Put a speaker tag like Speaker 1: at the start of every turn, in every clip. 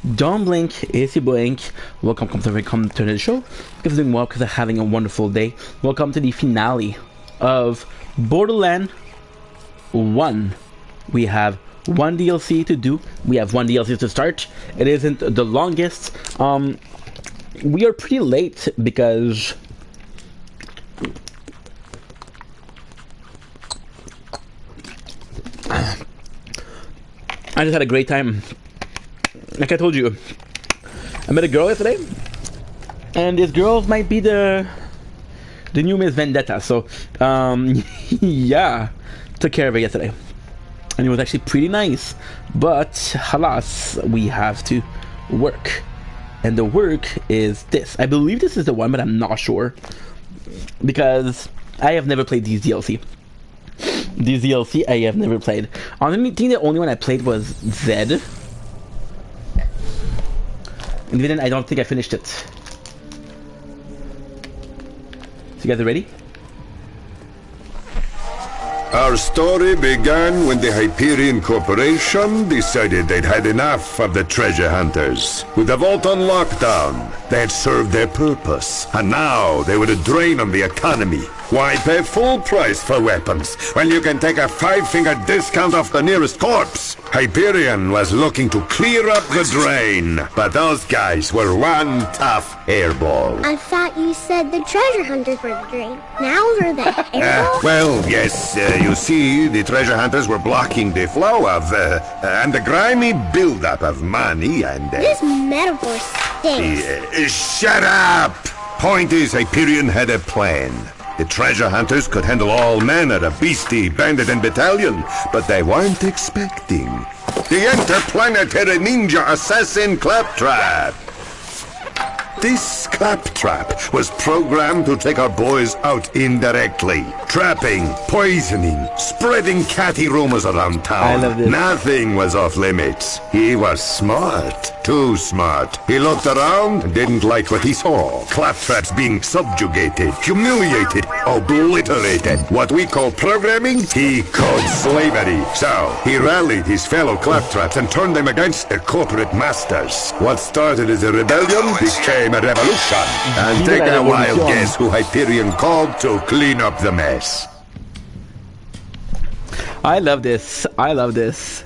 Speaker 1: Don't blink, it's your blink. Welcome to the show. Because doing well, because I'm having a wonderful day. Welcome to the finale of Borderland 1. We have one DLC to do. We have one DLC to start. It isn't the longest. We are pretty late because I just had a great time. Like I told you, I met a girl yesterday, and this girl might be the new Miss Vendetta. So, yeah, took care of her yesterday, and it was actually pretty nice. But halas, we have to work, and the work is this. I believe this is the one, but I'm not sure because I have never played these DLC. These DLC I have never played. I think the only one I played was Zed. And even then, I don't think I finished it. So you guys are ready?
Speaker 2: Our story began when the Hyperion Corporation decided they'd had enough of the treasure hunters. With the vault on lockdown, they had served their purpose, and now they were a drain on the economy. Why pay full price for weapons when you can take a 5-finger discount off the nearest corpse? Hyperion was looking to clear up the drain, but those guys were one tough hairball.
Speaker 3: I thought you said the treasure hunters were the drain. Now they're the hairball?
Speaker 2: Well, yes, you see, the treasure hunters were blocking the flow of, and the grimy buildup of money and...
Speaker 3: This metaphor stinks.
Speaker 2: Shut up! Point is, Hyperion had a plan. The treasure hunters could handle all manner of beastie, bandit, and battalion, but they weren't expecting the interplanetary ninja assassin Claptrap. This Claptrap was programmed to take our boys out indirectly. Trapping, poisoning, spreading catty rumors around town.
Speaker 1: I love this.
Speaker 2: Nothing was off limits. He was smart. Too smart. He looked around and didn't like what he saw. Claptraps being subjugated, humiliated, obliterated. What we call programming, he called slavery. So, he rallied his fellow Claptraps and turned them against their corporate masters. What started as a rebellion became a revolution. And take a wild guess who Hyperion called to clean up the mess.
Speaker 1: I love this. I love this.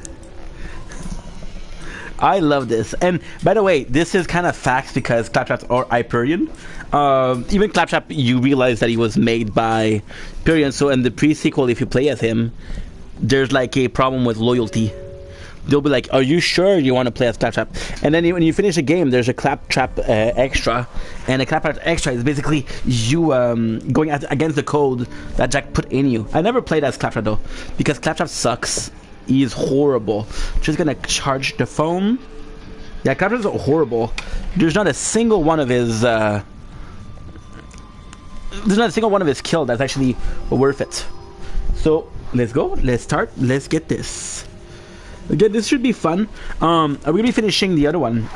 Speaker 1: I love this. And by the way, this is kind of facts because Claptraps are Hyperion. Even Claptrap, you realize that he was made by Hyperion. So in the pre-sequel, if you play as him, there's like a problem with loyalty. They'll be like, are you sure you want to play as Claptrap? And then when you finish a game, there's a Claptrap extra. And a Claptrap extra is basically you going against the code that Jack put in you. I never played as Claptrap though, because Claptrap sucks. He is horrible. Just gonna charge the phone. Yeah, Claptrap's horrible. There's not a single one of his kills that's actually worth it. So let's go. Let's start. Let's get this. Again, this should be fun. Are we gonna be finishing the other one?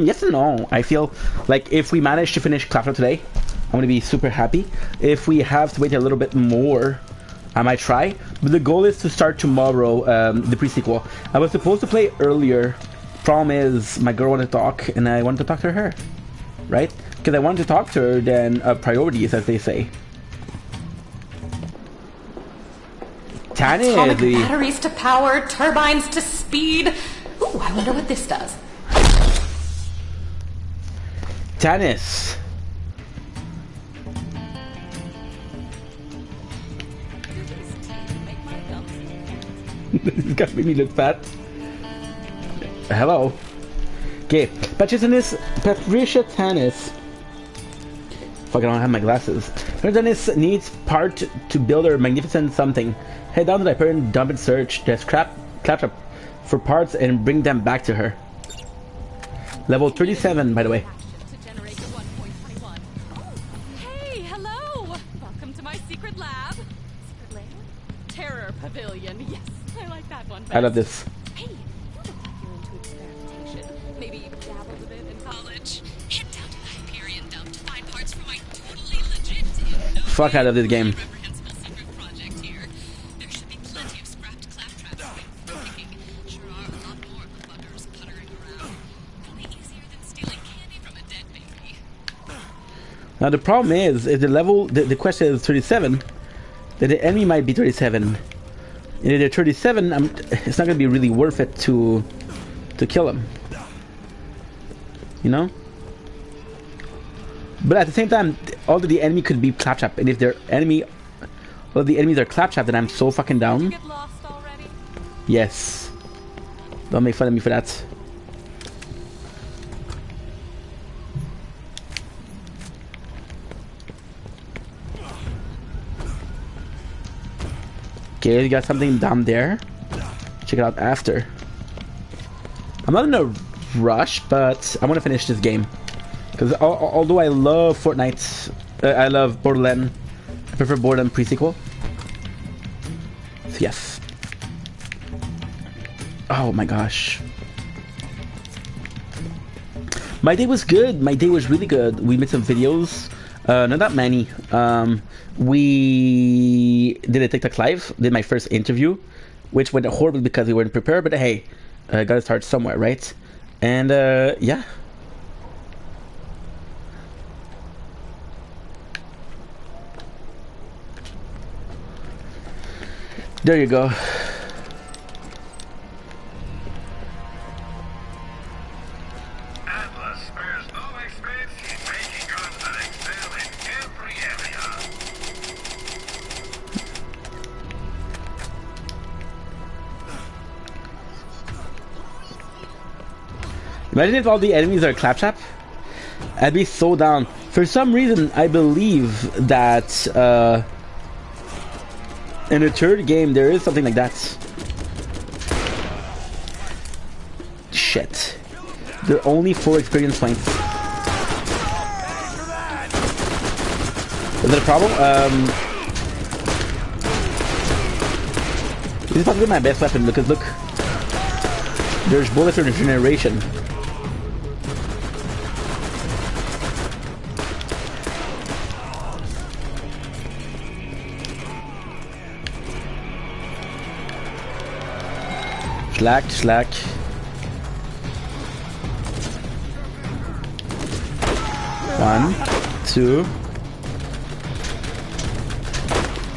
Speaker 1: Yes and no. I feel like if we manage to finish Claptrap today, I'm gonna be super happy. If we have to wait a little bit more, I might try. But the goal is to start tomorrow, the pre-sequel. I was supposed to play earlier. Problem is, my girl wanted to talk, and I wanted to talk to her. Right? Because I wanted to talk to her, then priorities, as they say.
Speaker 4: Atomic batteries to power, turbines to speed. Ooh, I wonder what this does.
Speaker 1: Tennis. This got me look fat. Hello. Okay, Patricia Tannis. Fuck, I don't have my glasses. Patricia Tannis needs part to build her magnificent something. Head down to the Hyperion dump and search. There's Claptrap for parts and bring them back to her. Level 37, by the way.
Speaker 5: Hey, hello! Welcome to my secret lab. Secret lab? Terror Pavilion. Yes, I like that one best.
Speaker 1: I love this.
Speaker 5: Hey, you look like you're into experimentation. Maybe dabbled a bit in college. Head down to the Hyperion dump to find parts for my totally legit
Speaker 1: Fuck out of this game.
Speaker 5: Sure are a lot more buggers puttering around. Probably
Speaker 1: Now the problem is the level. The question is 37. That the enemy might be 37. And if they're 37, it's not gonna be really worth it to kill him. You know. But at the same time, all of the enemy could be Claptrap, and if their enemy, well, the enemies are Claptrap, then I'm so fucking down.
Speaker 5: Get lost already?
Speaker 1: Yes. Don't make fun of me for that. Okay, you got something down there. Check it out after. I'm not in a rush, but I want to finish this game. Because although I love Fortnite, I love Borderland, I prefer Borderland pre-sequel. So yes. Oh my gosh. My day was good. My day was really good. We made some videos. Not that many. We did a TikTok live. Did my first interview, which went horribly because we weren't prepared. But hey, gotta start somewhere, right? And yeah. There you go.
Speaker 2: Atlas spares no expense in making guns that excel in every area.
Speaker 1: Imagine if all the enemies are Claptrap. I'd be so down. For some reason, I believe that in the third game there is something like that. Shit. There are only 4 experience points. Is that a problem? This is probably my best weapon because look, there's bullet regeneration. Slack. 1, 2,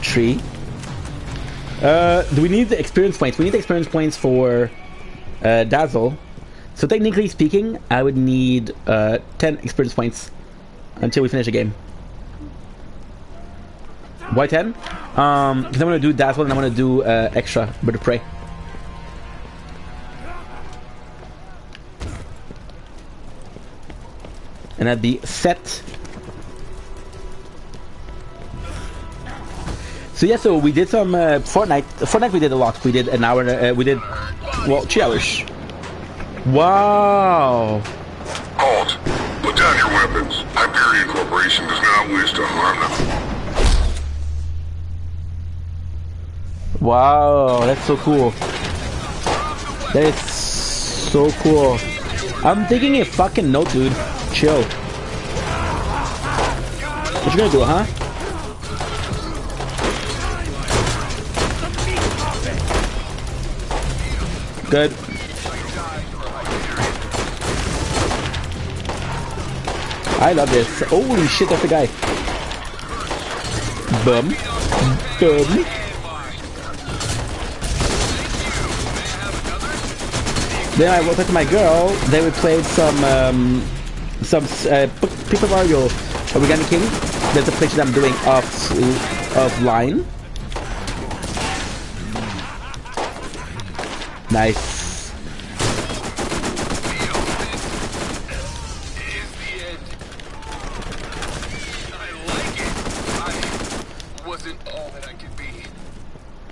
Speaker 1: 3. Do we need the experience points? We need the experience points for Dazzle. So technically speaking, I would need 10 experience points until we finish the game. Why 10? Because I'm gonna do Dazzle and I'm gonna do extra Bird of Prey. And I'd be set. So yeah, so we did some Fortnite. Fortnite we did a lot. We did an hour. We did, well, 3 hours. Wow.
Speaker 2: Halt! Put down your weapons. Hyperion Corporation does not wish to harm them.
Speaker 1: Wow, that's so cool. That is so cool. I'm taking a fucking note, dude. Chill. What you gonna do, huh? Good. I love this. Holy shit, that's the guy. Boom. Boom. Then I walked up to my girl. Then we played some Paper Mario Origami King. There's a picture that I'm doing offline. Nice.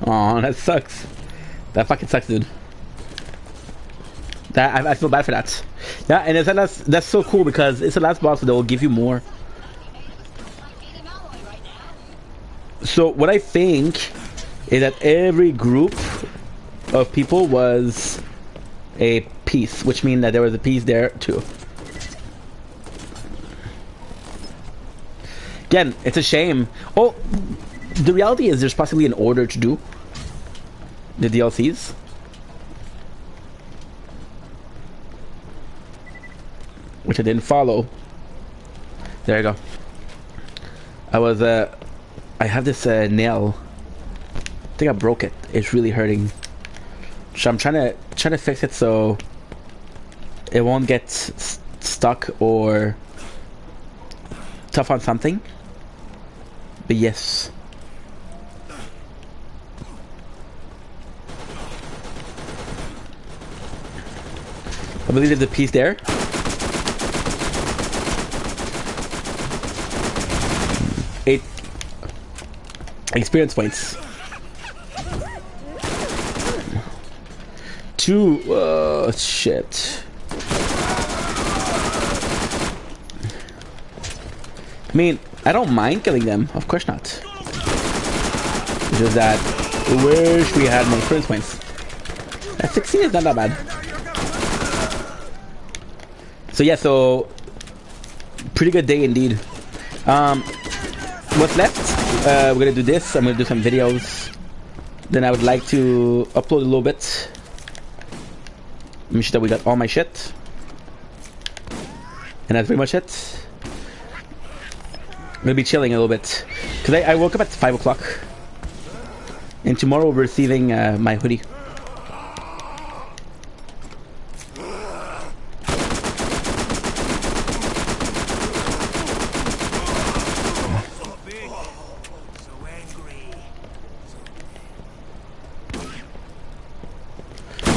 Speaker 1: Oh, that sucks. That fucking sucks, dude. That I feel bad for that. Yeah, and that's so cool because it's the last boss that will give you more. So what I think is that every group of people was a piece, which means that there was a piece there too. Again, it's a shame. Oh, the reality is there's possibly an order to do the DLCs. Which I didn't follow. There you go. I have this nail. I think I broke it. It's really hurting. So I'm trying to fix it so it won't get stuck or tough on something. But yes. I believe there's a piece there. Eight experience points. 2. Shit. I mean, I don't mind killing them. Of course not. It's just that I wish we had more experience points. That 16 is not that bad. So yeah, so pretty good day indeed. What's left? We're gonna do this. I'm gonna do some videos. Then I would like to upload a little bit. Make sure that we got all my shit. And that's pretty much it. I'm gonna be chilling a little bit. Because I woke up at 5 o'clock. And tomorrow we're receiving my hoodie.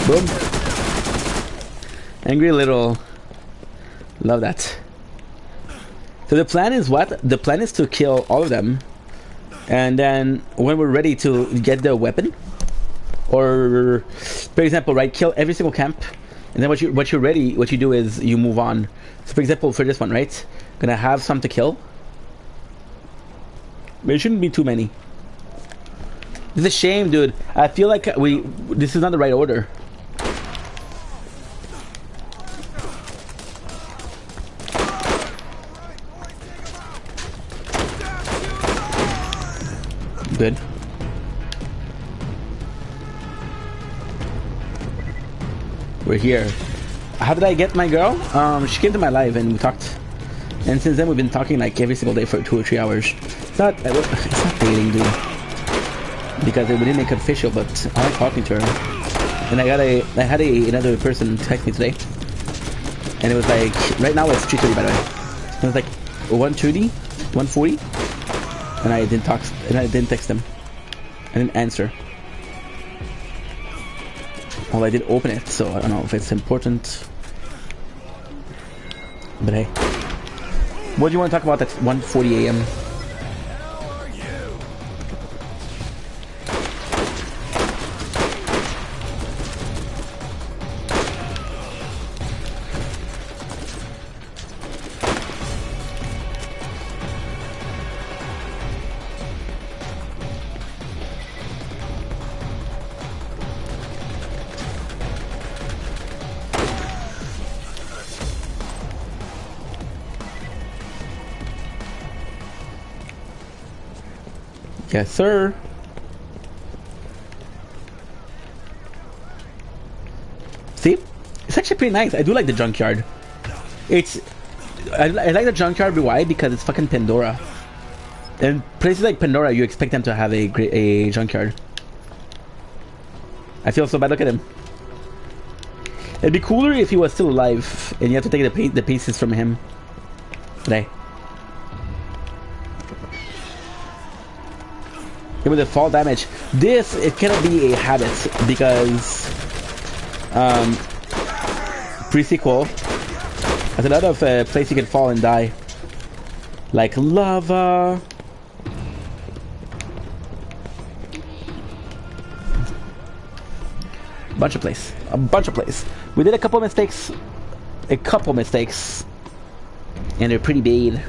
Speaker 1: Boom. Angry little. Love that. So the plan is what? The plan is to kill all of them. And then when we're ready to get the weapon. Or for example, right, kill every single camp. And then what you do is you move on. So for example, for this one, right? Gonna have some to kill. But it shouldn't be too many. It's a shame, dude. I feel like this is not the right order. Good. We're here. How did I get my girl? She came to my live and we talked. And since then we've been talking like every single day for 2 or 3 hours. It's not dating, dude. Because we didn't make it official, but I like talking to her. And I had another person text me today. And it was like, right now it's 3:30 by the way. It was like 1:30, 1:40. And I didn't talk, and I didn't text him. I didn't answer. Well, I did open it, so I don't know if it's important. But hey, what do you want to talk about at 1:40 a.m.? Yes, sir. See? It's actually pretty nice. I do like the junkyard. I like the junkyard. Why? Because it's fucking Pandora. And places like Pandora, you expect them to have a junkyard. I feel so bad. Look at him. It'd be cooler if he was still alive and you have to take the pieces from him. Today. With the fall damage, it cannot be a habit because pre-sequel has a lot of places you can fall and die, like lava. A bunch of place. We did a couple mistakes, and they're pretty bad.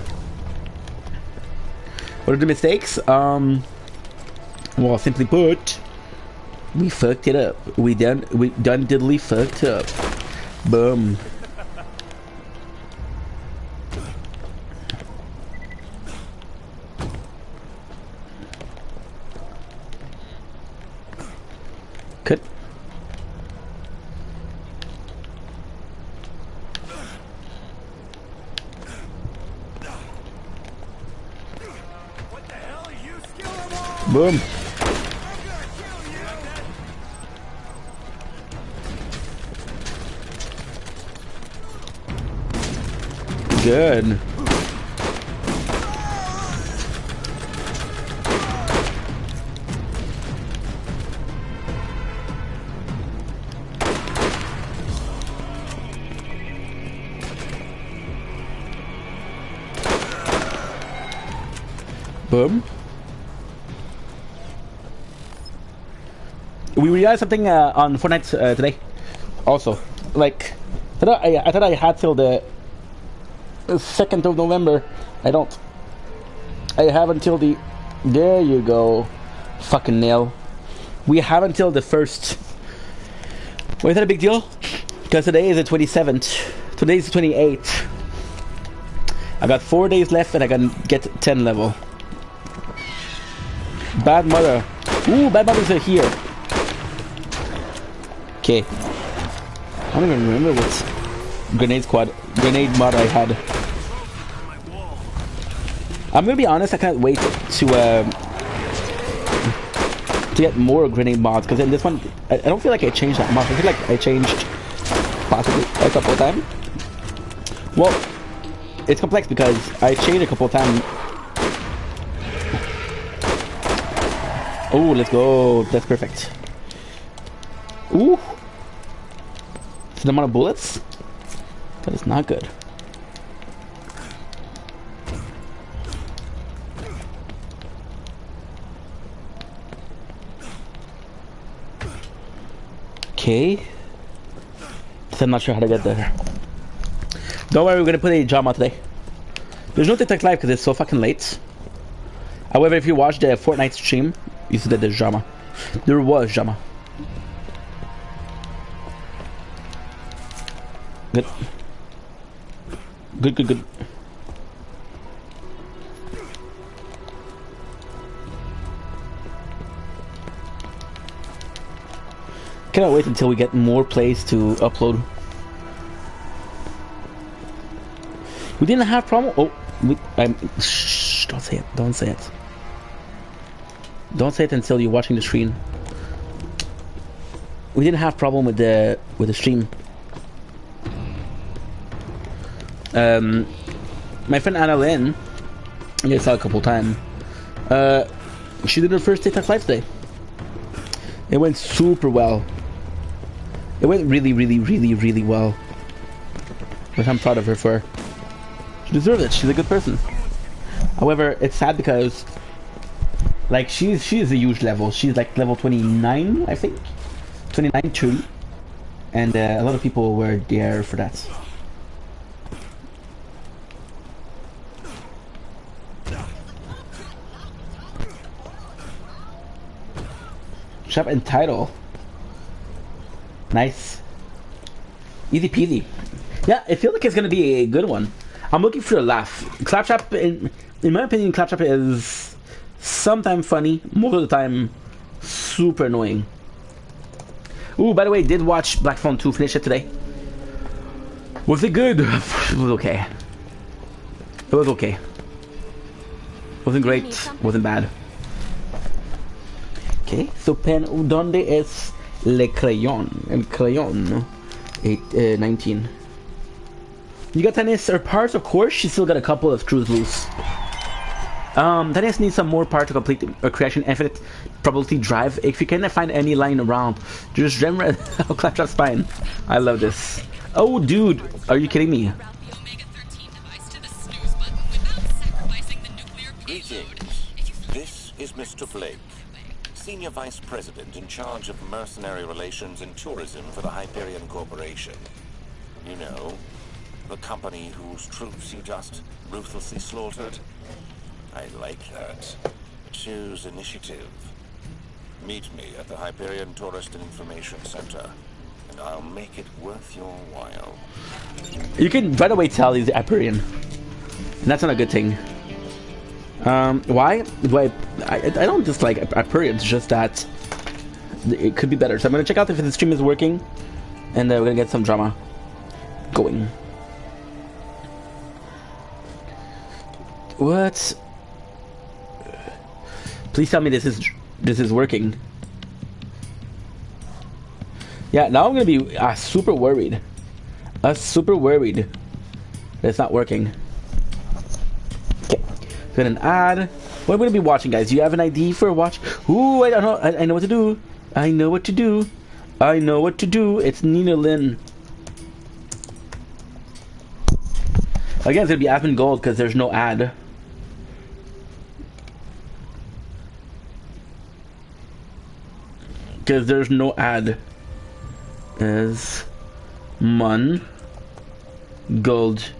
Speaker 1: What are the mistakes? Well, simply put, we fucked it up. We done diddly fucked up. Boom. Cut. Boom. Good. Boom. We realized something on Fortnite today. Also, like, I thought I had till the 2nd of November. I don't. I have until the. There you go. Fucking nail. We have until the 1st. Why is that a big deal? Because today is the 27th. Today is the 28th. I got 4 days left and I can get 10 level. Bad mother. Ooh, bad mothers are here. Okay. I don't even remember what grenade mod I had. I'm gonna be honest, I can't wait to get more grenade mods, because in this one, I don't feel like I changed that much. I feel like I changed possibly a couple of times. Well, it's complex because I changed a couple of times. Oh, let's go. That's perfect. Ooh. So the amount of bullets? That is not good. Okay. So I'm not sure how to get there. Don't worry, we're gonna put a drama today. There's no TikTok live because it's so fucking late. However, if you watch the Fortnite stream, you see that there's drama. There was drama. Good. Good, good, good. Cannot wait until we get more plays to upload. We didn't have problem. Oh, shh, don't say it. Don't say it. Don't say it until you're watching the stream. We didn't have problem with the stream. My friend Anna Lynn, I saw a couple times. She did her first TikTok live today. It went super well. It went really, really, really, really well. Which I'm proud of her for. She deserves it. She's a good person. However, it's sad because, like, she's a huge level. She's like level 29, I think. 29 too. And a lot of people were there for that. Shop and title. Nice. Easy peasy. Yeah, I feel like it's gonna be a good one. I'm looking for a laugh. Claptrap, in my opinion, Claptrap is sometimes funny, most of the time super annoying. Ooh, by the way, did watch Black Phone 2, finish it today. Was it good? It was okay. It was okay. Wasn't great, wasn't bad. Okay, so pen, donde es le crayon? El crayon, 19. You got Tanis or parts, of course. She still got a couple of screws loose. Tanis needs some more parts to complete Creation Infinite Probability Drive. If you cannot find any lying around, just remember how Claptrap's fine. I love this. Oh, dude, are you kidding me?
Speaker 6: Greetings. This is Mr. Blake, Senior Vice President in charge of mercenary relations and tourism for the Hyperion Corporation. You know, the company whose troops you just ruthlessly slaughtered. I like that. Choose initiative. Meet me at the Hyperion Tourist and Information Center, and I'll make it worth your while.
Speaker 1: You can right away tell he's Hyperion. And that's not a good thing. Why? I don't dislike Hyperion, it's just that it could be better. So I'm gonna check out if the stream is working, and we're gonna get some drama going. What? Please tell me this is working. Yeah, now I'm gonna be super worried. Super worried that it's not working. Okay, got an ad. What am I gonna be watching, guys? Do you have an ID for a watch? Ooh, I don't know. I know what to do. I know what to do. I know what to do. It's Nina Lynn. Again, it's gonna be admin gold because there's no ad. Because there's no ad. As Mon Gold.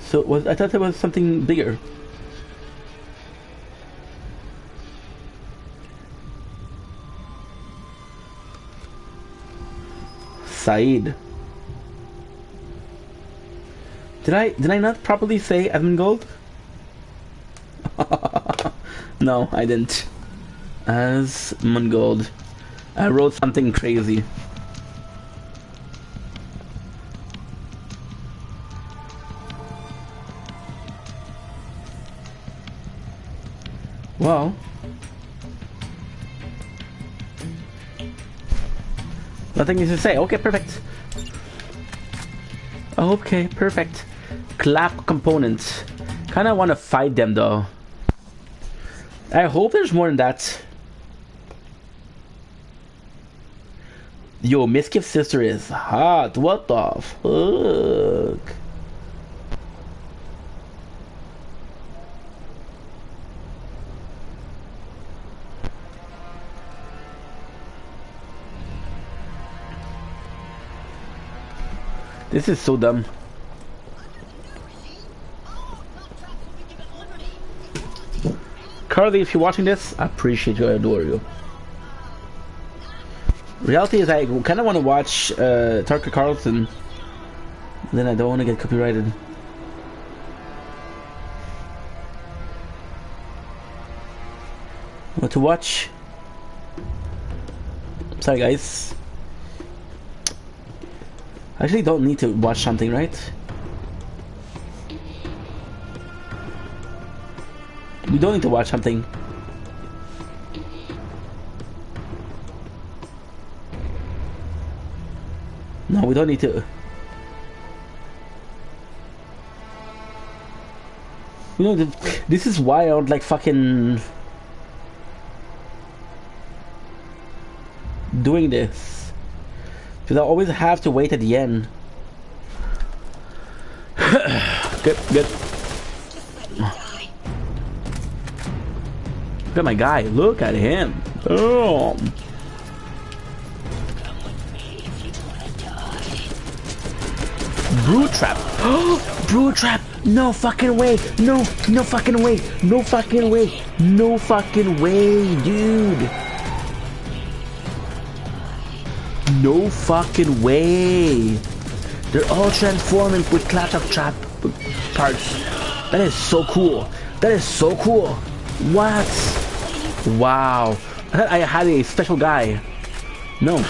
Speaker 1: So I thought there was something bigger. Saeed. Did I not properly say admin gold? No, I didn't. As Mungold. I wrote something crazy. Well, nothing to say. Okay, perfect. Okay, perfect. Clap components. Kinda want to fight them though. I hope there's more than that. Yo, Miskiff's sister is hot. What the fuck? This is so dumb. Carly, if you're watching this, I appreciate you, I adore you. Reality is I kind of want to watch Tucker Carlson, then I don't want to get copyrighted. What to watch? Sorry guys. I actually don't need to watch something, right? We don't need to watch something. No, we don't need to. You know, this is why I don't like fucking doing this. Because I always have to wait at the end. Good, good. Look at my guy. Look at him. Oh. Brood trap. Brood trap. No fucking way. No fucking way. No fucking way. No fucking way, dude. No fucking way. They're all transforming with claptrap trap parts. That is so cool. That is so cool. What? Wow. I thought I had a special guy. No.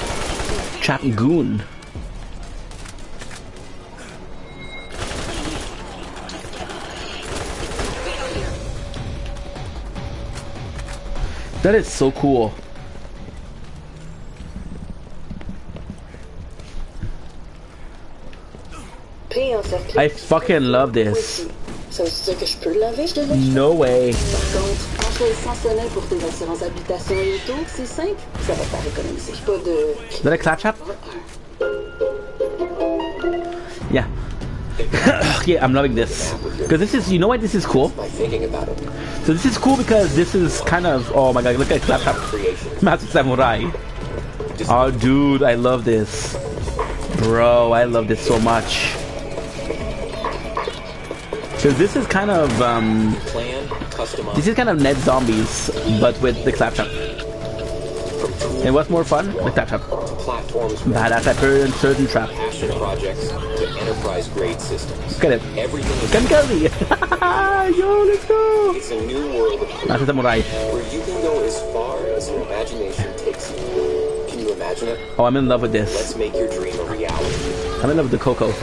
Speaker 1: Trap goon. That is so cool. I fucking love this. No way. Is that a clap trap? Yeah. Yeah, I'm loving this. Because this is, you know why this is cool? So this is cool because this is kind of, oh my god, look at clap trap. Master Samurai. Oh dude, I love this. Bro, I love this so much. Because this is kind of, Ned Zombies, but with the claptrap. And what's more fun? The claptrap. Badass Hyperion Surgeon Trap. Look at it. Kamikaze! Yo, let's go!
Speaker 7: It's a new world
Speaker 1: Master Samurai.
Speaker 7: where you can go as far as your imagination takes you. Can you imagine it?
Speaker 1: Oh, I'm in love with this.
Speaker 7: Let's make your dream a reality.
Speaker 1: I'm in love with the Coco.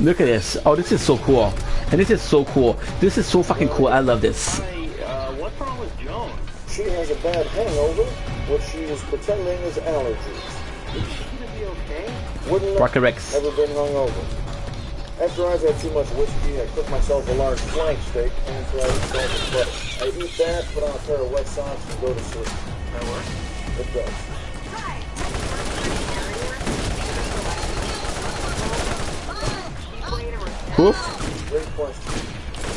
Speaker 1: Look at this. Oh, this is so cool. And this is so cool. This is so fucking cool. I love this.
Speaker 8: What's wrong with Joan? She has a bad hangover, which she is pretending is allergies. Is she gonna be okay? Wouldn't
Speaker 1: Parker Rex.
Speaker 8: ever been hungover. After I've had too much whiskey, I cook myself a large flank steak and try to salt and butter. I eat that, put on a pair of wet socks, and go to sleep. That works? It does.
Speaker 1: Oof.
Speaker 8: Great question.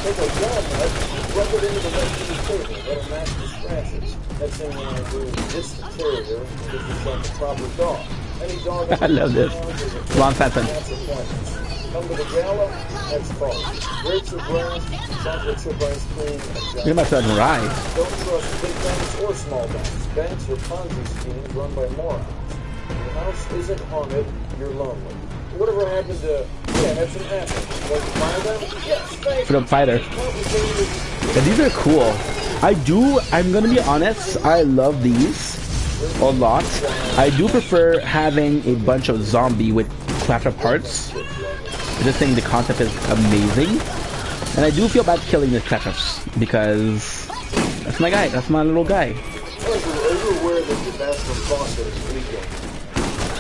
Speaker 8: Take a gun nut, rub it into the left of the table, let it match the scratches. Next thing you want to do is ditch the terrier and get yourself a proper dog. Any dog
Speaker 1: I love this. Ron Fenton.
Speaker 8: Come to the gala, that's fun. Grapes or grass, chocolate chip ice cream, and
Speaker 1: Look at my son Rye.
Speaker 8: don't trust big banks or small banks. Banks are Ponzi schemes run by morons. Your house isn't haunted, you're lonely. Whatever happened to, had some apples. Want to buy them? Yes, thanks.
Speaker 1: Freedom Fighter. Yeah, these are cool. I'm gonna be honest, I love these a lot. I do prefer having a bunch of zombie with claptrap parts. I just think the concept is amazing. And I do feel bad killing the claptraps because that's my guy, that's my little guy.
Speaker 8: Are you aware that the bathroom faucet is leaking?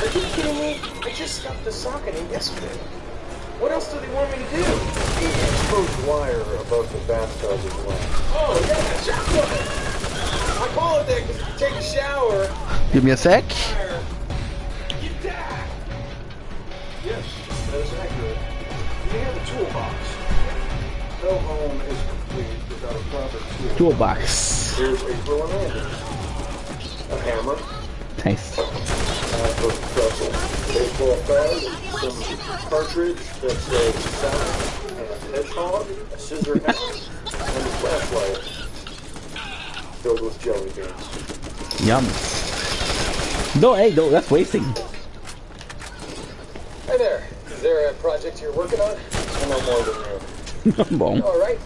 Speaker 8: Are you kidding me? I just stopped the socket in yesterday. What else do they want me to do? The exposed wire above the bathtub is wet. Oh, yeah, shower! I call it that because you take a shower.
Speaker 1: Give me a sec.
Speaker 8: Yes, that is accurate. We have a toolbox. No home is complete without a proper tool.
Speaker 1: Toolbox.
Speaker 8: Here's April and Andy. A hammer.
Speaker 1: Nice.
Speaker 8: Baseball bag, some cartridge that says sound, and a hedgehog, a scissor hat, and a flashlight filled with jelly beans.
Speaker 1: Yum. No, hey, no, that's wasting.
Speaker 8: Hey there, is there a project you're working on? I know more than you.
Speaker 1: Bon.
Speaker 8: All right.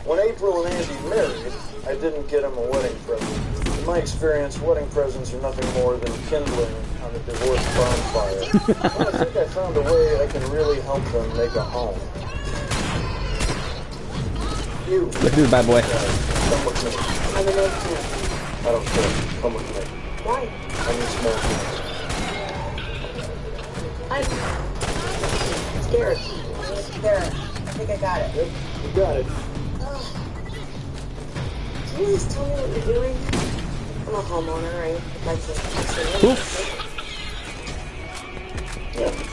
Speaker 8: When April and Andy married, I didn't get them a wedding present. In my experience, wedding presents are nothing more than kindling on a divorce bonfire. Well, I think I found a way I can really help them make a home. You.
Speaker 1: Look at this bad boy.
Speaker 8: Come with me. I'm an empty. I don't care. Come with me. Why? I need small things.
Speaker 9: I'm scared. There. I think I got it.
Speaker 8: Yep, you got it.
Speaker 9: Can you just tell me what you're doing? I'm a homeowner. I like to
Speaker 1: Oof.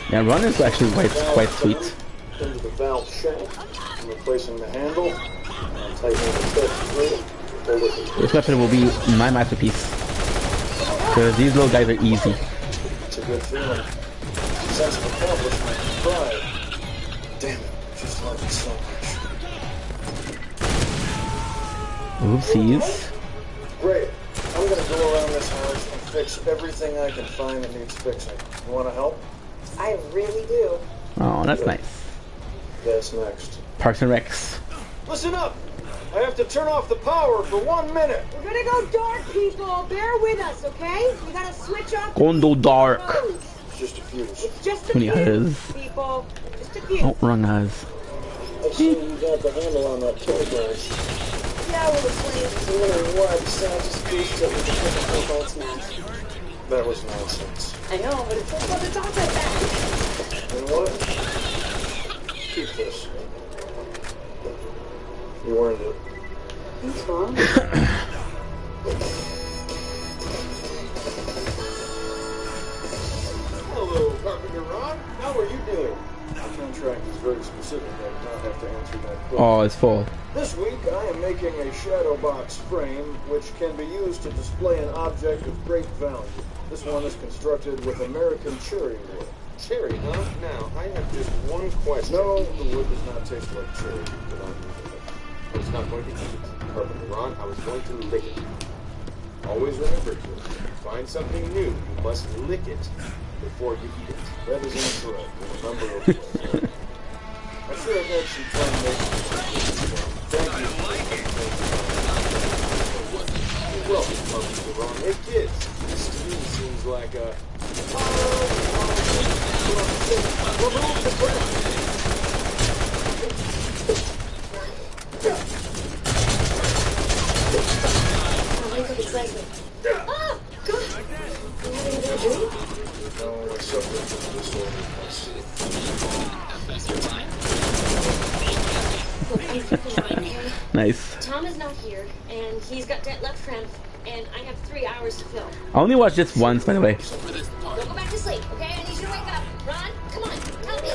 Speaker 1: Yeah, Run is actually quite sweet.
Speaker 8: Into the valve shank. I'm replacing the handle. I'm tightening the tip through.
Speaker 1: This weapon will be my masterpiece. Because these little guys are easy.
Speaker 8: It's a good feeling. Sense of accomplishment and pride. Damn it, I just love it so much.
Speaker 1: Oopsies.
Speaker 8: Great. I'm gonna go around this house and fix everything I can find that needs fixing. You wanna help?
Speaker 9: I really do.
Speaker 1: Oh, that's nice.
Speaker 8: That's next.
Speaker 1: Parks and Recs.
Speaker 8: Listen up! I have to turn off the power for 1 minute.
Speaker 9: We're gonna go dark, people. Bear with us, okay? We gotta switch off.
Speaker 1: Gondo dark.
Speaker 8: It's just a fuse.
Speaker 9: It's just a
Speaker 1: 20
Speaker 9: few,
Speaker 1: eyes.
Speaker 9: people. Just a few.
Speaker 1: Oh, wrong eyes.
Speaker 8: I see you got the handle on that kill glass.
Speaker 9: Yeah, we're playing.
Speaker 8: I was wondering why the sound just goosed it with the chemical bounce mask. That was nonsense.
Speaker 9: I know, but it's so fun to talk like that.
Speaker 8: You know what? Keep this. You earned it.
Speaker 9: Thanks, Mom.
Speaker 8: Hello, Carpenter Ron. How are you doing? The contract is very specific. I do not have to answer that question.
Speaker 1: Oh, it's full.
Speaker 8: This week, I am making a shadow box frame which can be used to display an object of great value. This one is constructed with American cherry wood. Cherry, huh? Now, I have just one question. No, the wood does not taste like cherry.
Speaker 7: I was not going to eat it, Carpenter Ron. I was going to lick it. Always remember, kid, if you find something new, you must lick it before you eat it.
Speaker 8: That is incorrect. In a number of ways. I'm sure I've had some fun making this. Thank you.
Speaker 7: You're welcome, Carpenter Ron. Hey, kids, this to me seems like a...
Speaker 8: Remove the breath.
Speaker 9: Leslie. Oh, God! You having a bad dream?
Speaker 8: No, I suffer from disorder.
Speaker 9: Look, I'm freaking out, okay?
Speaker 1: Nice.
Speaker 9: Tom is not here, and he's got debt left for him, and I have 3 hours to fill.
Speaker 1: I only watched this once, by the way.
Speaker 9: Don't go back to sleep, okay? I need you to wake up. Ron, come on, help me.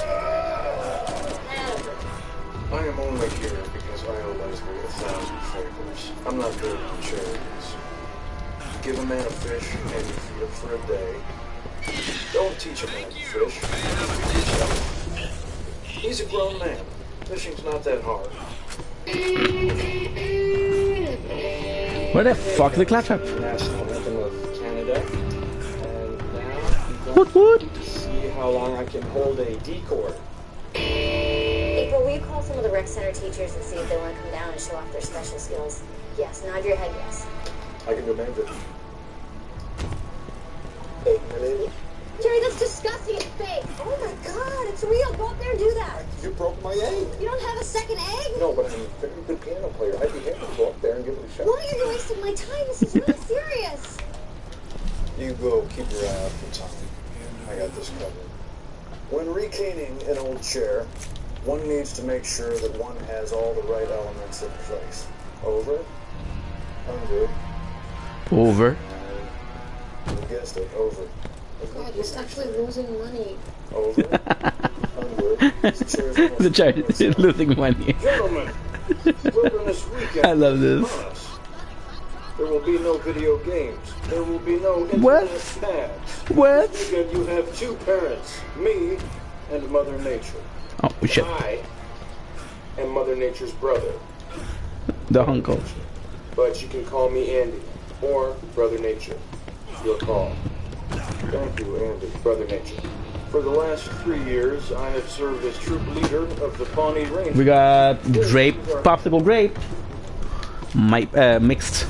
Speaker 8: I am only here because I owe Leslie 1,000 favors. I'm not doing charities. Give a man a fish and you feed him for a day. Don't teach a man to fish. Teach him. He's a grown man. Fishing's not that hard.
Speaker 1: Where the fuck is the claptrap?
Speaker 8: National anthem of Canada. And now
Speaker 1: What?
Speaker 8: see how long I can hold a D chord.
Speaker 9: April, will you call some of the rec center teachers and see if they want to come down and show off their special skills? Yes, nod your head yes.
Speaker 8: I can do it. 8 minutes.
Speaker 9: Jerry, that's disgusting. It's fake. Oh my God, it's real. Go up there and do that.
Speaker 8: You broke my egg.
Speaker 9: You don't have a second egg?
Speaker 8: No, but I'm a very good piano player. I'd be happy to go up there and give it a shot.
Speaker 9: Why are you wasting my time? This is really serious.
Speaker 8: You go keep your eye out for Tom. I got this covered. When recaning an old chair, one needs to make sure that one has all the right elements in place. Over. Under.
Speaker 1: Over.
Speaker 8: You guessed it. Over.
Speaker 9: God, he's actually losing money.
Speaker 8: Over. Under.
Speaker 1: The chair is losing money.
Speaker 8: Gentlemen, Wilderness Weekend.
Speaker 1: I love this.
Speaker 8: There will be no video games. There will be no
Speaker 1: What?
Speaker 8: internet pads.
Speaker 1: What?
Speaker 8: This weekend you have 2 parents, me and Mother Nature.
Speaker 1: Oh shit.
Speaker 8: I am Mother Nature's brother,
Speaker 1: The uncle.
Speaker 8: but you can call me Andy or Brother Nature. Your call. Thank you, Andy, Brother Nature. For the last 3 years, I have served as troop leader of the Pawnee Rangers.
Speaker 1: We got grape, popsicle grape. Mixed.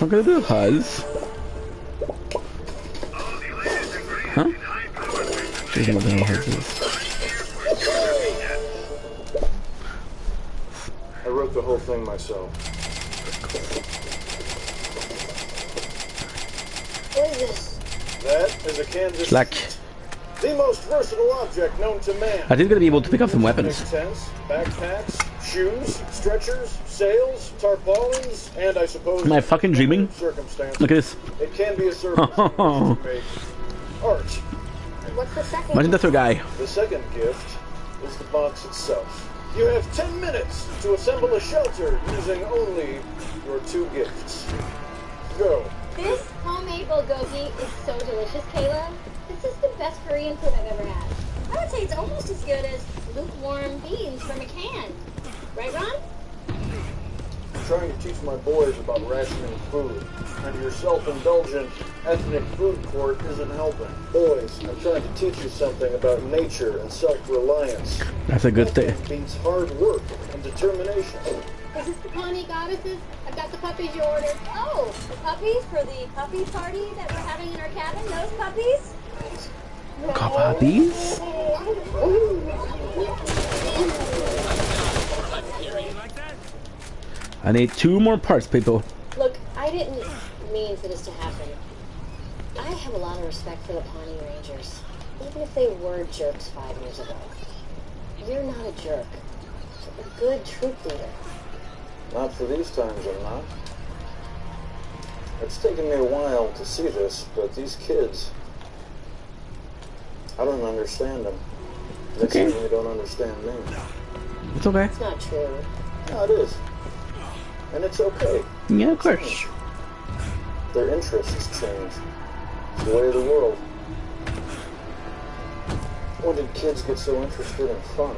Speaker 1: I'm gonna do Huzz. Huh? She's not gonna Huzz this.
Speaker 8: I wrote the whole thing myself.
Speaker 9: What is this?
Speaker 8: That is a Kansas.
Speaker 1: Like,
Speaker 8: The most versatile object known to man.
Speaker 1: I think he's gonna be able to pick up some weapons.
Speaker 8: Tents, backpacks, shoes, stretchers, sails, tarpaulins, and I suppose...
Speaker 1: Am I fucking dreaming?
Speaker 8: Circumstances.
Speaker 1: Look at this.
Speaker 8: It can be a service to make art.
Speaker 9: What's the second?
Speaker 1: Imagine the third guy.
Speaker 8: The second gift is the box itself. You have 10 minutes to assemble a shelter using only your 2 gifts. Go.
Speaker 9: This homemade bulgogi is so delicious, Kayla. This is the best Korean food I've ever had. I would say it's almost as good as lukewarm beans from a can. Right, Ron?
Speaker 8: I'm trying to teach my boys about rationing food, and your self-indulgent ethnic food court isn't helping. Boys, I'm trying to teach you something about nature and self-reliance.
Speaker 1: That's a good thing.
Speaker 8: Nothing beats hard work and determination.
Speaker 9: Is this the Pawnee Goddesses? I've got the puppies you ordered. Oh, the puppies for the puppy party that we're having in our cabin? Those puppies?
Speaker 1: Puppies? I need 2 more parts, people.
Speaker 9: Look, I didn't mean for this to happen. I have a lot of respect for the Pawnee Rangers, even if they were jerks 5 years ago. You're not a jerk. You're a good troop leader.
Speaker 8: Not for these times, I'm not. It's taken me a while to see this, but these kids, I don't understand them. They certainly don't understand me.
Speaker 1: It's okay.
Speaker 9: It's not true.
Speaker 8: No, it is. And it's okay.
Speaker 1: Yeah, of course.
Speaker 8: Their interests change. It's the way of the world. When did kids get so interested in fun?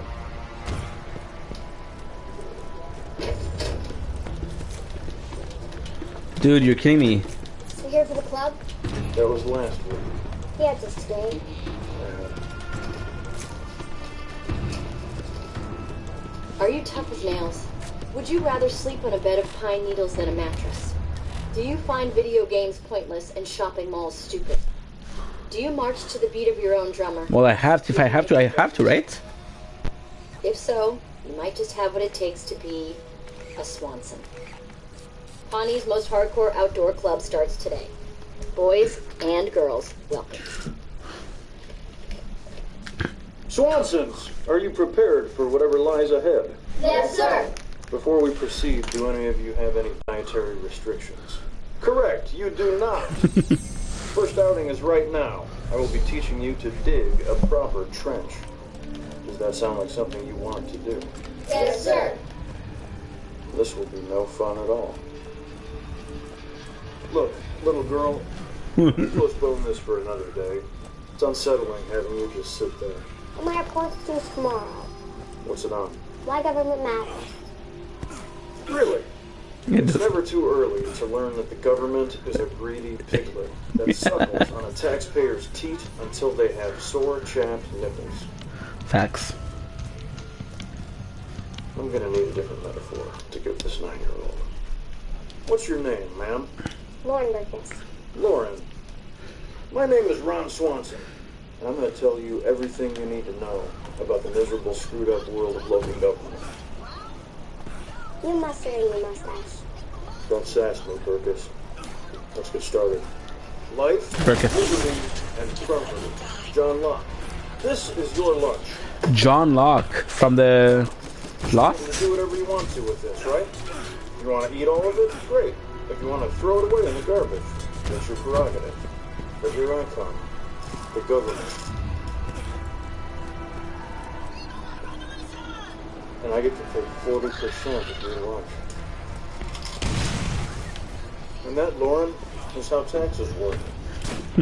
Speaker 1: Dude, you're kidding me.
Speaker 9: You here for the club?
Speaker 8: That was last week.
Speaker 9: Yeah, just today. Are you tough as nails? Would you rather sleep on a bed of pine needles than a mattress? Do you find video games pointless and shopping malls stupid? Do you march to the beat of your own drummer?
Speaker 1: Well, I have to. If I have to, I have to, right?
Speaker 9: If so, you might just have what it takes to be a Swanson. Pawnee's most hardcore outdoor club starts today. Boys and girls, welcome.
Speaker 8: Swansons, are you prepared for whatever lies ahead?
Speaker 3: Yes, sir.
Speaker 8: Before we proceed, do any of you have any dietary restrictions? Correct, you do not. First outing is right now. I will be teaching you to dig a proper trench. Does that sound like something you want to do?
Speaker 3: Yes, sir.
Speaker 8: This will be no fun at all. Look, little girl, postpone this for another day. It's unsettling having you just sit there.
Speaker 3: My report's due tomorrow.
Speaker 8: What's it on?
Speaker 3: Why government matters.
Speaker 8: Really? It's never too early to learn that the government is a greedy piglet that suckles on a taxpayer's teat until they have sore, chapped nipples.
Speaker 1: Facts.
Speaker 8: I'm gonna need a different metaphor to give this 9-year-old. What's your name, ma'am?
Speaker 3: Lauren Burgess.
Speaker 8: Lauren. My name is Ron Swanson, and I'm gonna tell you everything you need to know about the miserable, screwed-up world of local government.
Speaker 3: You mustard and you mustache.
Speaker 8: Don't sass me, Burgess. Let's get started. Life,
Speaker 1: Burgess.
Speaker 8: liberty, and property. John Locke. This is your lunch.
Speaker 1: John Locke from the
Speaker 8: You
Speaker 1: Lost?
Speaker 8: can do whatever you want to with this, right? You want to eat all of it? Great. If you want to throw it away in the garbage, that's your prerogative. But here I come. The government. And I get to take 40% of your lunch. And that, Lauren, is how taxes work.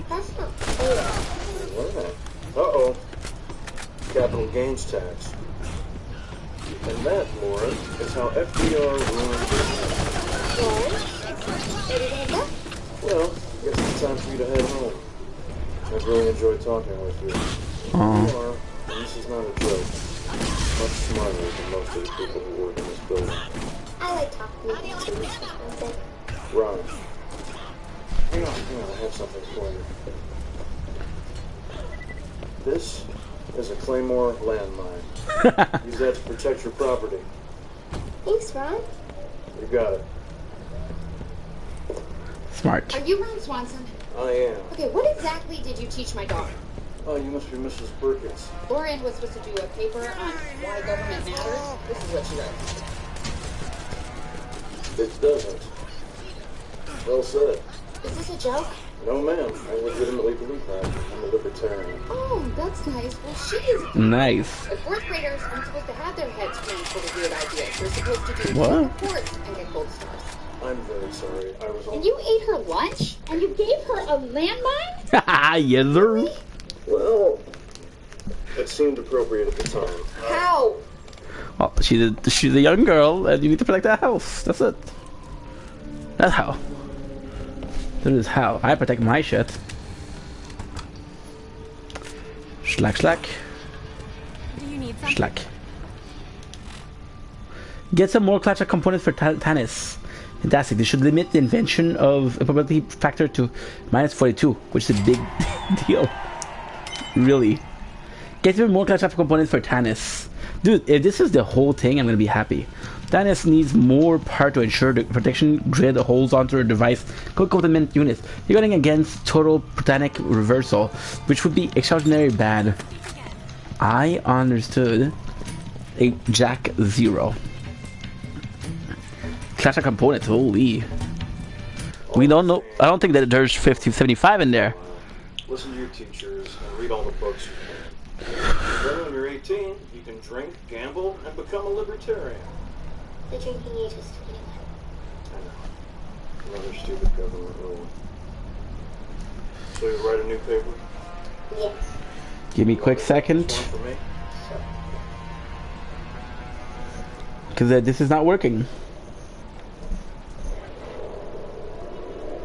Speaker 3: That's not fair.
Speaker 8: Wait a minute. Uh-oh. Capital gains tax. And that, Lauren, is how FDR ruined business.
Speaker 3: Lauren? Are you gonna go?
Speaker 8: Well, I guess it's time for you to head home. I've really enjoyed talking with you. You are, and this is not a joke, much smarter than most of the people who work in this building.
Speaker 3: I like talking to you too, Swanson.
Speaker 8: Ron. Hang on, I have something for you. This is a Claymore landmine. Use that to protect your property.
Speaker 3: Thanks, Ron.
Speaker 8: You got it.
Speaker 1: Smart.
Speaker 4: Are you Ron Swanson?
Speaker 8: I am.
Speaker 4: Okay, what exactly did you teach my daughter?
Speaker 8: Oh, you must be Mrs. Burkins.
Speaker 4: Lauren was supposed to do a paper on why government matters. This is what she wrote.
Speaker 8: It doesn't. Well said.
Speaker 4: Is this a joke?
Speaker 8: No, ma'am. I legitimately believe that. I'm a libertarian.
Speaker 4: Oh, that's nice. Well, she is.
Speaker 1: Nice.
Speaker 4: If fourth graders aren't supposed to have their heads turned for the weird ideas. They're supposed to do
Speaker 1: What?
Speaker 4: reports and get gold stars.
Speaker 8: I'm very sorry. I was
Speaker 4: And you ate her lunch? And you gave her a landmine?
Speaker 1: Yes, sir.
Speaker 8: Well, it seemed appropriate at the time.
Speaker 4: How?
Speaker 1: Well, she's a young girl, and you need to protect that house. That's it. That's how. That is how I protect my shit. Slack, slack.
Speaker 5: Do you need something?
Speaker 1: Slack. Get some more clutch components for Tannis. Fantastic. They should limit the invention of a probability factor to -42, which is a big deal. Really. Get even more clutch components for Tannis. Dude, if this is the whole thing, I'm gonna be happy. Tannis needs more part to ensure the protection grid holds onto her device. Quick complement units. You're going against total protonic reversal, which would be extraordinarily bad. I understood. A Jack 0. Clash of components, holy. We don't know. I don't think that there's 5075 in there.
Speaker 8: Listen to your teachers and read all the books you can. Then when you're 18, you can drink, gamble, and become a libertarian.
Speaker 3: The drinking age is 21.
Speaker 8: I know. Another stupid government rule. So you write a new paper?
Speaker 3: Yes.
Speaker 1: Give me a quick second.
Speaker 8: One for me?
Speaker 1: Because this is not working.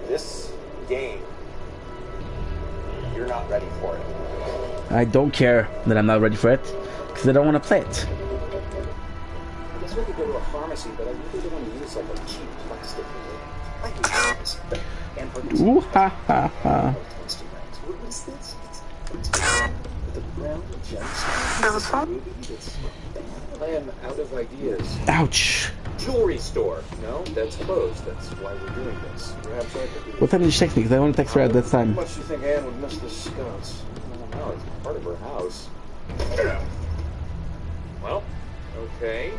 Speaker 10: This game, you're not ready for it.
Speaker 1: I don't care that I'm not ready for it. Because I don't want to play it.
Speaker 10: I guess we could go to a pharmacy, but I really don't want to use like a cheap plastic. I hate pharmacy. And
Speaker 1: Ooh ha ha ha.
Speaker 8: is this? It's the brown gemstone. I am out of ideas.
Speaker 1: Ouch.
Speaker 7: Jewelry store.
Speaker 8: No, that's closed. That's why we're doing this. Perhaps I could do
Speaker 1: What time did she text me? Because I want to text her at this
Speaker 8: How
Speaker 1: time.
Speaker 8: much do you think Anne would miss this sconce? I don't know. It's part of her house. Well, okay.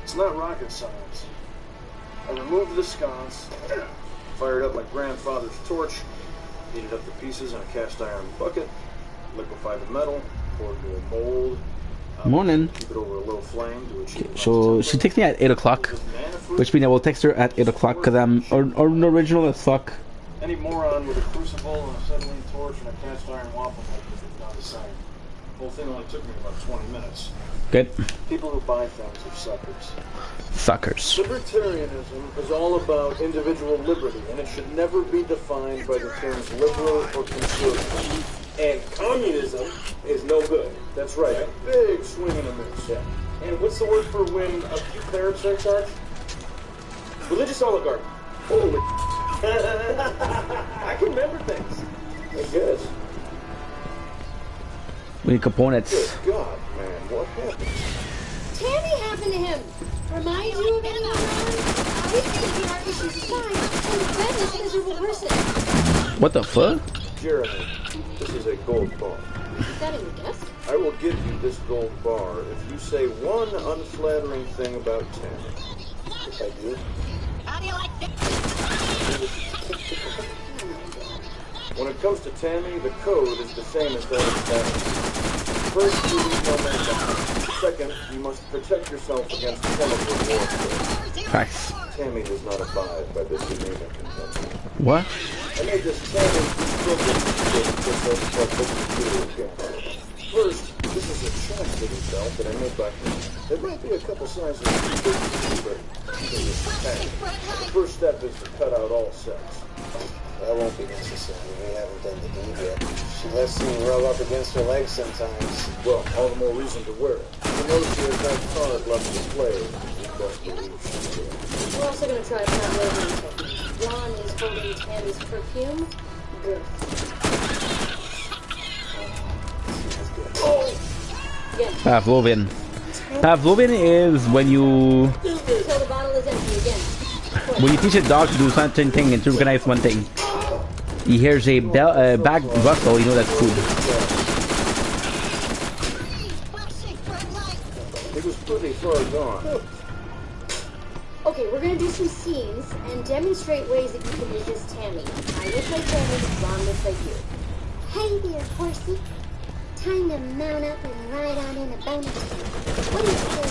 Speaker 8: It's not rocket science. I removed the sconce, fired up my grandfather's torch, heated up the pieces in a cast iron bucket, liquefied the metal, poured into a mold.
Speaker 1: Morning.
Speaker 8: Keep it over a low flame to achieve.
Speaker 1: So she texts me at 8 o'clock, which means I will text her at 8 o'clock because I'm original as fuck.
Speaker 8: Any moron with a crucible and a acetylene torch and a cast iron waffle maker would have done the same. The whole thing only took me about 20 minutes.
Speaker 1: Good.
Speaker 8: People who buy things are suckers.
Speaker 1: Suckers.
Speaker 8: Libertarianism is all about individual liberty, and it should never be defined by the terms liberal or conservative.
Speaker 7: And communism is no good.
Speaker 8: That's right. Big swing and a miss.
Speaker 7: Yeah. And what's the word for when a few clerics are in charge? Religious oligarchy. Holy I can remember things.
Speaker 8: I guess.
Speaker 1: We need components.
Speaker 8: Good God, man, what happened?
Speaker 9: Tammy happened to him. Remind you of anyone around? We think the art issues aside, and Ben is a miserable person.
Speaker 1: What the fuck?
Speaker 8: Jeremy, this is a gold bar.
Speaker 9: Is that in your desk?
Speaker 8: I will give you this gold bar if you say one unflattering thing about Tammy. If I do.
Speaker 5: How do you like this?
Speaker 8: When it comes to Tammy, the code is the same as that of Tammy. First, you leave no man behind. Second, you must protect yourself against chemical warfare.
Speaker 1: Facts.
Speaker 8: Tammy does not abide by this Geneva Convention.
Speaker 1: What?
Speaker 8: I made this Tammy program First, this is a chastity belt that I made by hand. There might be a couple sizes of but the first step is to cut out all sex. That won't be necessary. We haven't done the deed yet. She lets me rub up against her legs sometimes. Well, all the more reason to wear it. You know she has that card left to play. You best believe she will.
Speaker 9: We're also going to try Pavlovian. Ron is holding Tammy's perfume. Good.
Speaker 8: Oh!
Speaker 9: Again.
Speaker 1: Pavlovian. Pavlovian is when you
Speaker 9: Until the bottle is empty again.
Speaker 1: when you teach a dog to do certain thing and to recognize one thing. He hears a bag rustle, you know that's food.
Speaker 8: It was pretty far gone.
Speaker 9: Okay, we're gonna do some scenes and demonstrate ways that you can resist Tammy. I will play Tammy, Ron will play you.
Speaker 3: Hey there, horsey. Time to mount up and ride on in a bonus. What do you say?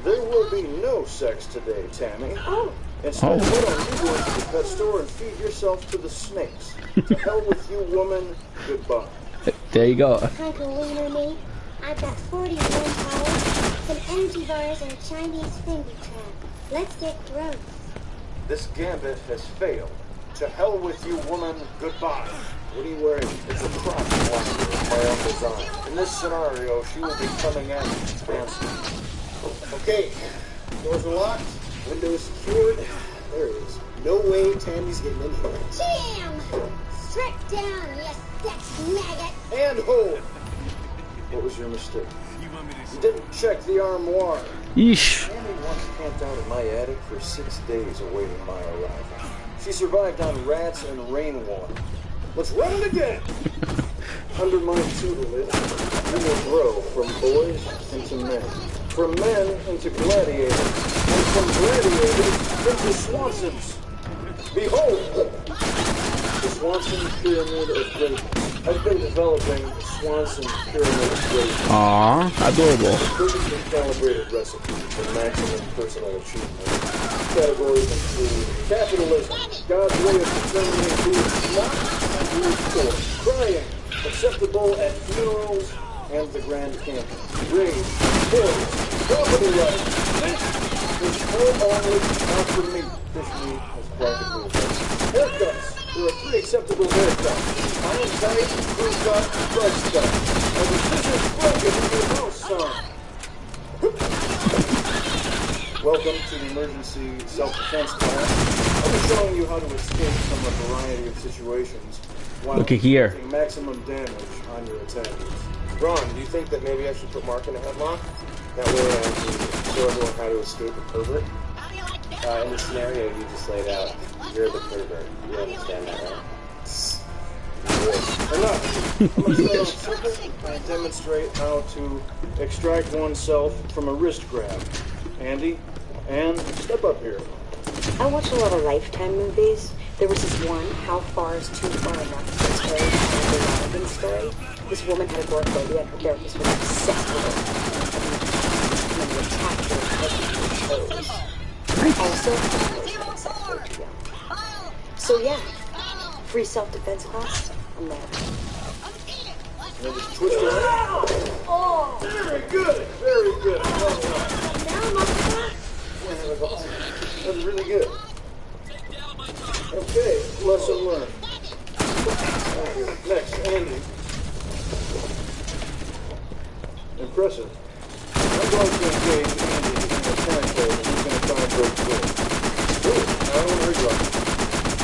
Speaker 8: There will be no sex today, Tammy.
Speaker 3: Oh.
Speaker 8: Instead, what are you going to the pet store and feed yourself to the snakes? To hell with you, woman. Goodbye.
Speaker 1: There you go.
Speaker 3: Uncle Wiener me. I've got 41 powers, some energy bars, and a Chinese finger trap. Let's get gross.
Speaker 8: This gambit has failed. To hell with you, woman. Goodbye. What are you wearing? It's a crop blaster of my own design. In this scenario, she will be coming at me fancy. Okay, doors are locked, windows secured. There is no way Tammy's getting in here.
Speaker 3: Jam! Strip down, you sex maggot!
Speaker 8: And hold! What was your mistake? You didn't check the armoire.
Speaker 1: Yeesh.
Speaker 8: Tammy once camped out in my attic for 6 days awaiting my arrival. She survived on rats and rainwater. Let's run it again! Under my tutelage, you will grow from boys into men. From men into gladiators. And from gladiators into Swansons. Behold! The Swanson Pyramid of Greatness. I've been developing the Swanson Pyramid of Greatness.
Speaker 1: Aww, adorable.
Speaker 8: A perfectly calibrated recipe for maximum personal achievement. Categories include capitalism, God's way of determining who is not and who is poor. Crying, acceptable at funerals and the Grand Canyon. Rage, toys, property rights. This is all only not for me. Fish meat is practically the best. Haircuts. There are 3 acceptable haircuts. Iron tight, crew cut, brush cut. And the decision's broken in your house, son. Welcome to the emergency self-defense class. I'll be showing you how to escape from a variety of situations while
Speaker 1: Look at here.
Speaker 8: inflicting maximum damage on your attackers.
Speaker 7: Ron, do you think that maybe I should put Mark in a headlock? That way I can show everyone how to escape a pervert?
Speaker 10: In the scenario you just laid out, you're the pervert. You understand that, right?
Speaker 8: Enough. I'm going to start off simple and demonstrate how to extract oneself from a wrist grab. Andy, and step up here.
Speaker 9: I watch a lot of Lifetime movies. There was this one, How Far is Too Far Enough, story, the Robin story. This woman had agoraphobia and her therapist was obsessed with her. And they attacked her toes. Also, so yeah, free self-defense class, I'm there.
Speaker 8: Now just twist your arm. Oh, very good, very good. Well done.
Speaker 9: Now I'm on the back.
Speaker 8: That was really good. Okay, lesson learned. Next, Andy. Impressive. I'm going to engage Andy in a attack code, and he's going to try and break through. Ooh, I don't want to hurt you.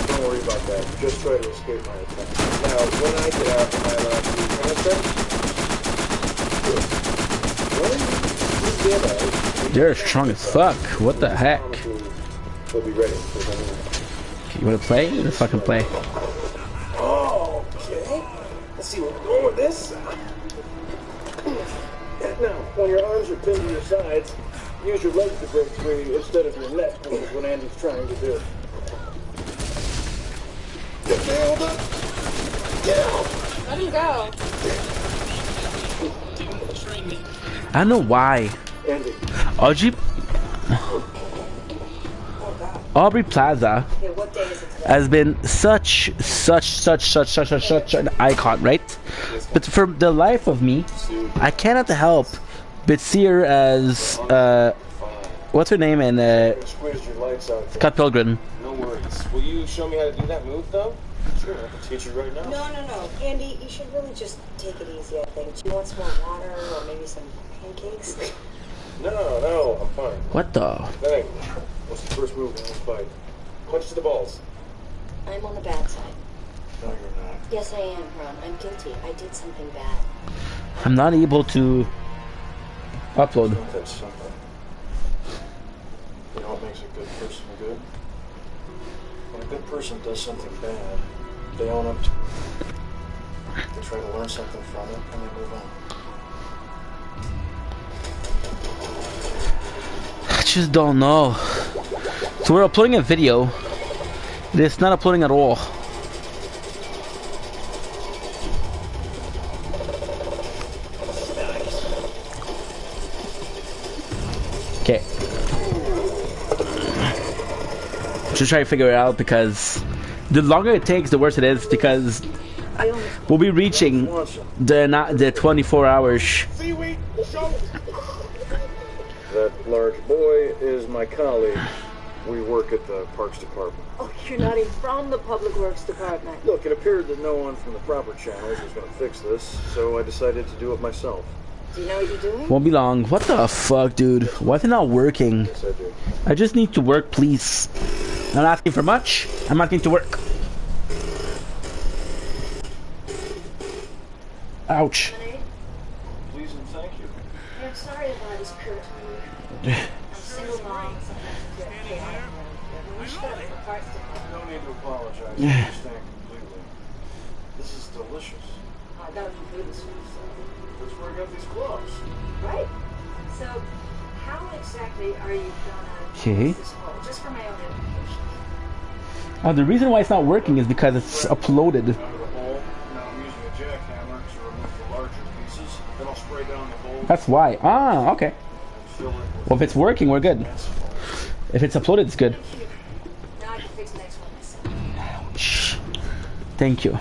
Speaker 8: Don't worry about that. Just try to escape my attack.
Speaker 7: Now, when I get out, am I allowed to penetrate?
Speaker 1: They're strong as fuck. What the heck?
Speaker 7: We'll be ready.
Speaker 1: You wanna play? Let's fucking play.
Speaker 8: Oh, okay. Let's see where we're going with this. Now, when your arms are pinned to your sides, use your legs to break free instead of your neck, which is what Andy's trying to do. Get nailed it! Get out!
Speaker 4: Let him go.
Speaker 1: I don't know why.
Speaker 8: Andy.
Speaker 1: Aubrey Plaza
Speaker 9: Okay, what day is it today?
Speaker 1: has been such an icon, right? But for the life of me, I cannot help but see her as what's her name in
Speaker 8: Squeeze your lights out.
Speaker 1: Scott Pilgrim.
Speaker 7: No worries. Will you show me how to do that move, though? Sure, I can teach you right now.
Speaker 9: No. Andy, you should really just take it easy, I think. Do you want some more water or maybe some pancakes?
Speaker 7: No, I'm fine.
Speaker 1: What the?
Speaker 7: Thanks.
Speaker 8: What's the first move in this fight?
Speaker 7: Punch to the balls.
Speaker 9: I'm on the bad side.
Speaker 8: No, you're not.
Speaker 9: Yes, I am, Ron. I'm guilty. I did something bad.
Speaker 1: I'm not able to upload.
Speaker 8: That's simple. You know what makes a good person good? When a good person does something bad, they own up to it. They try to learn something from it, and they move on.
Speaker 1: I just don't know. So we're uploading a video. It's not uploading at all. Okay. Just try to figure it out because the longer it takes, the worse it is because we'll be reaching the 24 hours.
Speaker 8: Seaweed, show. That large boy is my colleague. We work at the Parks Department.
Speaker 9: Oh, you're not even from the Public Works Department.
Speaker 8: Look, it appeared that no one from the proper channels was going to fix this, so I decided to do it myself.
Speaker 9: Do you know what you're doing?
Speaker 1: Won't be long. What the fuck, dude? Why is it not working?
Speaker 8: Yes, I do.
Speaker 1: I just need to work, please. I'm not asking for much. I'm asking to work. Ouch.
Speaker 8: Please and thank you.
Speaker 9: I'm sorry about his curt mood. I'm single mom.
Speaker 8: No need to apologize. I understand completely. This is delicious.
Speaker 9: I got a food this week,
Speaker 8: That's where I got these gloves.
Speaker 9: right? So, how exactly are you gonna
Speaker 1: Okay.
Speaker 9: use this hole? Just for my own edification.
Speaker 1: The reason why it's not working is because it's uploaded.
Speaker 8: Out of the hole. Now I'm using a jackhammer to remove the larger pieces. Then I'll spray down the hole
Speaker 1: That's why. Ah, okay.
Speaker 8: and fill it with
Speaker 1: Well, if it's working, we're good. If it's uploaded, it's good.
Speaker 9: Now I can fix the next one myself.
Speaker 1: Shh. Thank you.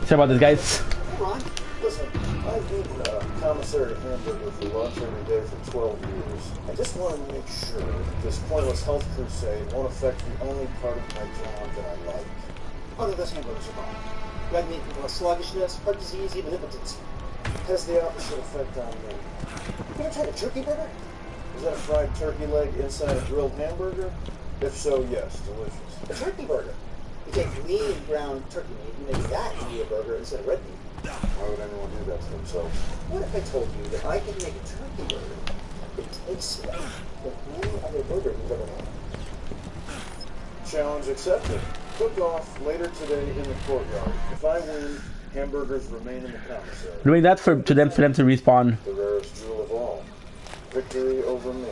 Speaker 1: Sorry about this, guys.
Speaker 8: Ron, listen, I've eaten a commissary hamburger for lunch every day for 12 years. I just wanted to make sure that this pointless health crusade won't affect the only part of my job that I like.
Speaker 10: Oh, those hamburgers are bomb. Red meat can cause sluggishness, heart disease, even impotence.
Speaker 8: It has the opposite effect on me.
Speaker 10: You ever tried a turkey burger?
Speaker 8: Is that a fried turkey leg inside a grilled hamburger? If so, yes, delicious.
Speaker 11: A turkey burger. You take lean ground turkey meat and make that into a burger instead of red meat.
Speaker 8: Why would anyone do that to themselves?
Speaker 11: What if I told you that I could make a turkey burger that tastes like any other burger you've ever had?
Speaker 8: Challenge accepted. Cook off later today in the courtyard. If I win, hamburgers remain in the commissary.
Speaker 1: Doing that for them to respawn.
Speaker 8: The rarest jewel of all. Victory over me,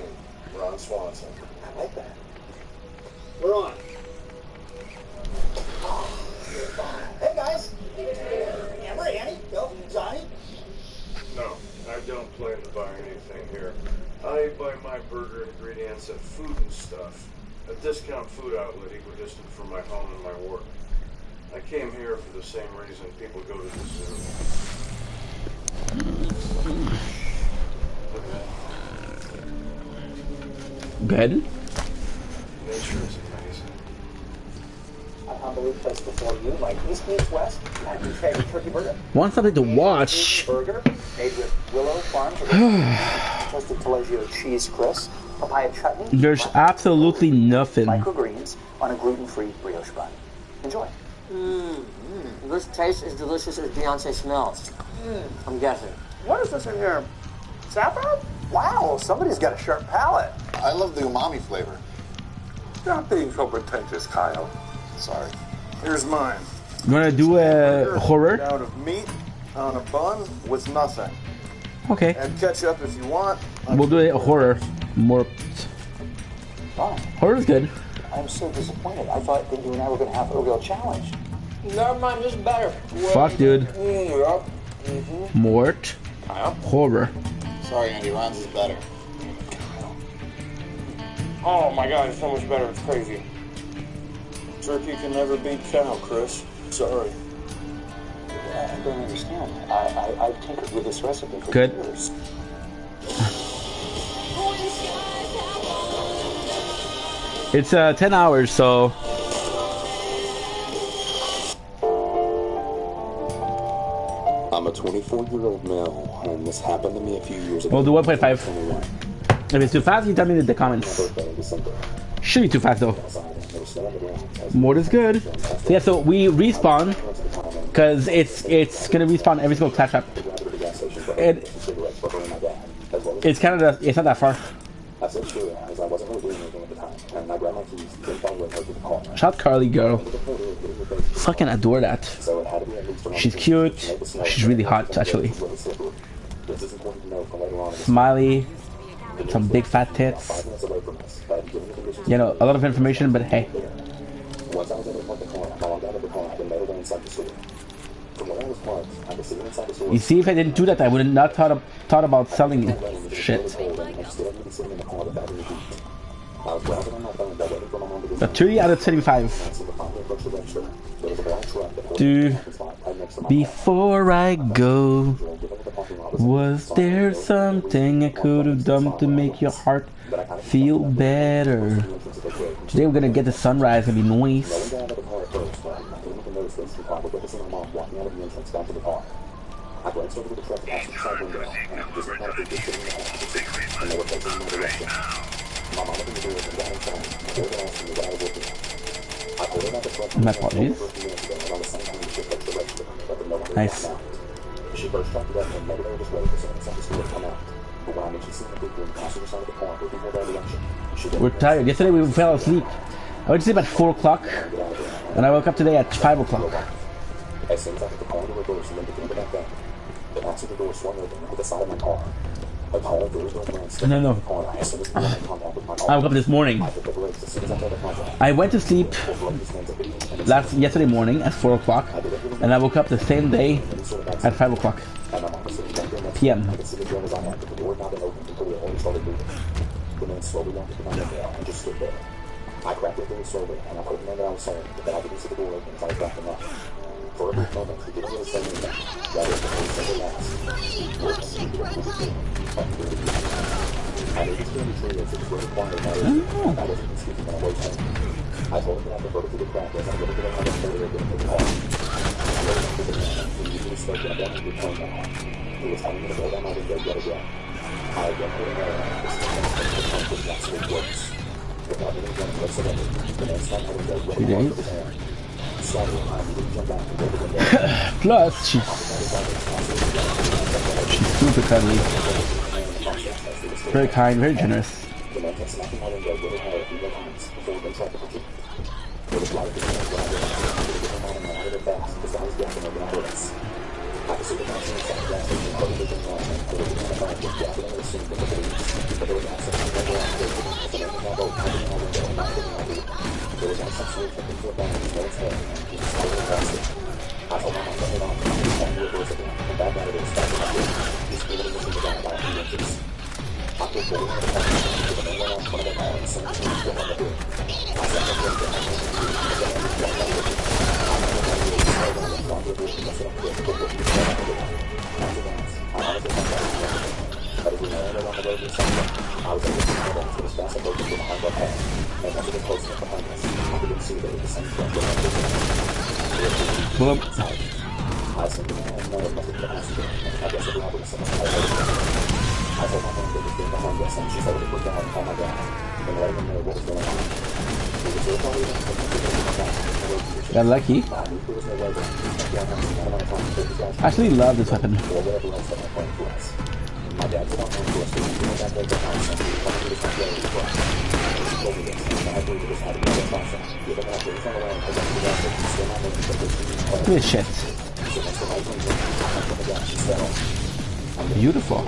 Speaker 8: Ron Swanson.
Speaker 11: I like that. We're on. Hey guys. Amber, Annie, Bill, Johnny.
Speaker 8: No, I don't plan to buy anything here. I buy my burger ingredients at Food and Stuff, a discount food outlet equidistant from my home and my work. I came here for the same reason people go to the zoo.
Speaker 1: Good.
Speaker 8: Nature is amazing.
Speaker 11: I believe place before you, like East meets West, and your favorite turkey burger.
Speaker 1: Want something to watch?
Speaker 11: Burger made with Willow Farms toasted Taleggio cheese crisp, papaya chutney.
Speaker 1: There's absolutely nothing.
Speaker 11: Microgreens on a gluten-free brioche bun. Enjoy.
Speaker 12: This tastes as delicious as Beyonce smells. I'm guessing.
Speaker 11: What is this in here? Saffron? Wow, somebody's got a sharp palate.
Speaker 13: I love the umami flavor.
Speaker 8: Stop being so pretentious, Kyle.
Speaker 13: Sorry.
Speaker 8: Here's mine.
Speaker 1: You wanna do a horror?
Speaker 8: Out of meat on a bun with nothing.
Speaker 1: Okay.
Speaker 8: Add ketchup if you want.
Speaker 1: We'll do a horror. More.
Speaker 11: Wow.
Speaker 1: Horror's good.
Speaker 11: I'm so disappointed. I thought that you and I were going to have a real challenge.
Speaker 12: Never mind, this is better.
Speaker 1: Fuck, dude. Mort.
Speaker 11: Kyle?
Speaker 1: Horror.
Speaker 13: Sorry, Andy. Ron's is better.
Speaker 8: Oh my god, it's so much better. It's crazy. Turkey can never beat cow, Chris. Sorry.
Speaker 11: I don't understand. I've tinkered with this recipe for
Speaker 1: Good.
Speaker 11: years.
Speaker 1: It's 10 hours, so.
Speaker 14: I'm a 24-year-old male, and this happened to me a few years ago.
Speaker 1: We'll do 1.5. If it's too fast, you tell me in the comments. Should be too fast though. Mort is good. So yeah, so we respawn because it's gonna respawn every single clash trap. It's kind of it's not that far. Shout out Carly, girl. Fucking adore that. She's cute. She's really hot, actually. Smiley. Some big fat tits. You know, a lot of information, but hey. You see, if I didn't do that, I would have not thought about selling it. Shit. A 30 out of 35. Before I go, was there something I could have done to make your heart feel better? Today we're gonna get the sunrise, gonna be nice. My apologies. Nice. We're tired. Yesterday we fell asleep. I went to sleep at 4 o'clock, and I woke up today at 5 o'clock. No. I woke up this morning. I went to sleep yesterday morning at 4 o'clock, and I woke up the same day at 5 o'clock p.m. I cracked it very slowly, and I put him in there. I was sorry, but then I didn't see the door open, so I was backing up. For a brief moment, he didn't really say anything. That was the first thing last. I knew he's going to be true as it was really quiet about it. I wasn't speaking when I woke up. I told him that I prefer to the crack as I would have been on the further again in the car. I wrote him to the man, who usually spoke when I wanted to return now. He was telling me to go down my window yet again. I again put him there, and I was 3 days. Plus, she's super cuddly. Very kind, very generous. Boom. Got lucky. I actually love this weapon. Look at this shit. Beautiful.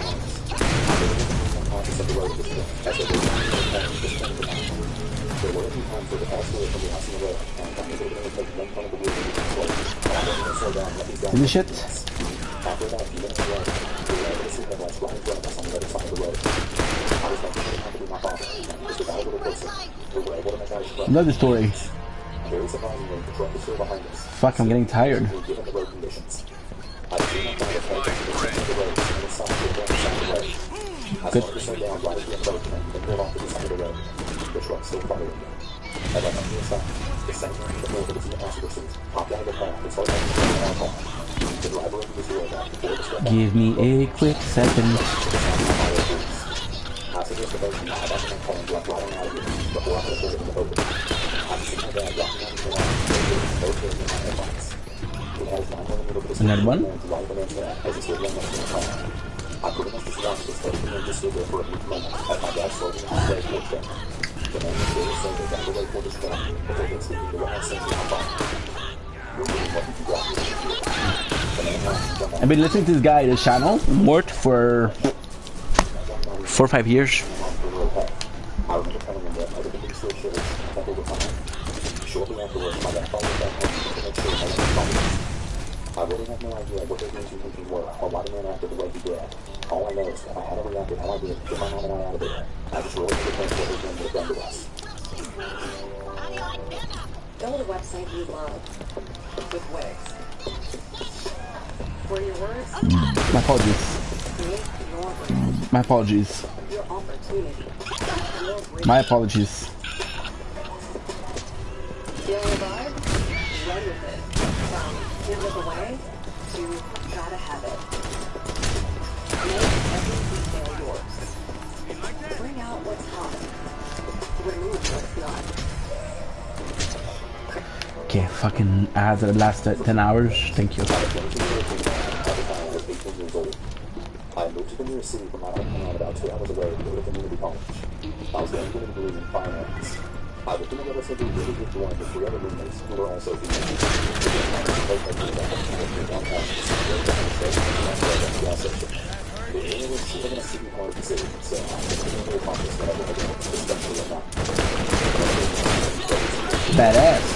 Speaker 1: This shit. Love the story. Fuck, I'm getting tired. Good. Give me a quick second. Another one. I've been listening to this guy, this channel, Mort, for 4 or 5 years.
Speaker 14: I really have no idea what those intentions were or why the man acted the way he did. All I know is that if I had reacted how I did, get my mom and I out of there. I just really think what those men would have done to us.
Speaker 15: Go to the website you love with wigs. For your words,
Speaker 1: My apologies. My apologies.
Speaker 15: your opportunity, your break.
Speaker 1: My apologies.
Speaker 15: Feel the vibe? Run with it. From give it away to gotta have it. Make every detail yours. Bring out what's hot. Remove what's not.
Speaker 1: Okay, fucking ads that lasted 10 hours. Thank you.
Speaker 14: I moved to the nearest city from my hometown about 2 hours away to go to community college. I was going to degree in finance. I was doing what I said to really good join with 3 other roommates who were also female. The area was living in a city part of the city, so I was going to accomplish whatever I did, especially at night.
Speaker 1: Badass.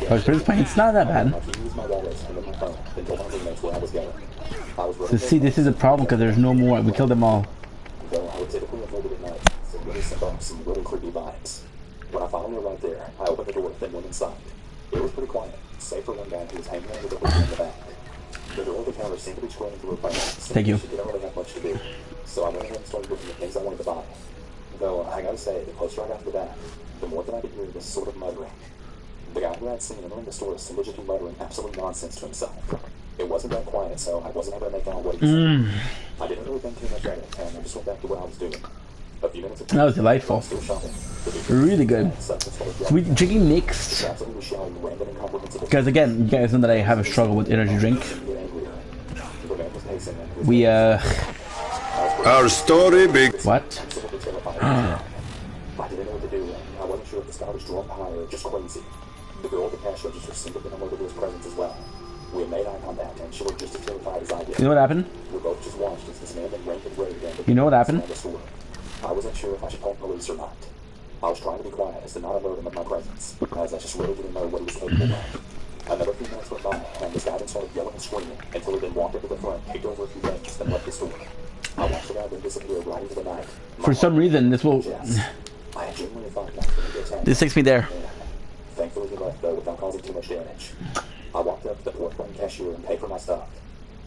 Speaker 1: Oh, it's not that bad. So see, this is a problem because there's no more. We killed them all.
Speaker 14: Though I would typically avoid it at night, some really some really creepy vibes. When I finally arrived there, I opened the door and went inside. It was pretty quiet, save for one guy who was hanging out with a hoodie in the back. The girl at the counter seemed to be scrolling through her phone.
Speaker 1: Thank you.
Speaker 14: She didn't really have much to do, so I went ahead and started looking at things I wanted to buy. Though I gotta say, the closer I got to the back, the more that I could hear this sort of muttering. The guy who I'd seen entering the store seemed to be muttering absolute nonsense to himself. It wasn't that quiet, so I wasn't able to make out what he was saying. I didn't really think too much of it, and I just went back to what I was doing. A few minutes ago,
Speaker 1: That was delightful.
Speaker 14: still shopping.
Speaker 1: Really good. So we drinking next.
Speaker 14: Absolutely shouting random incomprehensible.
Speaker 1: Because again, you guys know that I have a struggle with energy drink. We
Speaker 2: Our story big.
Speaker 1: What?
Speaker 14: I didn't know what to do. I wasn't sure if the sky was drunk high or just crazy. The girl at the cash register seemed to have been alerted to his presence as well. We had made eye contact, and she looked just as terrified as I did.
Speaker 1: You know what happened?
Speaker 14: We both just watched as this man then rank and raved and
Speaker 1: You know what happened?
Speaker 14: I wasn't sure if I should call police or not. I was trying to be quiet as to not alert him of my presence, as I just really didn't know what he was capable of. Another few minutes went by, and this guy then started yelling and screaming until he then walked up to the front, kicked over a few benches, and left the store. I watched the guy then disappear right into the night.
Speaker 1: For some reason, this will.
Speaker 14: I genuinely thought that was going to be attacked.
Speaker 1: This takes me there.
Speaker 14: Thankfully, he left, though, without causing too much damage. I walked up to the porcelain cashier and paid for my stuff.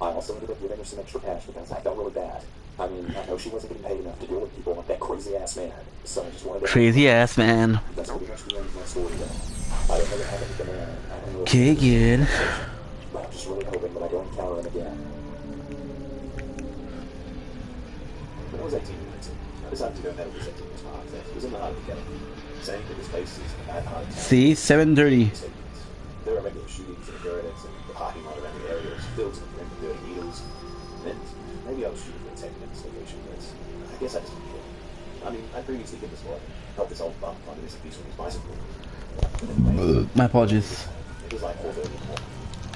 Speaker 14: I also ended up giving her some extra cash because I felt really bad. I mean, I know she wasn't getting paid enough to deal with people like that crazy-ass man, so I just wanted to...
Speaker 1: Crazy-ass man.
Speaker 14: That's pretty much the end of my story, though. I don't really have anything to add. I don't know if
Speaker 1: Okay, good.
Speaker 14: but I'm just really hoping that I don't encounter him again.
Speaker 7: When I was 18 years old, I decided to go metal detecting as part of it. It was in the heart of the ghetto, saying that this place is a bad heart.
Speaker 1: See, 7:30.
Speaker 7: There are regular shootings and occurrences, and the parking lot around the area is filled to the brim with dirty needles. And maybe I was shooting for attacking at this location, but I guess I just didn't care. I mean, I previously did this work, helped this old bum find a missing piece from his bicycle.
Speaker 1: My apologies.
Speaker 7: It was like 4:30 in the morning.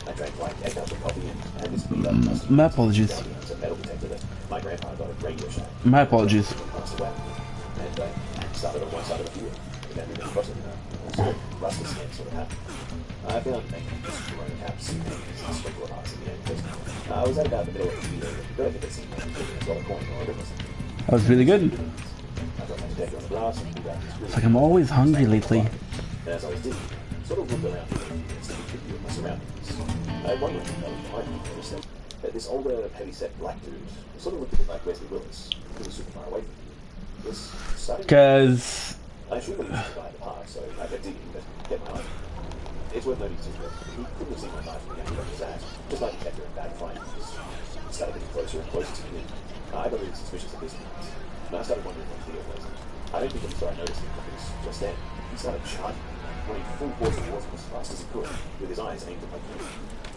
Speaker 7: I drank like 8 cups of coffee and had this beat up customer.
Speaker 1: My apologies.
Speaker 7: It's a metal detector that my grandpa got at Radio Shack.
Speaker 1: My apologies.
Speaker 7: Passed away. And started on one side of the field. And then we went across it. Sort of rusty skin sort of happened. I found corona caps and sprinkler hearts in the end. But I was at about the middle of the field. Very good at seeing as well a coin or whatever.
Speaker 1: That was really good.
Speaker 7: I got my detector on the glass and pulled out this
Speaker 1: It's like I'm always hungry lately.
Speaker 7: And as I was digging, sort of looked around and took a view of my surroundings. I had one look that was behind me and noticed that this older, heavy-set black dude sort of looked a bit like Wesley Willis. He was super far away from me. This started...
Speaker 1: Because...
Speaker 7: I assumed he was by the park, so I kept digging, but kept my eye. It's worth noting too that he couldn't have seen my knife from the angle of his ass, just like the detector in bad frame. It started getting closer and closer to me. I got really suspicious of this thing. And I started wondering what the deal was. I don't think until I noticed him, because just then, he started charging me, running full force towards me as fast as he could, with his eyes aimed at my feet.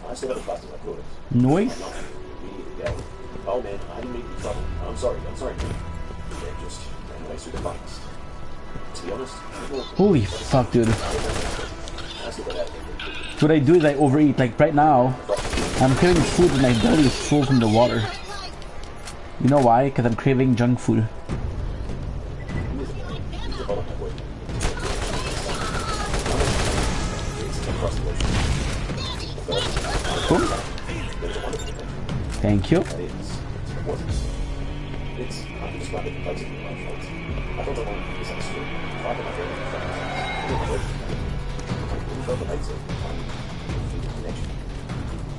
Speaker 7: I stood up as fast as I could.
Speaker 1: Noise?
Speaker 7: I immediately yelled, "Oh man, I didn't mean to be trouble. I'm sorry, man." And then just ran away through the forest. To be honest,
Speaker 1: Holy fuck, dude. So what I do is I overeat. Like right now, I'm craving food and my belly is full from the water. You know why? Because I'm craving junk food. Boom. Thank you.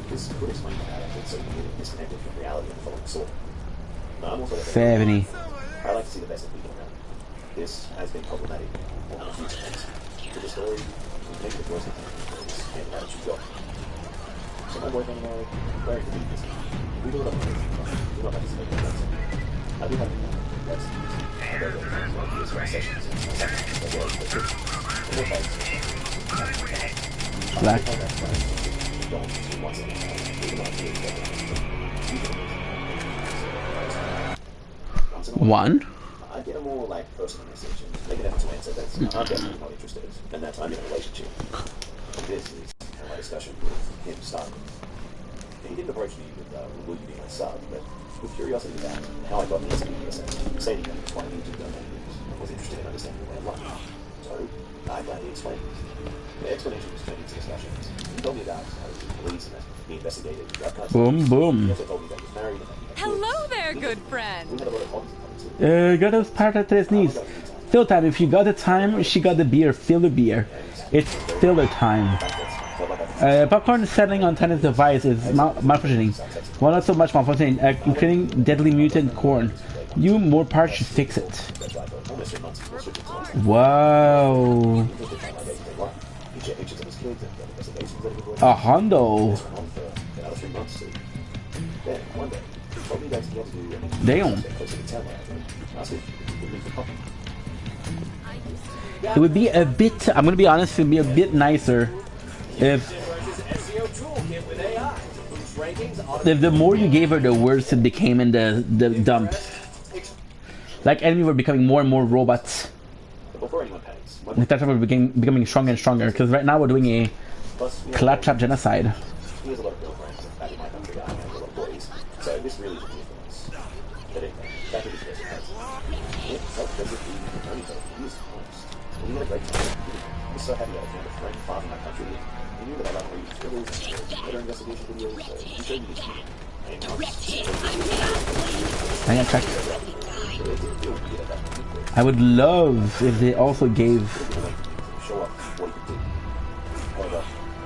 Speaker 7: This could explain why I feel so completely disconnected from reality and following sort. I'm also
Speaker 1: 70.
Speaker 7: I like to see the best in people around. This has been problematic on a few times. With the story, maybe the worst thing is handing out what you've got. So my boyfriend and I, very good business. We do it on the crazy. We don't have to make it better. I do have to know that's I go to these sessions and
Speaker 1: Black. One.
Speaker 7: I get a more like personal message and make an effort to answer that. I'm definitely not interested, and that I'm in a relationship. This is how my discussion with him started. He didn't approach me with will you be my sub, but with curiosity about how I got into BSS. Saying he was quite a YouTube domain and was interested in understanding the way of life. So I gladly explained. The explanation was turned into discussions. He told me about how he was police and that he investigated that kind of
Speaker 1: Boom,
Speaker 7: stuff.
Speaker 1: boom.
Speaker 7: He also told me that he was married and that he had
Speaker 5: Hello there, good friend.
Speaker 7: we had a lot of hobbies in common too.
Speaker 1: Got those para tres knees. Fill time. If you got the time, she got the beer. Fill the beer. It's filler time. Popcorn settling on Tenant's device is malfunctioning. Well, not so much malfunctioning. Including deadly mutant corn. You more parts should fix it. Wow.
Speaker 7: He shared pictures of his kids and the investigations that he was
Speaker 1: A hundo.
Speaker 7: This went on for another 3 months too. Then, one day, he told me that he had to do an
Speaker 1: Damn.
Speaker 7: close to the town where I live. Asked if he could leave for coffee.
Speaker 1: It would be a bit, I'm gonna be honest, it would be a bit nicer if the more you gave her, the worse it became in the dump. Like enemies were becoming more and more robots.
Speaker 7: Before anyone panics,
Speaker 1: The Claptrap were becoming stronger and stronger, because right now we're doing a Claptrap genocide.
Speaker 7: he has a lot of girlfriends back in my country. I have a lot of boys. So this really isn't influence. But anyway, back to this person has. It felt as if he only felt he was honest. We had a great time. I was so happy that I found a friend far from my country. He knew that I loved reading thrillers and better investigation videos, so he showed me his humor.
Speaker 1: Hang on, check. I would love if they also gave.
Speaker 7: Show up what he could do. However,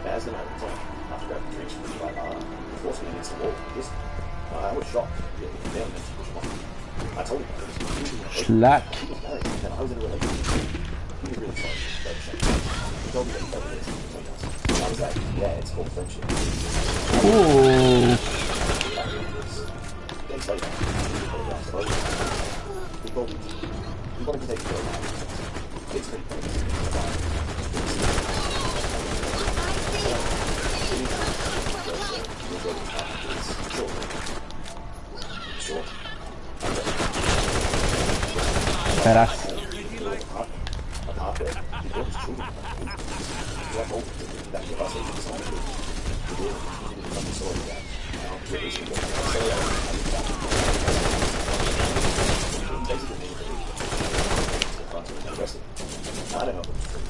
Speaker 7: as the night went on, after grabbing drinks from the bar, he forced me against the wall. Yes, I was shocked. He barely managed to push him off. I told him that he was using it.
Speaker 1: Schlack.
Speaker 7: He was married and I was in a relationship. He was really sorry. He told me that he felt this between us. I was like, yeah, it's called friendship.
Speaker 1: Ooh.
Speaker 7: Then say that. He told me he wanted to take care of me. It's pretty crazy. Sure.
Speaker 1: Badass.
Speaker 7: I don't know if it's true.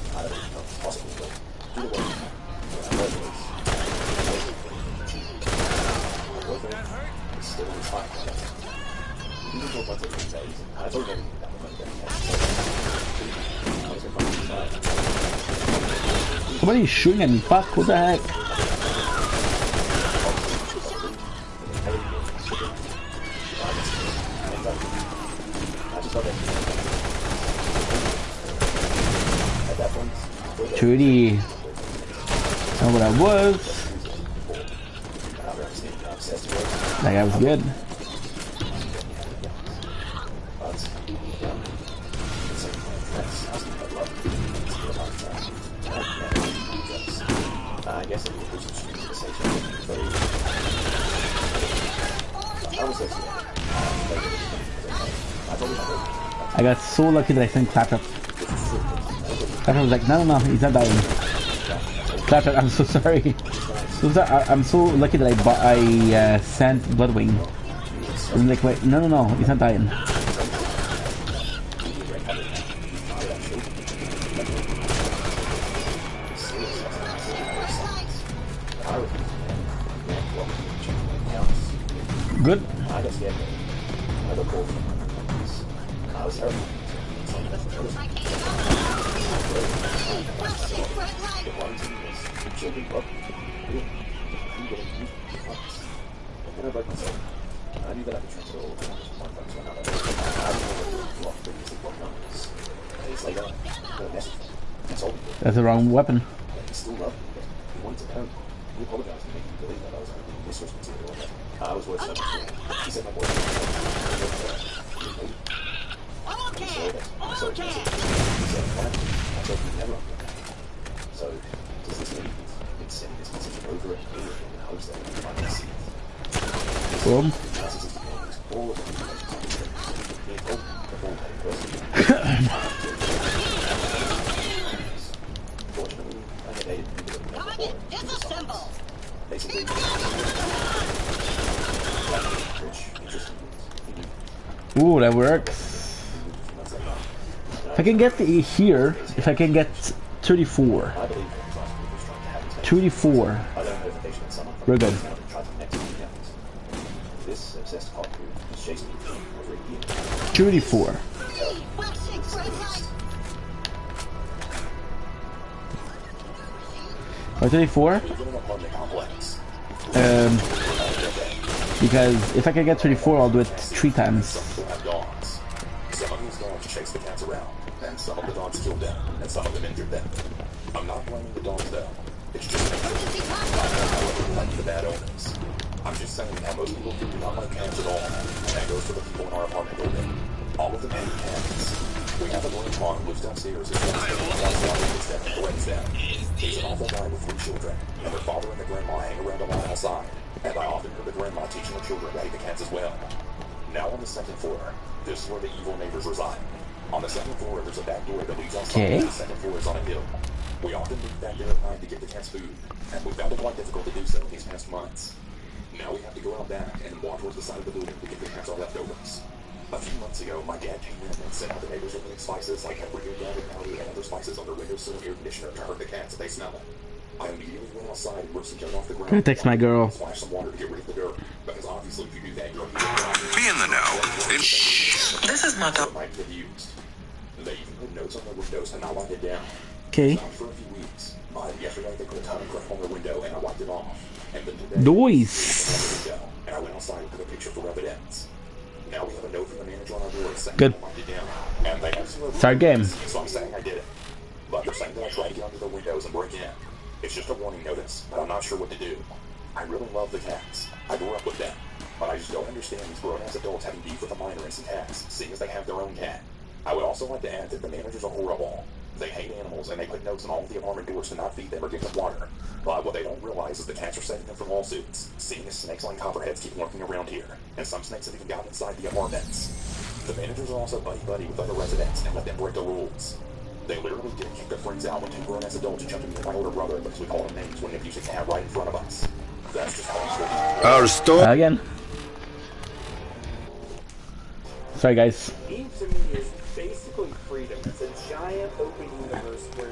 Speaker 7: I don't know if it's possible, but either way, I know my boyfriend is still in his heart. He didn't talk once every 2 days, and I told him everything about the money that he had. I was going to find his
Speaker 1: Somebody's shooting at me. Fuck, what the heck? Trudy. Know what I was. That guy was good.
Speaker 7: I guess it was just a conversation. I was
Speaker 1: I got so lucky that I sent Claptrap. Claptrap was like, no, he's not dying. Claptrap, I'm so sorry. I'm so lucky that I sent Bloodwing. I'm like, wait, no, he's not dying. Good.
Speaker 7: I got scared. I got called. I was terrified. Then I broke myself. I knew that I could transfer all of the numbers from one phone to another. I didn't know what to block previously blocked numbers. Days later, I got a message from him. He told me
Speaker 1: That's the wrong weapon.
Speaker 7: that he still loved me, but he wanted to know. He apologized to me to believe that I was only mistress material. I was worth so much more. He said my boyfriend so expensive. He said, why? I told him never So, does this mean he's been sending this message over and over again in hopes that he might see it?
Speaker 1: Boom.
Speaker 7: All of the information he told me before that in person. Fortunately, I had dated people that before. Disassemble! Basically,
Speaker 1: ooh, that works. If I can get the here, if I can get 34. 34. We're good.
Speaker 7: This obsessed cop who is chasing me for over a year.
Speaker 1: 34. Or 34? Because if I can get 34, I'll do it 3 times.
Speaker 7: Some of these dogs chase the cats around, and some of the dogs kill them, and some of them injure them.
Speaker 14: I'm not blaming the dogs, though. It's just like the bad owners. I'm just saying that most people do not like cats at all, and that goes for the people in our apartment building. All of them hate cats. We have a grandpa who lives downstairs and threatens them. He's an awful guy with 3 children, and their father and the grandma hang around a lot outside, and I often hear the grandma teaching her children to hate the cats as well. Now on the 2nd floor, this is where the evil neighbors reside. On the 2nd floor, there's a back door that leads outside, and the 2nd floor is on a hill. We often move back there at night to get the cats food, and we found it quite difficult to do so these past months. Now we have to go out back and walk towards the side of the building to get the cats our leftovers. A few months ago, my dad came in and sent out the neighbors opening spices like paprika, garlic powder, and other spices on their windowsill and air conditioner to hurt the cats if they smell it. I immediately went outside and ripped some dirt off the ground.
Speaker 1: Gonna text my girl.
Speaker 14: Splash some water to get rid of the dirt, because obviously if you do that, you'll
Speaker 2: Be in the know. Shh.
Speaker 16: This is my dog.
Speaker 14: might get used. They even put notes on their windows to not lock it down.
Speaker 1: Okay.
Speaker 14: For a few weeks. Yesterday they put a ton of crap on their window and I wiped it off. And then today,
Speaker 1: Noise.
Speaker 14: and I went outside and took a picture for evidence. Now we have a note from the manager on our board saying
Speaker 1: Good.
Speaker 14: I wiped it down. And they have some
Speaker 1: Start game.
Speaker 14: So I'm saying I did it. But they're saying that I tried to get under the windows and break in. It's just a warning notice, but I'm not sure what to do. I really love the cats. I grew up with them. But I just don't understand these grown-ass adults having beef with a minor and some cats, seeing as they have their own cat. I would also like to add that the managers are horrible. They hate animals, and they put notes on all of the apartment doors to not feed them or give them water. But what they don't realize is the cats are saving them from lawsuits, seeing as snakes like copperheads keep lurking around here, and some snakes have even gotten inside the apartments. The managers are also buddy-buddy with other residents and let them break the rules. They literally didn't kick their friends out when 2 grown-ass adults jumped into my older brother because we called him names when he abused a cat right in front of us. That's just how I'm
Speaker 2: Our store.
Speaker 1: Again. Sorry, guys.
Speaker 8: Game to me is basically freedom. It's a giant open universe where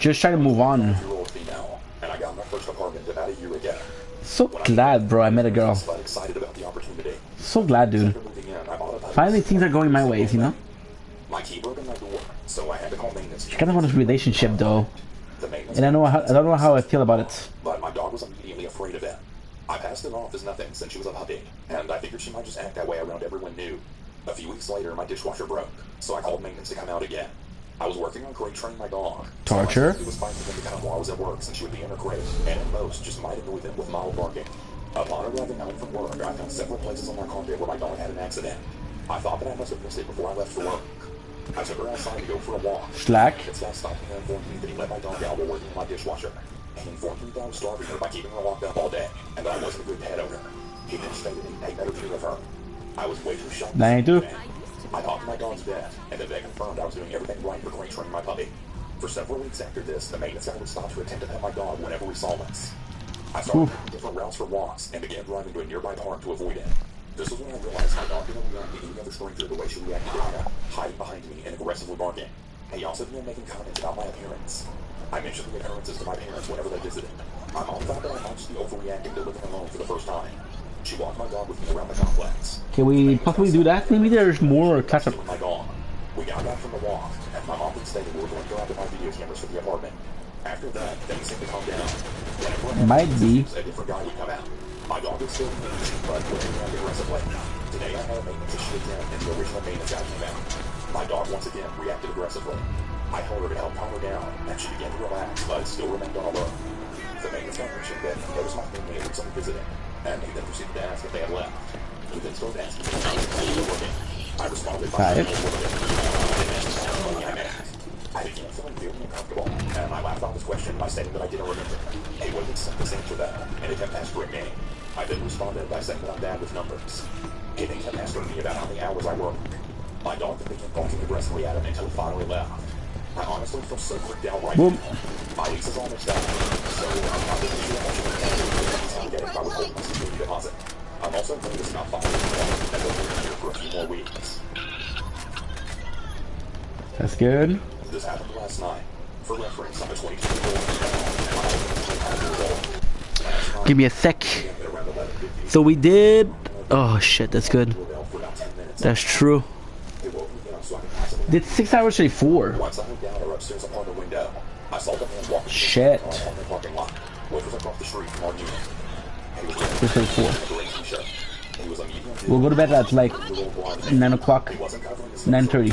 Speaker 1: Just trying to move on.
Speaker 14: female, and I got my first apartment about a year ago.
Speaker 1: So glad, bro. I met a girl.
Speaker 14: But excited about the opportunity.
Speaker 1: So glad, dude. Finally, things are going my ways, you know?
Speaker 14: My key broke in my door, so I had to call maintenance.
Speaker 1: She kind of wants a relationship, though. And I don't know how I feel about it.
Speaker 14: But my dog was immediately afraid of it. I passed it off as nothing since she was a puppy, and I figured she might just act that way around everyone new. A few weeks later, my dishwasher broke, so I called maintenance to come out again. I was working on crate training my dog.
Speaker 1: Torture?
Speaker 14: So it was fine for them to come while I was at work, since she would be in her crate, and at most, just might annoy them with mild barking. Upon arriving home from work, I found several places on my carpet where my dog had an accident. I thought that I must have missed it before I left for work. I took her outside to go for a walk.
Speaker 1: Slack.
Speaker 14: This guy stopped me and informed me that he let my dog out while working on my dishwasher. He informed me that I was starving her by keeping her locked up all day, and that I wasn't a good pet owner. He then stated he'd take better care of her. I was way too shocked.
Speaker 1: That ain't do.
Speaker 14: I talked to my dog's vet, and then they confirmed I was doing everything right for crate training my puppy. For several weeks after this, the maintenance guy would stop to attend to pet my dog whenever we saw us. I started taking different routes for walks, and began driving to a nearby park to avoid it. This was when I realized my dog didn't react to any other stranger the way she reacted to him, hiding behind me and aggressively barking. He also began making comments about my appearance. I mentioned the occurrences to my parents whenever they visited. My mom thought that I might just be overreacting to living alone for the first time. She walked my dog with me around the complex.
Speaker 1: Can we possibly do that? Maybe there's more catch up.
Speaker 14: My dog. We got back from the walk, and my mom then stated we were going to go out to buy video cameras for the apartment. After that, things seemed to calm down.
Speaker 1: Might be.
Speaker 14: A different guy would come out. My dog was still huge, but wouldn't react aggressively. Today I had a maintenance issue again, and the original maintenance guy came out. My dog once again reacted aggressively. I told her to help calm her down, and she began to relax, but still remained on alert. The maintenance guy mentioned that he noticed my family had recently visited, and he then proceeded to ask if they had left. He then started asking me how they were working. I responded by saying I began feeling very uncomfortable, and I laughed off his question by stating that I didn't remember. He wouldn't accept this answer though, and it kept pestering me. I then responded by saying that I'm bad with numbers. He then kept asking me about how many hours I work. My dog then began barking aggressively at him until he finally left. I honestly feel so freaked out right now. My lease is almost up, so I'm not really sure how much of a cash I'm getting if I would hold my security deposit. I'm also nervous about following the and over here for a few more weeks.
Speaker 1: That's good.
Speaker 14: This happened last night. For reference, I'm a 22-year-old.
Speaker 1: Give me a sec. So we did. Oh shit, that's good. That's true. Did 6 hours say 4?
Speaker 14: Once I went down her upstairs apartment window, I saw the man walking
Speaker 1: shit.
Speaker 14: On the parking lot, which was across the street from our unit.
Speaker 1: This is 4. We'll go to bed at like 9 o'clock, 9:30.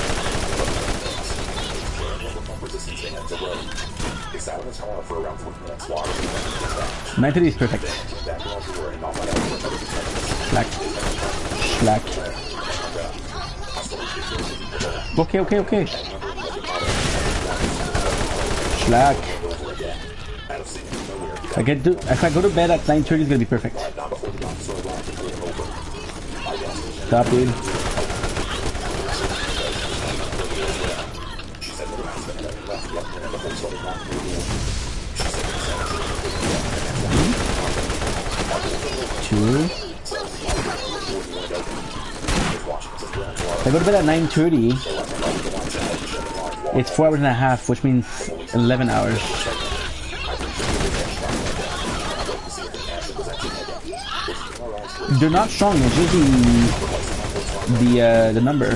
Speaker 14: sat in his car for around 3 minutes while I was in the dispatch.
Speaker 1: 9:30 is perfect.
Speaker 14: Then came back to my door and knocked my out for another 10 minutes.
Speaker 1: Slack. Slack. Okay. Slack. If I go to bed at 9:30, it's gonna be perfect. Stop, dude. Two. If I go to bed at 9:30, it's 4.5 hours, which means 11 hours. They're not strong, it's just the number.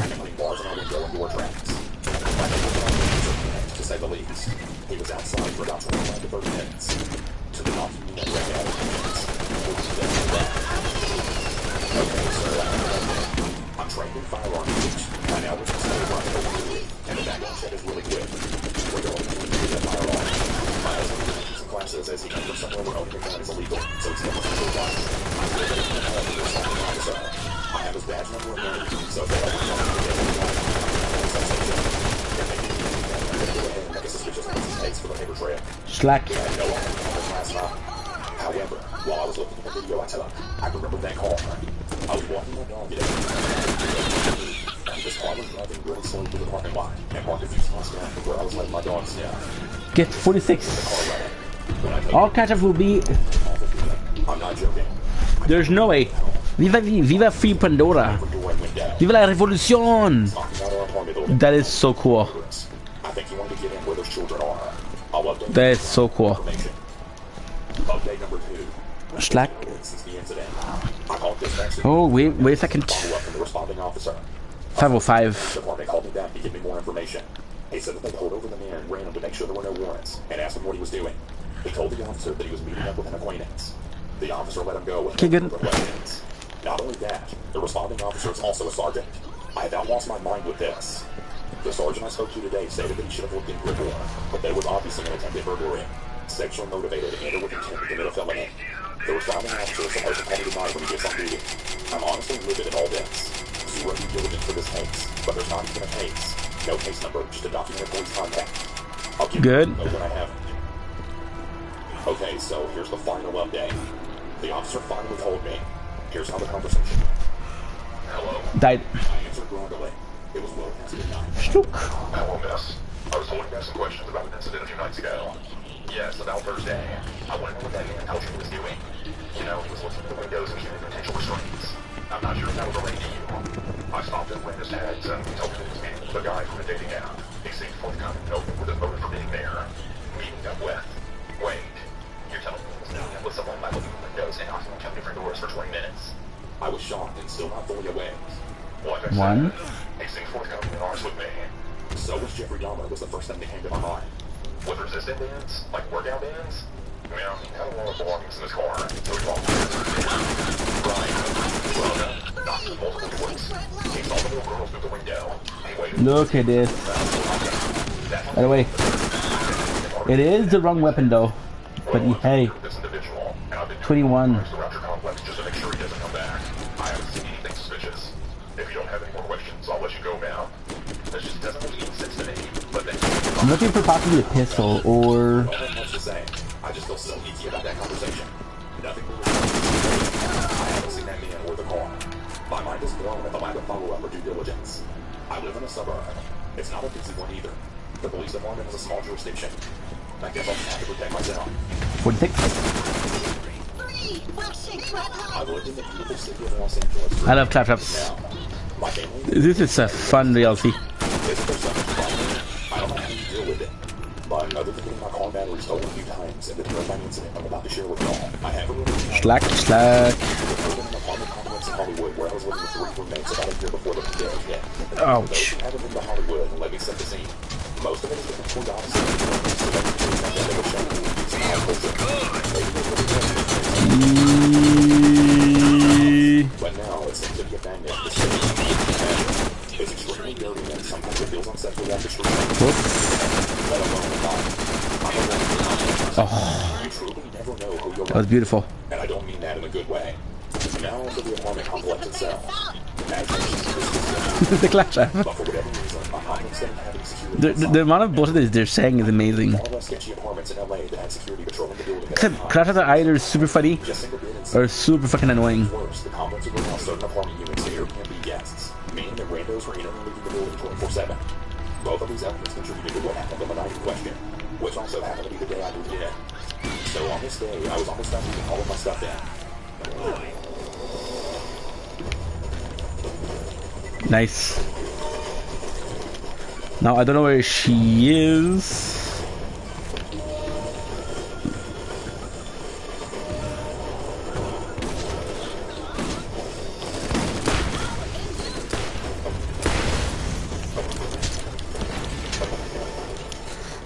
Speaker 14: To say the least, he was outside for about 25 to 30 minutes. To the document that ran out of minutes. Okay, so I'm trained in firearms teach. I now was considered running over the week, and the background check is really quick. We're going to do that firearm. My husband is taking some classes as he comes from somewhere where owning a gun is illegal, so it's never been so fun. I'm still getting to the responding officer. I have his badge number and name, so if they ever come to me,
Speaker 1: Slack.
Speaker 14: However, while I was looking at the video I took, I remember that car. I was walking my dog today. This car was driving really slowly through the parking lot and parked a few spots down from where I was letting my dog stand.
Speaker 1: Get 46. All catch-up will be...
Speaker 14: I'm not joking.
Speaker 1: There's no way. Viva Free Pandora. Viva la Revolution. That is so cool.
Speaker 14: I think you want to get in where those children are.
Speaker 1: That is so cool.
Speaker 14: Update number 2.
Speaker 1: Slack.
Speaker 14: Since the incident, I called dispatch.
Speaker 1: Oh, wait a second.
Speaker 14: Follow up from the responding officer.
Speaker 1: 505.
Speaker 14: The department called me back to give me more information. He said that they pulled over the man and ran him to make sure there were no warrants and asked him what he was doing. He told the officer that he was meeting up with an acquaintance. The officer let him go with no questions. Not only that, the responding officer is also a sergeant. I about lost my mind with this. The sergeant I spoke to today stated that he should have looked into it more, but there was obviously an attempted burglary, sexually motivated, and with intent to commit a felony. The responding officer is supposed to call me tonight when he gets on duty. I'm honestly livid at all this. Zero due diligence for this case, but there's not even a case. No case number, just a documented police contact. I'll give you when I have it. Okay, so here's the final update. The officer finally told me. Here's how the conversation went. Hello.
Speaker 1: Died.
Speaker 14: I answered groggily. It was well past midnight. Hello, miss. I was told you asked some questions about an incident a few nights ago. Yes, about Thursday. I want to know what that man told you he was doing. You know, he was looking at the windows and shooting potential restraints. I'm not sure if that was related to you. I stopped and ran his tags and he told me that he was meeting with a guy from a dating app. He seemed forthcoming and open with his motive for being there. Meeting up with. Wait. You're telling me he was meeting up with someone by looking at windows and knocking on 10 different doors for 20 minutes? I was shocked and still not fully awake. Like I said, he seemed forthcoming and honest with me. So was Jeffrey Dahmer was the first thing that came to my mind. With resistant bands, like workout bands, yeah, he had a lot of belongings in his car, so he walked right. Well, no, knocked on multiple doors. He saw the little girl through the window. He waited.
Speaker 1: Look at this. By the way, it is the wrong weapon though. But hey, 21.
Speaker 14: Just to make sure he doesn't come back. I haven't seen anything suspicious. If you don't have any more questions, I'll let you go now. This just doesn't make any sense to me. But then
Speaker 1: I'm looking for possibly a pistol or...
Speaker 14: much to say. I just feel so easy about that conversation. Nothing really. I haven't seen that man or the car. My mind is blown at the lack of follow-up or due diligence. I live in a suburb. It's not a busy one either. The police department has a small jurisdiction. I guess I'll just have to protect myself.
Speaker 1: 46.
Speaker 14: I've lived in the beautiful city of Los Angeles.
Speaker 1: I love claptraps. This is a fun DLC.
Speaker 14: I don't know how you deal with it. But other than getting my car battery stolen a few times and the terrifying incident I'm about to share with y'all, I have a really
Speaker 1: Slack.
Speaker 14: in an apartment complex in Hollywood where I was living with 3 roommates about a year before the pandemic hit.
Speaker 1: Ouch.
Speaker 14: Those who haven't been to Hollywood, let me set the scene. Most of it is the complete opposite of the But now it seems to be a magnet. It's extremely dirty and sometimes it feels unsafe to walk the street. Let alone the night. I'm a
Speaker 1: Oh,
Speaker 14: You truly never know who you're
Speaker 1: that was beautiful.
Speaker 14: and I don't mean that in a good way. Now for the apartment complex itself.
Speaker 1: The claptrap.
Speaker 14: But for whatever reason, apartments that have having security
Speaker 1: The amount of bullshit they're saying is amazing.
Speaker 14: all those sketchy apartments in LA that had security patrolling the building.
Speaker 1: Except claptraps are either super funny or super fucking annoying.
Speaker 14: Worse, the complex would allow certain apartment units to Airbnb guests, meaning that randos were in and leaving the building 24/7. Both of these elements contributed to what happened on the night in question, which also happened to be the day I moved in. So on this day, I was almost done moving all of my stuff down.
Speaker 1: Nice. Now I don't know where she is.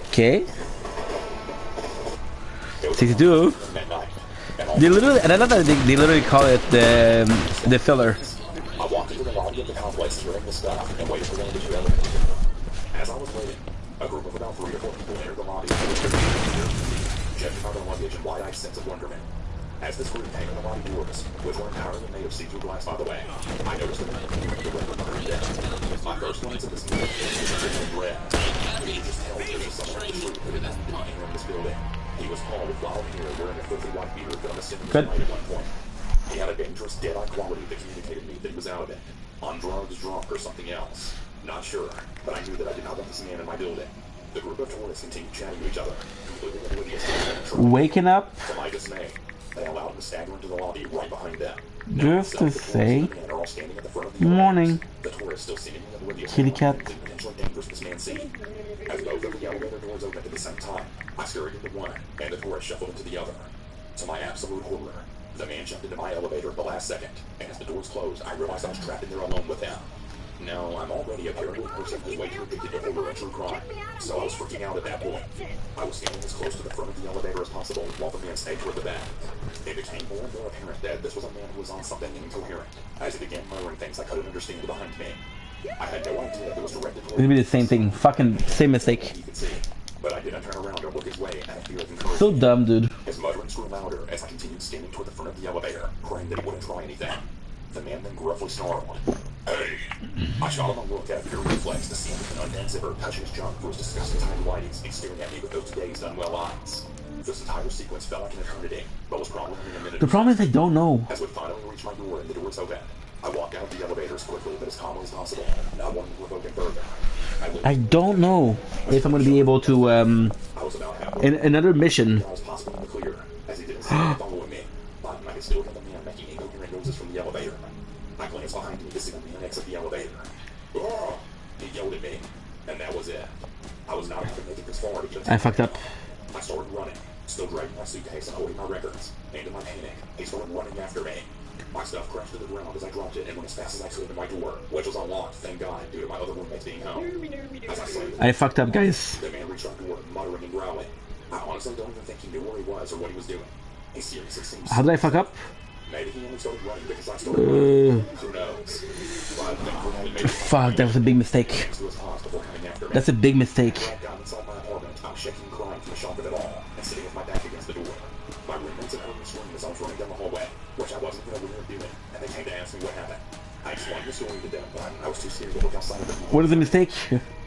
Speaker 1: Okay. 62. They literally, and I love that they literally call it the filler.
Speaker 14: I walked into the lobby of the complex carrying the stuff and waited for them to do everything. As I was waiting, a group of about 3 or 4 people entered the lobby judging by their luggage and wide-eyed sense of wonderment. As this group came in the lobby doors, which were entirely made of see-through glass by the way, I noticed that the red were burned down. My first glance at this man was red. You could just tell there was someone in the street who did not need to be in this building. He was tall with flowery hair, wearing a filthy white beard that I'm assuming was white at one point. He had a dangerous, dead-eye quality that communicated to me that he was out of it. On drugs, drunk, or something else. Not sure, but I knew that I did not want this man in my building. The group of tourists continued chatting to each other, completely oblivious to
Speaker 1: Waking up.
Speaker 14: To my dismay, they allowed him to stagger into the lobby right behind them.
Speaker 1: Just to say, morning.
Speaker 14: The tourists still seemingly oblivious
Speaker 1: Kitty cat.
Speaker 14: to the potentially dangerous this man seemed. As both of the elevator doors opened at the same time, I scurried into one, and the tourist shuffled into the other. To my absolute horror, the man jumped into my elevator at the last second, and as the doors closed, I realized I was trapped in there alone with him. Now, I'm already a paranoid person who's way too addicted to horror and true crime, so I was freaking out at that point. I was standing as close to the front of the elevator as possible while the man stayed toward the back. It became more and more apparent that this was a man who was on something incoherent, as he began murmuring things I couldn't understand behind me. I had no idea it was directed toward
Speaker 1: It'll be the same thing. Fucking same mistake.
Speaker 14: but I didn't turn around or look his way out of fear of encouragement.
Speaker 1: So dumb, dude.
Speaker 14: His mutterings grew louder as I continued standing toward the front of the elevator, praying that he wouldn't try anything. The man then gruffly snarled, "Hey!" I shot him a look at a pure reflex to see him with an undone zipper touching his junk for his disgusting tiny whiteies and staring at me with those dazed, unwell eyes. This entire sequence felt like an eternity, but was probably only a minute.
Speaker 1: The problem is I don't know.
Speaker 14: As we finally reached my door and the doors opened, I walked out of the elevator as quickly but as calmly as possible, not wanting to provoke him further.
Speaker 1: I don't know if I'm gonna be able to in another mission.
Speaker 14: I was possibly in the clear, as he didn't seem to be following me, but I could still hear the man making incoherent noises from the elevator. I glanced behind me to see the man exit the elevator. "Oh!" He yelled at me, and that was it. I was not even making this far to just...
Speaker 1: I fucked up.
Speaker 14: I started running, still dragging my suitcase and holding my records. And in my panic, he started running after me. My stuff crashed to the ground as I dropped it and went as fast as I could to my door, which was unlocked, thank God, due to my other roommates being home. As I slammed
Speaker 1: I fucked up, guys.
Speaker 14: the man reached our door, muttering and growling. I honestly don't even think he knew where he was or what he was doing. He seriously seemed...
Speaker 1: How did I fuck up?
Speaker 14: Maybe he only started running because I started running. Who knows? But thankfully, I made it
Speaker 1: Fuck, that was a big mistake.
Speaker 14: to his house before coming after me.
Speaker 1: That's a big mistake.
Speaker 14: I got inside my apartment, I was shaking and crying from the shock of it all, and sitting with my back against the door. My roommates had heard me scream as I was running down the hallway, which I wasn't even aware of doing, and they came to ask me what happened. I explained the story to them, but I was too scared to look outside of the door.
Speaker 1: What is the mistake?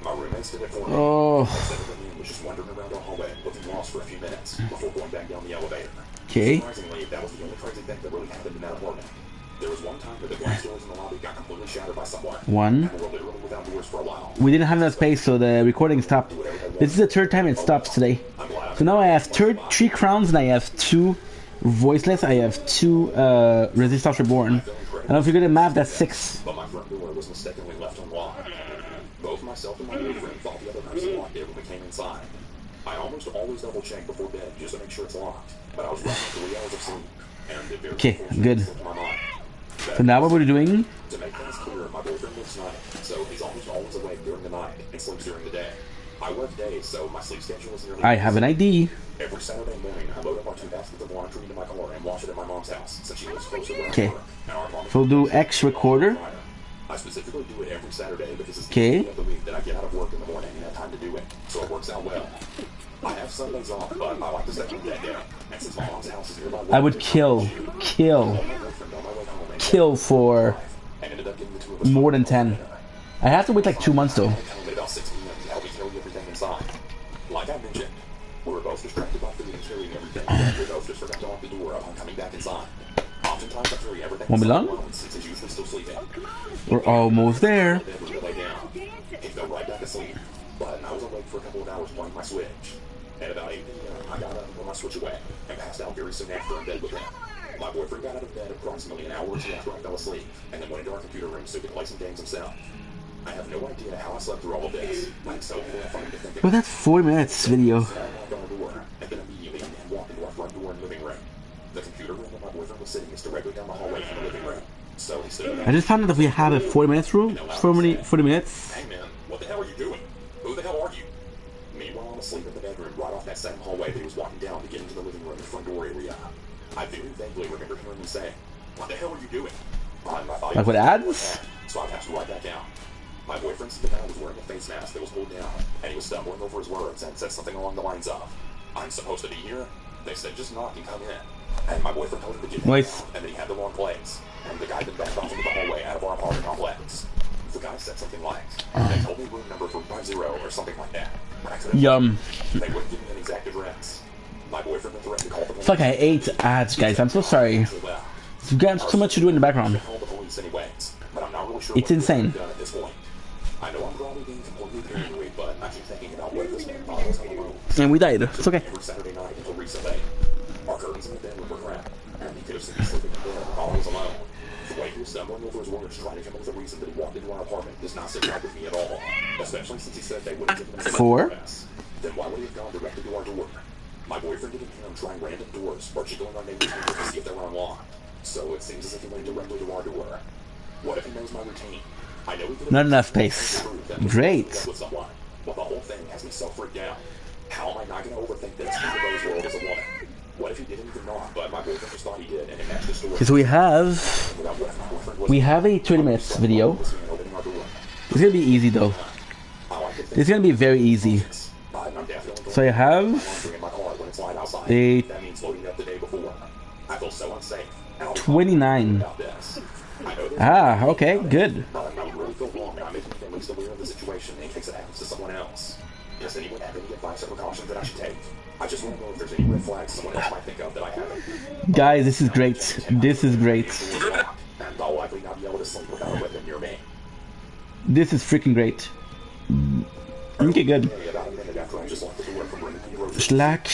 Speaker 14: My roommates did it for me.
Speaker 1: Oh.
Speaker 14: Instead of the man was just wandering around our hallway, looking lost for a few minutes, before going back down the elevator.
Speaker 1: Okay.
Speaker 14: Surprisingly, that was the only crazy thing that really happened in that apartment. There was one time that the glass doors in the lobby got completely shattered by someone.
Speaker 1: One.
Speaker 14: And we were literally without doors for a while.
Speaker 1: We didn't have enough space, so the recording stopped. This is the third time it stops today. So now I have 3 crowns and I have 2 voiceless. I have 2 Resistance Reborn. And if you're good at math, that's 6.
Speaker 14: But my front door was mistakenly left unlocked. Both myself and my boyfriend thought the other person locked it when we came inside. I almost always double check before bed just to make sure it's locked. But I was running 3 hours of sleep. And it very
Speaker 1: Okay, good.
Speaker 14: slipped my mind.
Speaker 1: So now what we're doing?
Speaker 14: To make things clear, my boyfriend works night, so he's almost always awake during the night and sleeps during the day. I work days, so my sleep schedule is nearly...
Speaker 1: I have an ID.
Speaker 14: Every Saturday morning, I load up our 2 baskets of laundry into my car and wash it at my mom's house, since she lives closer where
Speaker 1: Okay.
Speaker 14: I work. And our mom...
Speaker 1: So we'll do X recorder.
Speaker 14: I specifically do it every Saturday because it's the
Speaker 1: Okay.
Speaker 14: day of the week that I get out of work in the morning and have time to do it, so it works out well. I have Sundays off, but I like to stay home that day. And since my mom's house is nearby,
Speaker 1: I would kill for
Speaker 14: and ended up getting the two of us
Speaker 1: more than 10. I have to wait like 2 months though.
Speaker 14: about 6 p.m. to help me carry everything inside. Like I mentioned, we were both distracted by food and carrying everything. We both just forgot to lock the door upon coming back inside. Oftentimes I carry everything
Speaker 1: Won't be long?
Speaker 14: alone since he's usually still sleeping.
Speaker 1: We're almost there.
Speaker 14: He fell right back asleep, but I was awake for a couple of hours playing my Switch. At about 8 p.m., I got up and put my Switch away, and passed out very soon after in bed with him. My boyfriend got out of bed approximately an hour or two after I fell asleep, and then went into our computer room so he could play some games himself. I have no idea how I slept through all of this. I'm so horrified to think
Speaker 1: Well, that's 4 minutes video.
Speaker 14: and then immediately walked into our front door and living room. The computer room where my boyfriend was sitting is directly down the hallway from the living room. So he stood
Speaker 1: I just found out that we have a 40 minutes rule. 40 minutes.
Speaker 14: Hey man, what the hell are you doing? Who the hell are you? Meanwhile, I'm asleep in the bedroom right off that same hallway that he was walking down to get into the living room and front door area. I very vaguely remember hearing him say, "What the hell are you doing?"
Speaker 1: Like what ads?
Speaker 14: So I passed right back down. My boyfriend said the guy was wearing a face mask that was pulled down, and he was stumbling over his words and said something along the lines of, "I'm supposed to be here?" They said, "Just knock and come in." And my boyfriend told him to get in,
Speaker 1: Nice.
Speaker 14: and then he had the wrong place. And the guy then backed off into the hallway out of our apartment complex. The guy said something like, "They told me room number 450 or something like that." And I couldn't
Speaker 1: Yum.
Speaker 14: They wouldn't give me an exact address. My boyfriend then threatened to call the police.
Speaker 1: Fuck, I ate ads, guys. I'm so sorry. You've got so much to do in the background.
Speaker 14: Call the police anyways, but I'm not really sure
Speaker 1: It's
Speaker 14: what
Speaker 1: insane.
Speaker 14: they've done at this point. I know I'm probably being completely paranoid, but I keep thinking about what if this man follows on the road.
Speaker 1: And we died. It's okay.
Speaker 14: Every Saturday night until recently. Our curtains in the bedroom were cracked, and he could have seen me sleeping in bed while I was alone. The way he was stumbling over his words trying to come up with a reason that he walked into our apartment does not sit right with me at all. Especially since he said they wouldn't give him a
Speaker 1: 4.
Speaker 14: address. Then why would he have gone directly to our door? My boyfriend didn't hear him trying random doors or jiggling on neighbors' windows to see if they were unlocked. So it seems as if he went directly to our door. What if he knows my routine? I know he could have
Speaker 1: Not enough space. Great.
Speaker 14: with someone, but the whole thing has me so freaked out. How am I not going to overthink this even though his world is a woman? What if he didn't even knock, but my boyfriend just thought he did, and it matched the story?
Speaker 1: Okay, so we have a 20 minutes video. It's gonna be easy though. It's gonna be very easy. So I have a 29. Ah, okay, good.
Speaker 14: Does anyone have any advice or precautions that I should take? I just want to know if there's any red flags someone else might think of that I haven't.
Speaker 1: Guys, this is great. This is great.
Speaker 14: And I'll likely not be able to sleep without a weapon near me.
Speaker 1: This is freaking great. Okay, good.
Speaker 14: About a minute after I just locked the door from running through groceries,
Speaker 1: Slack.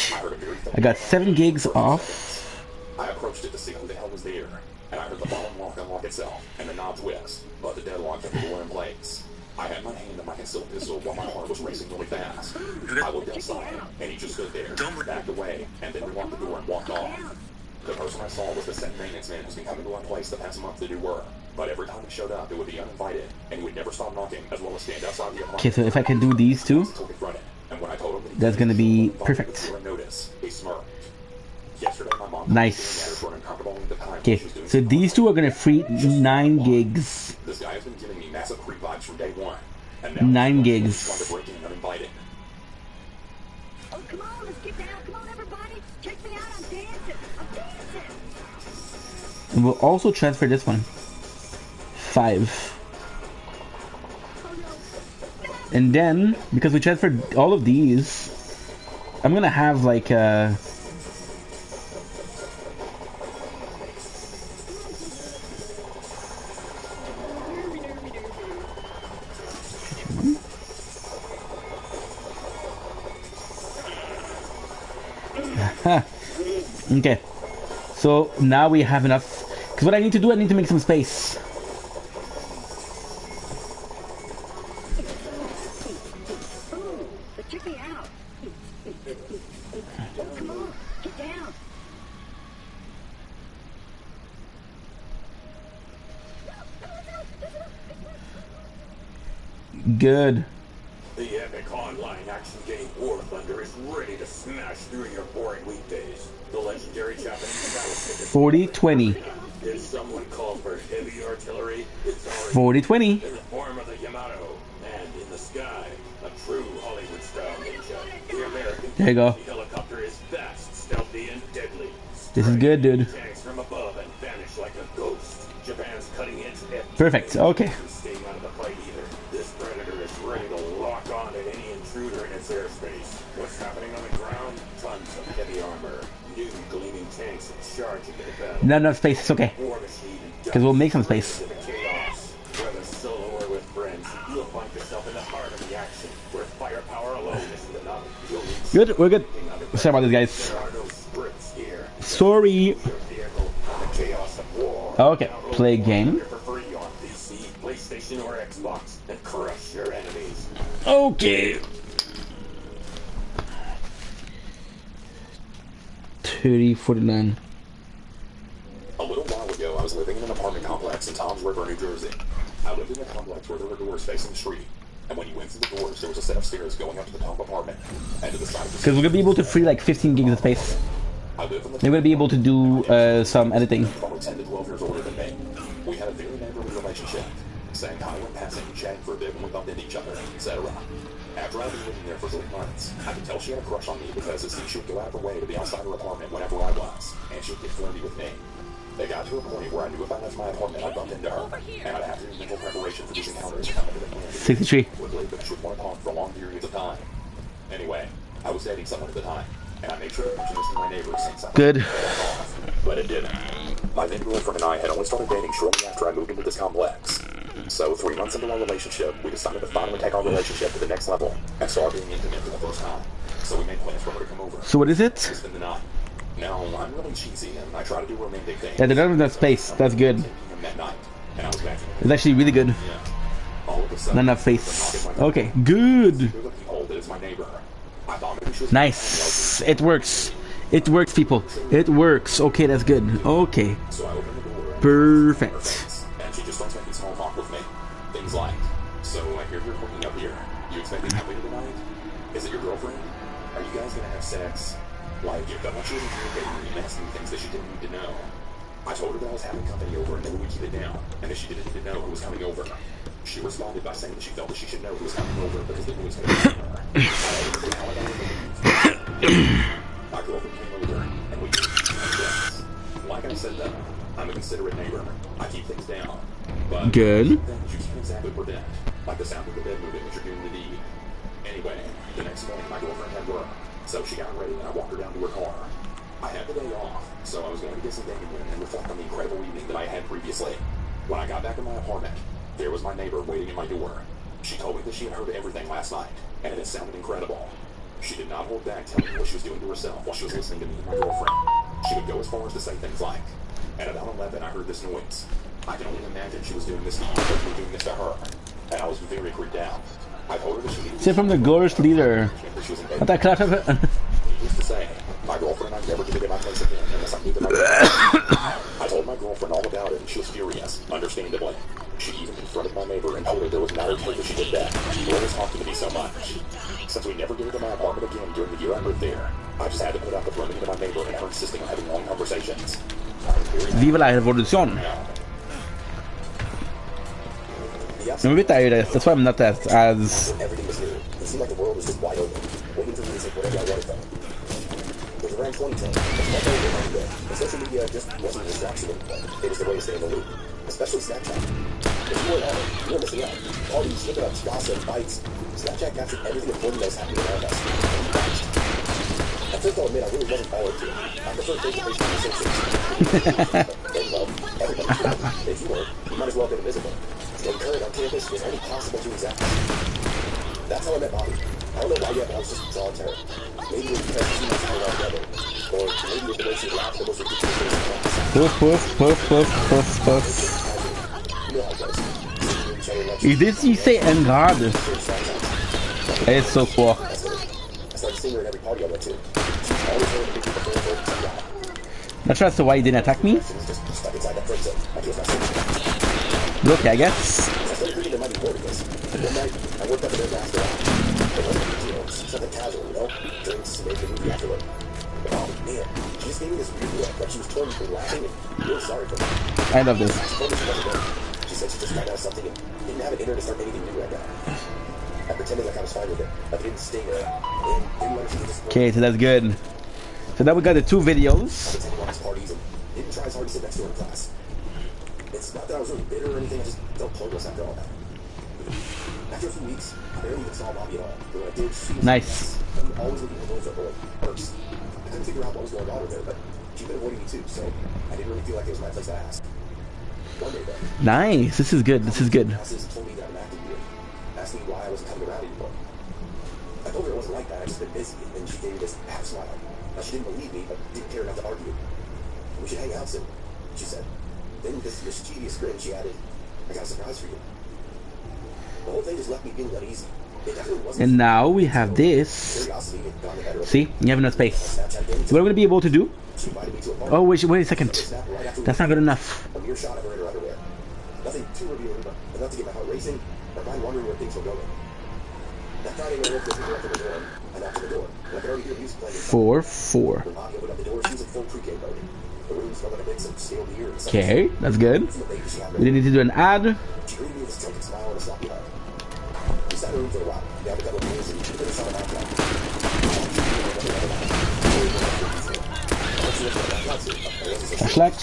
Speaker 1: I got 7 gigs off.
Speaker 14: I approached it to see who the hell was there, and I heard the bottom lock unlock itself and the knob twist, but the deadlock kept the door in place. I had my hand on my concealed pistol while my heart was racing really fast. I looked outside, and he just stood there, backed away, and then relocked the door and walked off. The person I saw was the same maintenance man who's been coming to our place the past month to do work. But every time he showed up, it would be uninvited, and he would never stop knocking, as well as stand outside the apartment.
Speaker 1: Okay, so if I can do these two,
Speaker 14: And when I told him that he
Speaker 1: that's gonna be
Speaker 14: followed
Speaker 1: perfect.
Speaker 14: the notice, he smirked. Yesterday, my mom
Speaker 1: Nice.
Speaker 14: told me for an uncomfortable length of time
Speaker 1: Okay,
Speaker 14: she was doing
Speaker 1: so these two are gonna free 9 gigs.
Speaker 14: This guy has been giving me massive creep vibes from day one. And
Speaker 1: 9
Speaker 14: he's
Speaker 1: gigs.
Speaker 14: trying to break in uninvited.
Speaker 3: Oh, come on, let's get down. Come on, everybody. Check me out. I'm dancing. I'm dancing.
Speaker 1: And we'll also transfer this one. 5. And then, because we transferred all of these, I'm gonna have like okay, so now we have enough, because what I need to do, I need to make some space.
Speaker 3: But check me out. Oh, come on. Get down.
Speaker 1: Good.
Speaker 16: The epic online action game War Thunder is ready to smash through your boring weekdays. The legendary Japanese battle ticket
Speaker 1: 40-20.
Speaker 16: If someone calls for heavy artillery, it's already
Speaker 1: 40-20.
Speaker 16: in the form of the Yamato, and in the sky, a true Hollywood-style ninja, the American
Speaker 1: There you go.
Speaker 16: The helicopter is fast, stealthy, and deadly.
Speaker 1: This is good, dude.
Speaker 16: Tanks from above and vanish like a ghost. Japan's cutting edge.
Speaker 1: Perfect. Okay.
Speaker 16: Staying out of the fight either. This predator is ready to lock on to any intruder in its airspace. What's happening on the ground? Tons of heavy armor, new gleaming tanks charging into battle.
Speaker 1: Not enough space. It's okay. Because we'll make some space.
Speaker 16: Chaos. Whether solo or with friends, you'll find yourself in the heart of the action, where firepower alone isn't enough. You'll need
Speaker 1: Good. We're good. Sorry about this, guys.
Speaker 16: there are no scripts here.
Speaker 1: Sorry.
Speaker 16: The chaos of war.
Speaker 1: Okay. Play game.
Speaker 16: For free on PC, PlayStation, or Xbox, and crush your enemies.
Speaker 1: Okay. 3049.
Speaker 14: A little while ago, I was living in an apartment complex in Toms River, New Jersey. I lived in a complex where there were doors facing the street, and when you went through the doors, there was a set of stairs going up to the top apartment, and to the side of the
Speaker 1: Because we're gonna be able to free like 15 gigs of space. They're gonna be able to do some editing.
Speaker 14: Probably 10 to 12 years older than me. We had a very neighborly relationship. Saying hi when passing, chatting for a bit when we bumped into each other, etc. After I'd been living there for 3 months, I could tell she had a crush on me because it seemed she would go out of her way to be outside her apartment whenever I was, and she would get flirty with me. It got to a point where I knew if I left my apartment, I'd bump into her, and I'd have to do mental preparation for these encounters coming to the plan.
Speaker 1: 63.
Speaker 14: Quickly, but she would want to talk for long periods of time. Anyway, I was dating someone at the time, and I made sure to mention this to my neighbors since I
Speaker 1: Good.
Speaker 14: but it didn't. My then girlfriend and I had only started dating shortly after I moved into this complex. So 3 months into our relationship, we decided to finally take our relationship to the next level and start being intimate for the first time. So we made plans for her to come over.
Speaker 1: So what is it?
Speaker 14: To spend the night. Now, I'm really cheesy and I try to do romantic things.
Speaker 1: Yeah, they don't have enough space. That's good.
Speaker 14: That night, and I was back
Speaker 1: It's actually really good.
Speaker 14: all of a sudden,
Speaker 1: Not enough space. Okay, good.
Speaker 14: it's my neighbor. I thought maybe she was
Speaker 1: Nice. It works. It works, people. It works. Okay, that's good. Okay.
Speaker 14: So I opened the door.
Speaker 1: Perfect.
Speaker 14: And she just starts making small talk with me. Things like, so I hear you're working up here. You expecting to come later tonight? Is it your girlfriend? Are you guys gonna have sex? Like, if I want you to communicate and asking me things that she didn't need to know. I told her that I was having company over and that we would keep it down, and that she didn't need to know who was coming over. She responded by saying that she felt that she should know who was coming over because it was going to be her. My girlfriend came over, and we did sex. Like I said though, I'm a considerate neighbor. I keep things down. But
Speaker 1: Good.
Speaker 14: things you can't exactly prevent, like the sound of the bed moving as you're doing the deed. Anyway, the next morning my girlfriend had work, so she got ready and I walked her down to her car. I had the day off, so I was going to get some dating in and reflect on the incredible evening that I had previously. When I got back in my apartment, there was my neighbor waiting at my door. She told me that she had heard everything last night, and it had sounded incredible. She did not hold back telling me what she was doing to herself while she was listening to me and my girlfriend. She would go as far as to say things like, at about 11 I heard this noise. I can only imagine she was doing this to me because we were doing this to her. And I was very creeped out. I told her that she needed
Speaker 1: Sit from the glorious leader. What that clap of it?
Speaker 14: Needless to say, my girlfriend and I never did it in my place again unless I knew that my girlfriend. I told my girlfriend all about it and she was furious, understandably. She even confronted my neighbor and told her there was not okay that she did that. She always talked to me so much. Since we never get into my apartment again during the year I lived there, I just had to put up with running into my neighbor and her insisting on having long conversations.
Speaker 1: Viva la revolution. I'm a bit tired of this. That's why I'm not as
Speaker 14: Everything was new. It seemed like the world was just wide open. Waiting for me to take whatever I wanted from it. It was around 2010. And social media just wasn't a distraction anymore. It was the way to stay in the loop. Especially Snapchat. If you weren't on it, you were missing out. All these snippet-ups, gossip, fights. Snapchat captured everything important that was happening around us. At first, I'll admit I really wasn't following to it. I prefer face-to-face conversations. And, well, everybody's doing it. If you weren't, you might as well have been invisible. Staying current on campus is only possible through these apps. That's how I met Bobby. I don't know why yet, but I was just drawn to her. Maybe it was because she was hanging out together. Or maybe it's the way she laughed the most ridiculous things in class.
Speaker 1: puff, puff, puff, puff, puff, puff.
Speaker 14: You know how it goes.
Speaker 1: Is this you say Engard? It's so cool.
Speaker 14: I started seeing her at every party I went to. She's always one of the big people for some guy.
Speaker 1: Not sure as to why you didn't attack me.
Speaker 14: She was just stuck inside that friend zone. I just not
Speaker 1: Okay, I guess.
Speaker 14: I started thinking there might be more to this. One night, I worked up at their last hour. It wasn't a big deal. Something casual, you know? Drinks, maybe a movie afterward. But oh man, she just gave me this weird look, like she was torn between laughing and really sorry for me.
Speaker 1: I love this.
Speaker 14: She told me she wasn't good. She said she just ran out of something and didn't have it in her to start anything new right now. At the
Speaker 7: pretended like I was fine with it. Like it didn't sting her. And didn't let her see this.
Speaker 1: Okay, so that's good. So now we got the 2 videos.
Speaker 7: Attended all these parties and didn't try as hard to sit next to her in class. It's not that I was really bitter or anything, I just felt pointless after all that. After a few weeks, I barely even saw Bobby at all. But when I did, she was
Speaker 1: Nice.
Speaker 7: I'm always looking for those that were perks. I couldn't figure out what was going on with her, but she'd been avoiding me too, so I didn't really feel like it was my place to ask. One day though,
Speaker 1: Nice. This is good. This is good.
Speaker 7: classes told me that I'm acting weird. Asked me why I wasn't coming around anymore. I told her it wasn't like that, I just been busy, and she gave me this half smile. Now she didn't believe me, but didn't care enough to argue. We should hang out soon, she said. Then with this mischievous grin, she added, I got a surprise for you. The whole thing just left me feeling uneasy. It definitely wasn't.
Speaker 1: And now we have this.
Speaker 7: Curiosity had gone ahead of it.
Speaker 1: See? You have enough space. What am I going to be able to do?
Speaker 7: She invited me to a party.
Speaker 1: Oh, wait a second. That's not good enough.
Speaker 7: A mere shot of her in her underwear. Nothing too revealing, but enough to get my heart racing, my mind wondering where things were going. That Friday night, I woke up to the door. I knocked on the door. I could already hear music playing.
Speaker 1: 4-4.
Speaker 7: When Bobby opened up the door, she was in full pre-K mode. The room smelled like a mix of stale beer and
Speaker 1: Okay, that's good. We didn't need to do an ad.
Speaker 7: She greeted me with a drunken smile and a sloppy hug. We sat in the room for a while. We had a couple of beers and we finished on a nightclub.
Speaker 1: Slack.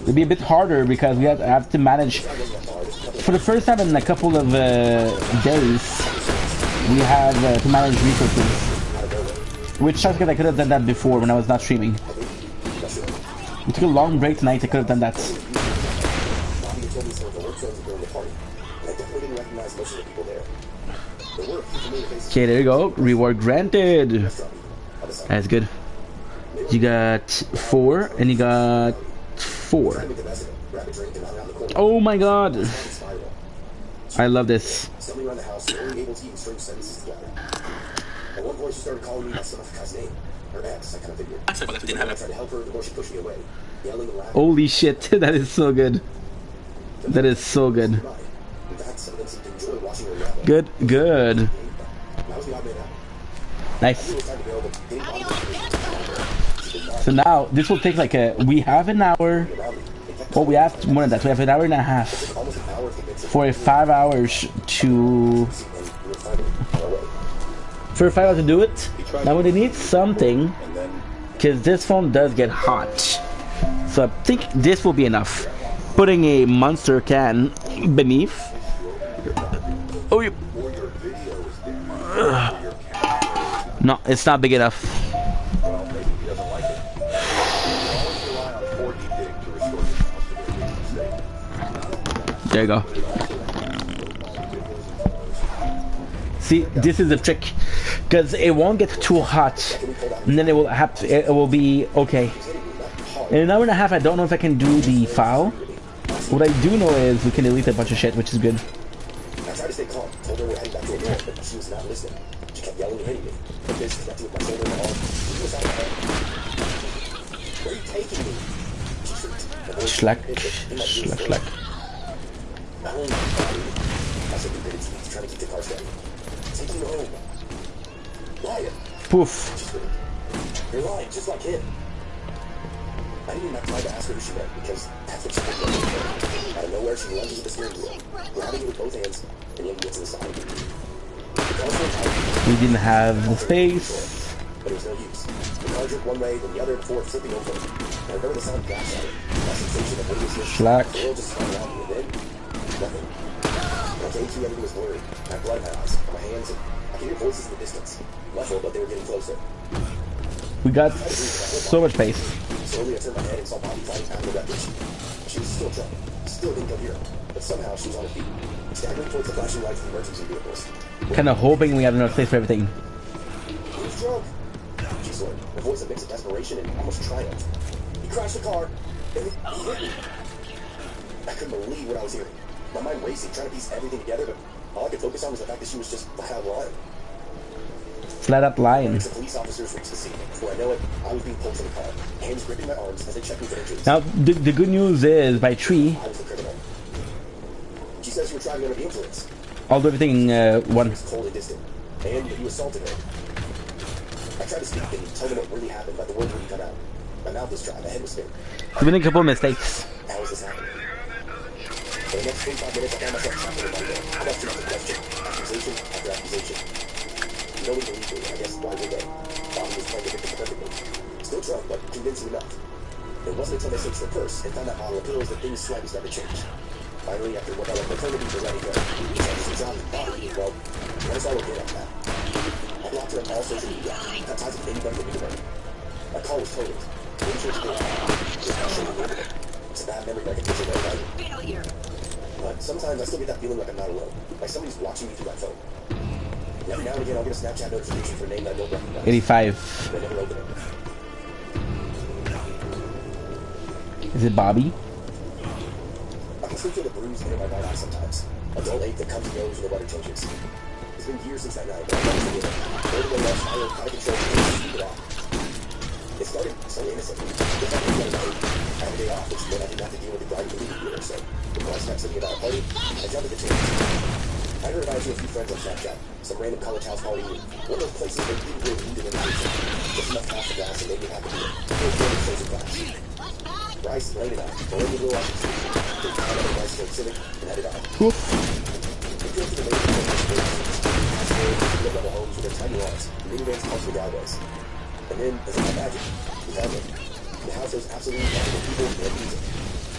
Speaker 1: It'll be a bit harder because we have to manage. For the first time in a couple of days, we have to manage resources. Which sucks because I could have done that before when I was not streaming. We took a long break tonight, I could have done that. Okay, there you go. Reward granted. That's good. You got 4 and you got 4. Oh my god. I love this.
Speaker 7: At one point, she started calling me by some guy's name. Her ex, I kind of figured. I tried to help her, the more she pushed me away. Yelling and laughing.
Speaker 1: Holy shit, that is so good. That is so good.
Speaker 7: In fact, some of them seemed to enjoy watching her yell.
Speaker 1: Good.
Speaker 7: I was the odd man out.
Speaker 1: Nice. So now, this will take like we have an hour. Well, we have more than that. We have an hour and a half. For 5 hours to... For 5 hours to do it. Now we need something, because this phone does get hot. So I think this will be enough. Putting a monster can beneath. Oh, you. No, it's not big enough. There you go. See, this is the trick, because it won't get too hot, and then it will be okay. In an hour and a half, I don't know if I can do the file. What I do know is we can delete a bunch of shit, which is good.
Speaker 7: I tried to stay calm, told her we're heading back to a door, but she was not listening. She kept yelling and hitting me. Her fist connected with my shoulder and my arm. She was out of her head. Where are you taking me? She shrieked.
Speaker 1: Slack.
Speaker 7: Not only my body, I said we did it, trying to keep the car steady. Take you home. Wyatt.
Speaker 1: Poof.
Speaker 7: She screamed. You're lying, just like him. I didn't even have time to ask her who she meant, because that's what she did. Out of nowhere, she lunges at the steering wheel, grabbing it with both hands, and yanking it to the side.
Speaker 1: We didn't have the space.
Speaker 7: But it was no use. The car jerked one way, then the other before flipping over. I remember the sound of gas at it. That sensation of weightlessness.
Speaker 1: Slack.
Speaker 7: The world just spun around me, and then nothing. When I came to, everything was blurry. I had blood in my eyes, my hands, and I could hear voices in the distance. Muffled, but they were getting closer.
Speaker 1: We got so much space.
Speaker 7: Slowly, I turned my head and saw Bobby fighting after the wreckage. She was still drunk, still incoherent, but somehow she was on her feet, staggering towards the flashing lights of the emergency vehicles.
Speaker 1: Kind of hoping we have enough space for everything.
Speaker 7: He was drunk, she slurred, her voice a mix of desperation and almost triumph. He crashed the car, and he hit me. I couldn't believe what I was hearing. My mind racing, trying to piece everything together, but all I could focus on was the fact that she was just flat out lying.
Speaker 1: Flat out lying.
Speaker 7: The police officers reached the scene. Before I know it, I was being pulled from the car, hands gripping my arms as they checked me for injuries.
Speaker 1: Now, the good news is, by 3,
Speaker 7: I was the criminal. She says you were driving under the influence.
Speaker 1: I'll do everything 1.
Speaker 7: He was cold and distant, and you assaulted her. I tried to speak and tell them what really happened, but the words wouldn't come out. My mouth was dry, my head was spinning.
Speaker 1: There's been a couple of mistakes.
Speaker 7: How is this happening? For the next 45 minutes, I found myself trapped in my bed. Question after question, accusation after accusation. Nobody believed me, I guess why would they? Bobby was playing the victim perfectly. Still drunk, but convincing enough. It wasn't until they searched the purse and found that bottle of pills that things slightly started to change. Finally, after what felt like maternity for letting go, the chances of John's body, well, that's all okay after that. I blocked her on all social media, cut ties with anybody that knew her. My call was totaled. The insurance paid off. It's a bad memory that I can picture right now. But sometimes I still get that feeling like I'm not alone. Like somebody's watching me through that phone. Every now and again, I'll get a Snapchat notification for a name that I don't recognize.
Speaker 1: 85.
Speaker 7: But I never open it.
Speaker 1: Is it Bobby?
Speaker 7: I can still feel the bruise enter my right eye sometimes. A dull ache that comes and goes when the weather changes. It's been years since that night, but I'll never forget it. Borderland lost fire, out of control, and keep it off. It started so innocent. If I could get away, I had a day off, which meant I didn't have to deal with the grinding movie theater, so before I snapped something about a party, I jumped at the chance. I heard about it to a few friends on Snapchat, some random college house party, one of those places where you really need an invitation. Just enough past the glass and make it happen to you. It was really social class. Bryce, Lane, and I, going to the Little Office, they found out Bryce Lake Civic and headed out.
Speaker 1: Cool.
Speaker 7: We drove to the main looked at the homes with their tiny lawns, minivans parked in the driveways. And then, as if by magic, we found it. The house was absolutely packed with people and music.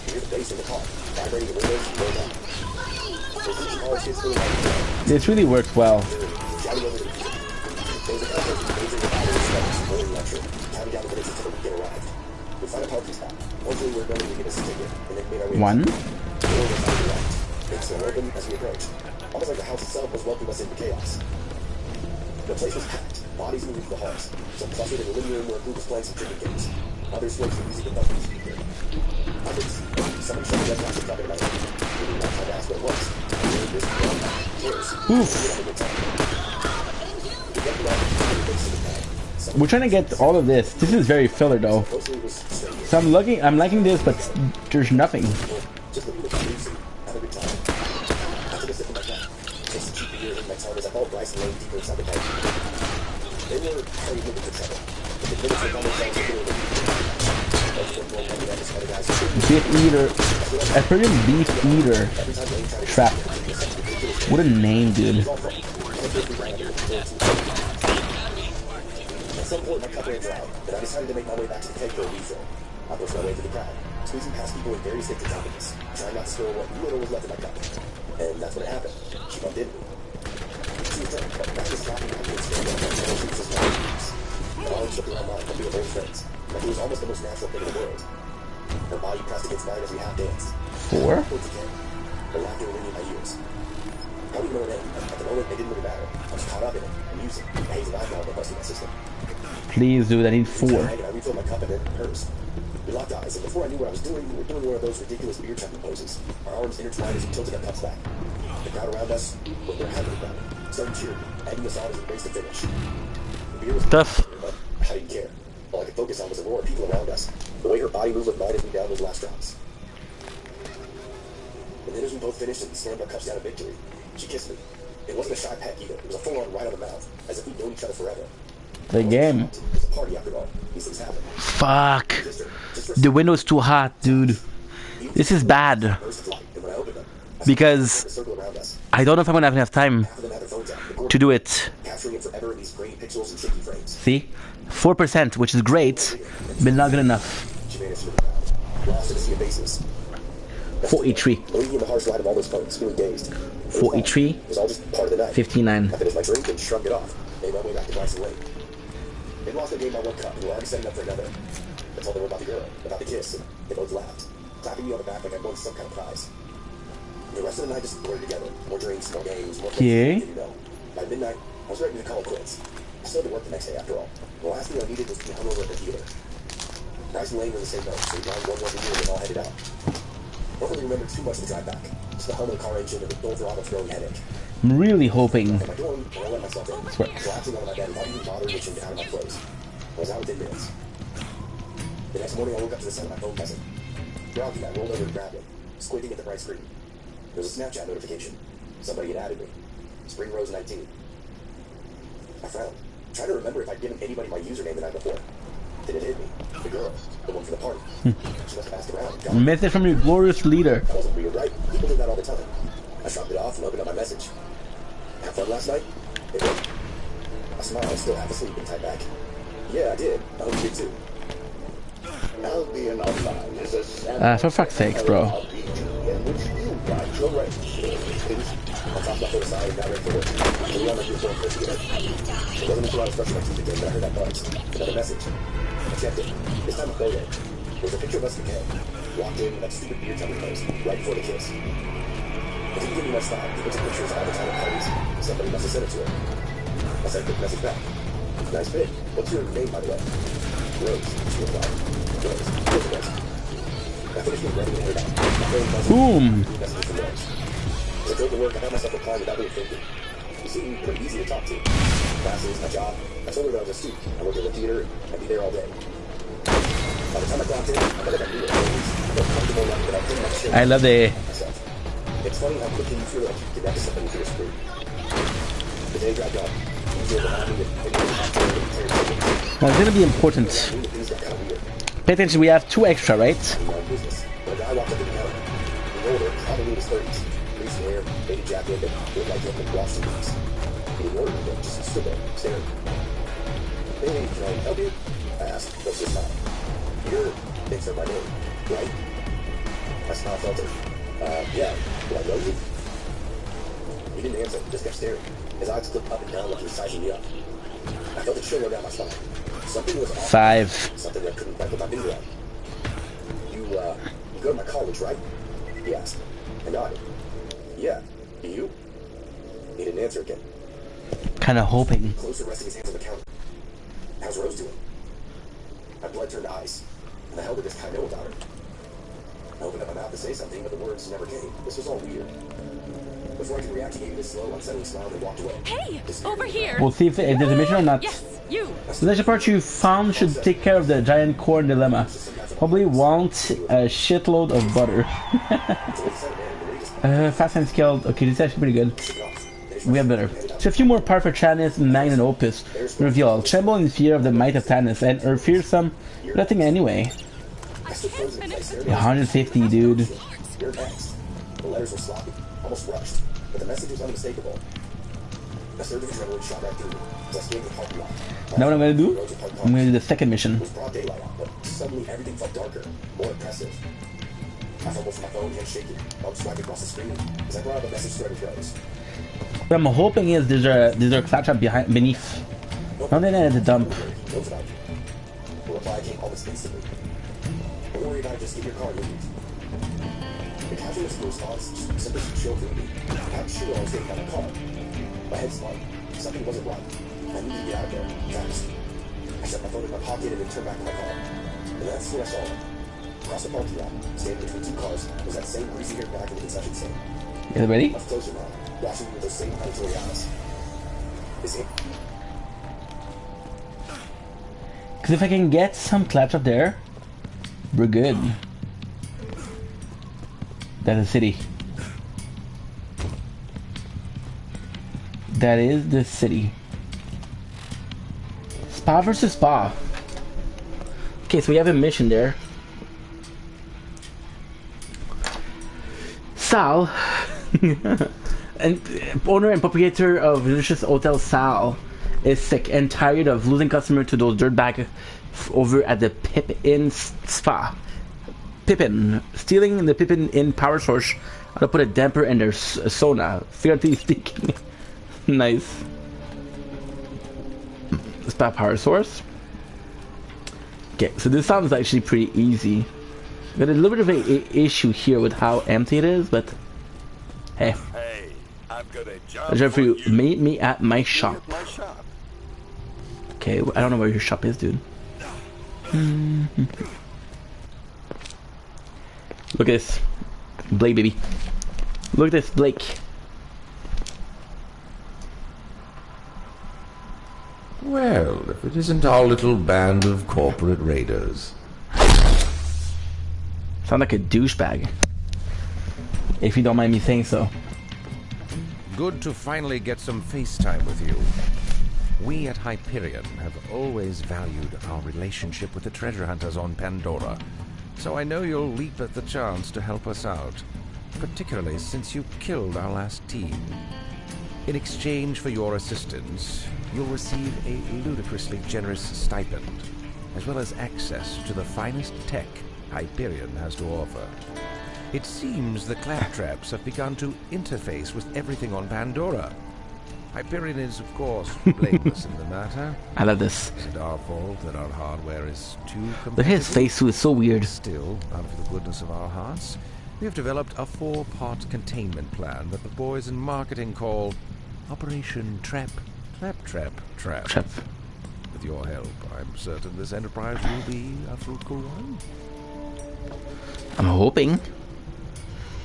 Speaker 7: We hear the bass in the car, vibrating the windows and going down.
Speaker 1: This really works well.
Speaker 7: Shouting over the music. There was a couple of major revival early lecture, counting down the minutes until the weekend arrived. We found a parking spot. Hopefully we're going to get us a ticket, and then made our way.
Speaker 1: One.
Speaker 7: The door was finally locked. Things were open as we approached. Almost like the house itself was welcoming us into chaos. The place was packed. Bodies moving through the halls. Some clustered in the living room where a group was playing some drinking games. Others switched the music without music here. Others. Someone showed me that plastic talking about it. We did not try to ask what it was. We heard this
Speaker 1: We're trying to get all of this. This is very filler though. So I'm liking this, but there's nothing.
Speaker 7: Just looking at the music. Have a good time. I took a sip of my cup. Take some cheap beer in my tongue as I followed Bryce and Lane deeper inside the car. They were already looking for trouble. But the minutes they found themselves in the middle of
Speaker 1: Beef Eater. Hyperion Beef Eater. Trap. What a name, dude.
Speaker 7: At some point, my cup ran dry, and I decided to make my way back to the keg for a refill. I pushed my way through the crowd, squeezing past people with various addicted topics, trying not to spill what little was left in my cup. And that's when it happened. She bumped into me. She was drunk, but back was laughing at me and staring at me, and she was just my eyes. It all shook around mine, but we were old friends. Like it was almost the most natural thing in the world. Her body pressed against mine as we half danced.
Speaker 1: 4?
Speaker 7: Her laughter ringing in my ears. How do you know her name? At the moment, it didn't really matter. I was caught up in it, and music, the haze of alcohol that busted my system.
Speaker 1: Please, dude, I need 4.
Speaker 7: I refilled my cup and then hers. We locked eyes, and before I knew what I was doing, we were doing one of those ridiculous beer chucking poses. Our arms intertwined as we tilted our cups back. The crowd around us, with their heavily crowded, started cheering, egging us on as we raced to finish. The beer was
Speaker 1: tough,
Speaker 7: but I didn't care. All I could focus on was the roar of people around us, the way her body moved with mine as we downed those last drops. And then as we both finished and slammed our cups down in victory, she kissed me. It wasn't a shy peck either. It was a full-on right on the mouth, as if we'd known each other forever.
Speaker 1: The game.
Speaker 7: It was a party after all. These things happen.
Speaker 1: Fuck. The window's too hot, dude. This is bad. Because I don't know if I'm gonna have enough time to do it. See? 4%, which is great, but not good enough. 43. 43. 59.
Speaker 7: I finished my drink and shrugged it off. Made my way back to Bryce and Lane. They lost their game by 1 cup and were already setting up for another. I told them about the girl, about the kiss, and they both laughed, clapping me on the back like I won some kind of prize. The rest of the night just blurred together. More drinks, more games, more things you know. By midnight, I was ready to call it quits. I still had to work the next day after all. The last thing I needed was to be hungover at the theater. Bryce and Lane were in the same boat, so we dined one more beer and then all headed out. I don't really remember too much of the drive back. Just the hum of the car engine and the dull throb of throwing headache.
Speaker 1: I'm really hoping.
Speaker 7: At my dorm, I let myself in, collapsing on my bed without even bothering reaching down to my clothes. I was out within minutes. The next morning, I woke up to the sound of my phone buzzing. Groggy, I rolled over and grabbed it, squinting at the bright screen. There was a Snapchat notification. Somebody had added me. Spring Rose 19. I frowned, trying to remember if I'd given anybody my username the night before. Then it hit me. The girl. The one from the party. She must have passed around.
Speaker 1: Message from your glorious leader.
Speaker 7: That wasn't weird, right? People do that all the time. I dropped it off and opened up my message. Have fun last night? It worked. I smiled, still half asleep, and typed back. Yeah, I did. I hope you did too.
Speaker 16: Albion Online is a
Speaker 1: For fuck's sakes, bro.
Speaker 16: in which you write your race.
Speaker 7: I tossed my phone aside and got ready for work. We all like your phone first together. It wasn't until I was brushing my teeth again that I heard that buzz. Another message. I checked it. This time a photo. There's a picture of us in the camp. Walked in with that stupid beer tummy post right before the kiss. It didn't give me much thought. He took pictures all the time at parties. Somebody must have sent it to her. I sent a quick message back. Nice pic. What's your name, by the way? Rose. She replied. Rose. Here's the rest. I finished getting ready and headed out. My phone buzzed.
Speaker 1: Boom.
Speaker 7: Messages from Rose. As I drove to work, I found myself replying without really thinking. You seem pretty easy to talk to. Classes, my job. I told her that I was a student. I worked at the theater, and I'd be there all day. By the time I clocked in, I felt like I knew it. I felt comfortable enough that I pretty much shared
Speaker 1: I love the.
Speaker 7: myself. It's funny how quickly you feel like you can connect to somebody through a screen. The day dragged on. You feel the happy and
Speaker 1: Now it's gonna be important.
Speaker 7: things got kind of weird.
Speaker 1: Pay attention. We have 2 extra, right?
Speaker 7: My own business. But a guy walked up to the counter. He's older, probably in his 30s. Greasy hair, faded jacket, and looked like he had Wall Street boots. He didn't order anything, just stood there, staring. Hey, can I help you? I asked, what's your smile? Your name's my name, right? I smiled, faltered. Yeah, do I know you? He didn't answer, he just kept staring. His eyes flipped up and down like he was sizing me up. I felt a chill run down my spine. Something was off.
Speaker 1: 5.
Speaker 7: Something I couldn't quite put my finger on. You go to my college, right? He asked. I nodded. Yeah. You? He didn't answer again.
Speaker 1: Kind of hoping.
Speaker 7: Closer, resting his hands on the counter. How's Rose doing? My blood turned to ice. And the hell did this guy know about her? I opened up my mouth to say something, but the words never came. This was all weird. Before I could react, he gave me this slow, unsettling smile and walked away.
Speaker 5: Hey, over here.
Speaker 1: We'll see if there's a mission or not.
Speaker 5: Yes, you.
Speaker 1: The next part you found should take care of the giant corn dilemma. Probably want a shitload of butter. Fast and skilled. Okay, this is actually pretty good. We have better. So a few more parts for Tannis, Magnum Opus. Reveal. Tremble in fear of the might of Tannis, and or fearsome nothing anyway. 150, dude.
Speaker 7: Your text. The letters were sloppy, almost rushed, but the message was unmistakable. A surge of adrenaline shot right through me as I scanned the parking lot.
Speaker 1: Now what I'm gonna do? I'm gonna do the second mission.
Speaker 7: It was broad daylight out, but suddenly everything felt darker, more impressive. I fumbled for my phone, hands shaking. I was swiping across the screen as I brought up a message thread of Rose.
Speaker 1: What I'm hoping is there's a claptrap beneath. Not in at the dump.
Speaker 7: No tonight. The reply came almost instantly. Don't worry about it, just get your car moved. The casualness of the response simply chilled through me. I'm sure I was getting out of the car. My head spun. Something wasn't right. I needed to get out of there, fast. I set my phone in my pocket and then turned back to my car. And that's where I saw him. Across the parking lot, standing between 2 cars, was that same greasy-haired guy from the concession stand.
Speaker 1: You ready?
Speaker 7: Much closer now, watching me with those same predatory eyes. Is it?
Speaker 1: Because if I can get some claptrap there, we're good. That's the city. That is the city. Spa versus spa. Okay, so we have a mission there. Sal, and owner and proprietor of Delicious Hotel Sal, is sick and tired of losing customers to those dirtbags over at the Pippin Spa. Pippin, stealing the Pippin in power source. I'm gonna put a damper in their sauna. Figuratively speaking. Nice. Spa power source. Okay, so this sounds actually pretty easy. Got a little bit of an issue here with how empty it is, but hey.
Speaker 16: Hey, I've got a job
Speaker 1: For you,
Speaker 16: you.
Speaker 1: meet me at my shop.
Speaker 16: My shop.
Speaker 1: Okay, I don't know where your shop is, dude. Look at this, Blake, baby. Look at this, Blake.
Speaker 17: Well, if it isn't our little band of corporate raiders.
Speaker 1: Sound like a douchebag. If you don't mind me saying so.
Speaker 17: Good to finally get some FaceTime with you. We at Hyperion have always valued our relationship with the treasure hunters on Pandora, so I know you'll leap at the chance to help us out, particularly since you killed our last team. In exchange for your assistance, you'll receive a ludicrously generous stipend, as well as access to the finest tech Hyperion has to offer. It seems the claptraps have begun to interface with everything on Pandora. Hyperion is, of course, blameless in the matter.
Speaker 1: I love this.
Speaker 17: Is it our fault that our hardware is too competitive?
Speaker 1: Look at his face, who is so weird.
Speaker 17: Still, out of the goodness of our hearts, we have developed a 4-part containment plan that the boys in marketing call Operation Trap. With your help, I'm certain this enterprise will be a fruitful one.
Speaker 1: I'm hoping.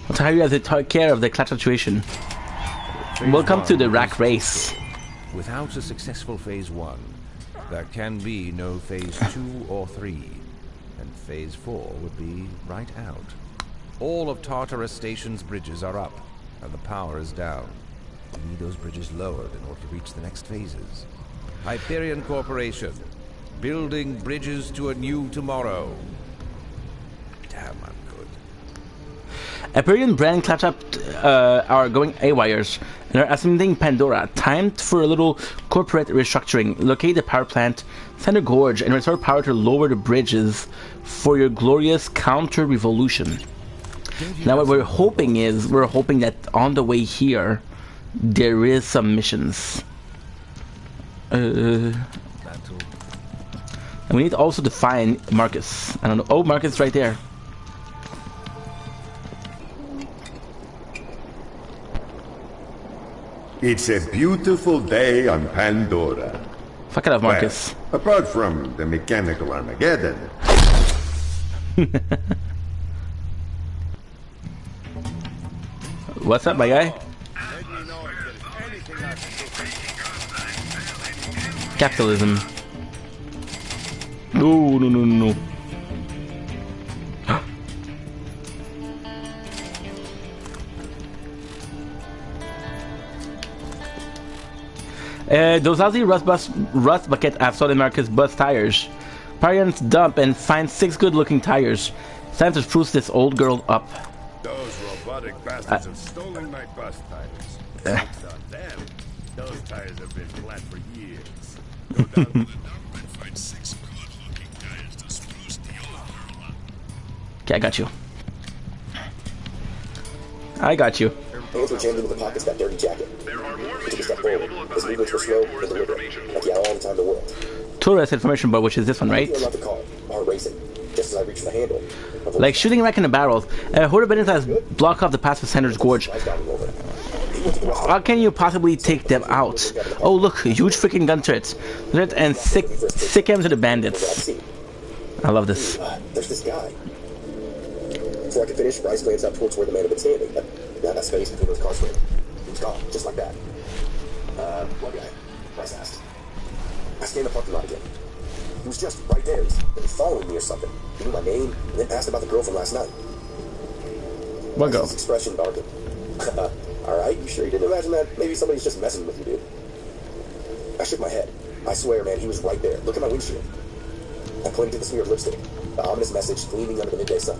Speaker 1: I'll tell you as they take care of the clap situation. Welcome to the rack race.
Speaker 17: Without a successful Phase 1, there can be no Phase 2 or 3, and Phase 4 would be right out. All of Tartarus Station's bridges are up, and the power is down. We need those bridges lowered in order to reach the next phases. Hyperion Corporation, building bridges to a new tomorrow. Damn, I'm good.
Speaker 1: Hyperion brand claptrap are going A-wires and are assembling Pandora. Time for a little corporate restructuring. Locate the power plant, Thunder Gorge, and restore power to lower the bridges for your glorious counter-revolution. Now what we're hoping that on the way here, there is some missions. And we need also to find Marcus. I don't know. Oh, Marcus right there.
Speaker 2: It's a beautiful day on Pandora.
Speaker 1: Fuck it up, Marcus.
Speaker 2: Well, apart from the mechanical Armageddon.
Speaker 1: What's up, my guy? Capitalism. No. Those lousy rust bucket have stolen Marcus' bus tires. Parents dump and find 6 good-looking tires. It's time to spruce this old girl up.
Speaker 2: Those robotic bastards have stolen my bus tires. Thanks on them. Those tires have been flat for years. Go down to the dump and find 6 good-looking tires to spruce the old girl up.
Speaker 1: Okay, I got you. I got you.
Speaker 7: Hands were jammed into the pockets of that dirty jacket. He took a step forward. His movements were slow and deliberate, like he had all the time in the world.
Speaker 1: Tourist information board, which is this one, right?
Speaker 7: I unlocked the car, heart racing, just as I reached for the handle.
Speaker 1: Like shooting back in the barrels. Horde of bandits has blocked off the pass to Sanders Gorge. How can you possibly take them out? Oh look, huge freaking gun turrets. And sick M's to the bandits. I love this.
Speaker 7: There's this guy. Before I could finish, Bryce glanced out towards where the man had been standing. That space between those cars went. He was gone, just like that. What guy? Bryce asked. I scanned the parking lot again. He was just right there. He was following me or something. He knew my name, and then asked about the girl from last night.
Speaker 1: What girl?
Speaker 7: His expression darkened. Alright, you sure you didn't imagine that? Maybe somebody's just messing with you, dude. I shook my head. I swear, man, he was right there. Look at my windshield. I pointed to the smear of lipstick. The ominous message gleaming under the midday sun.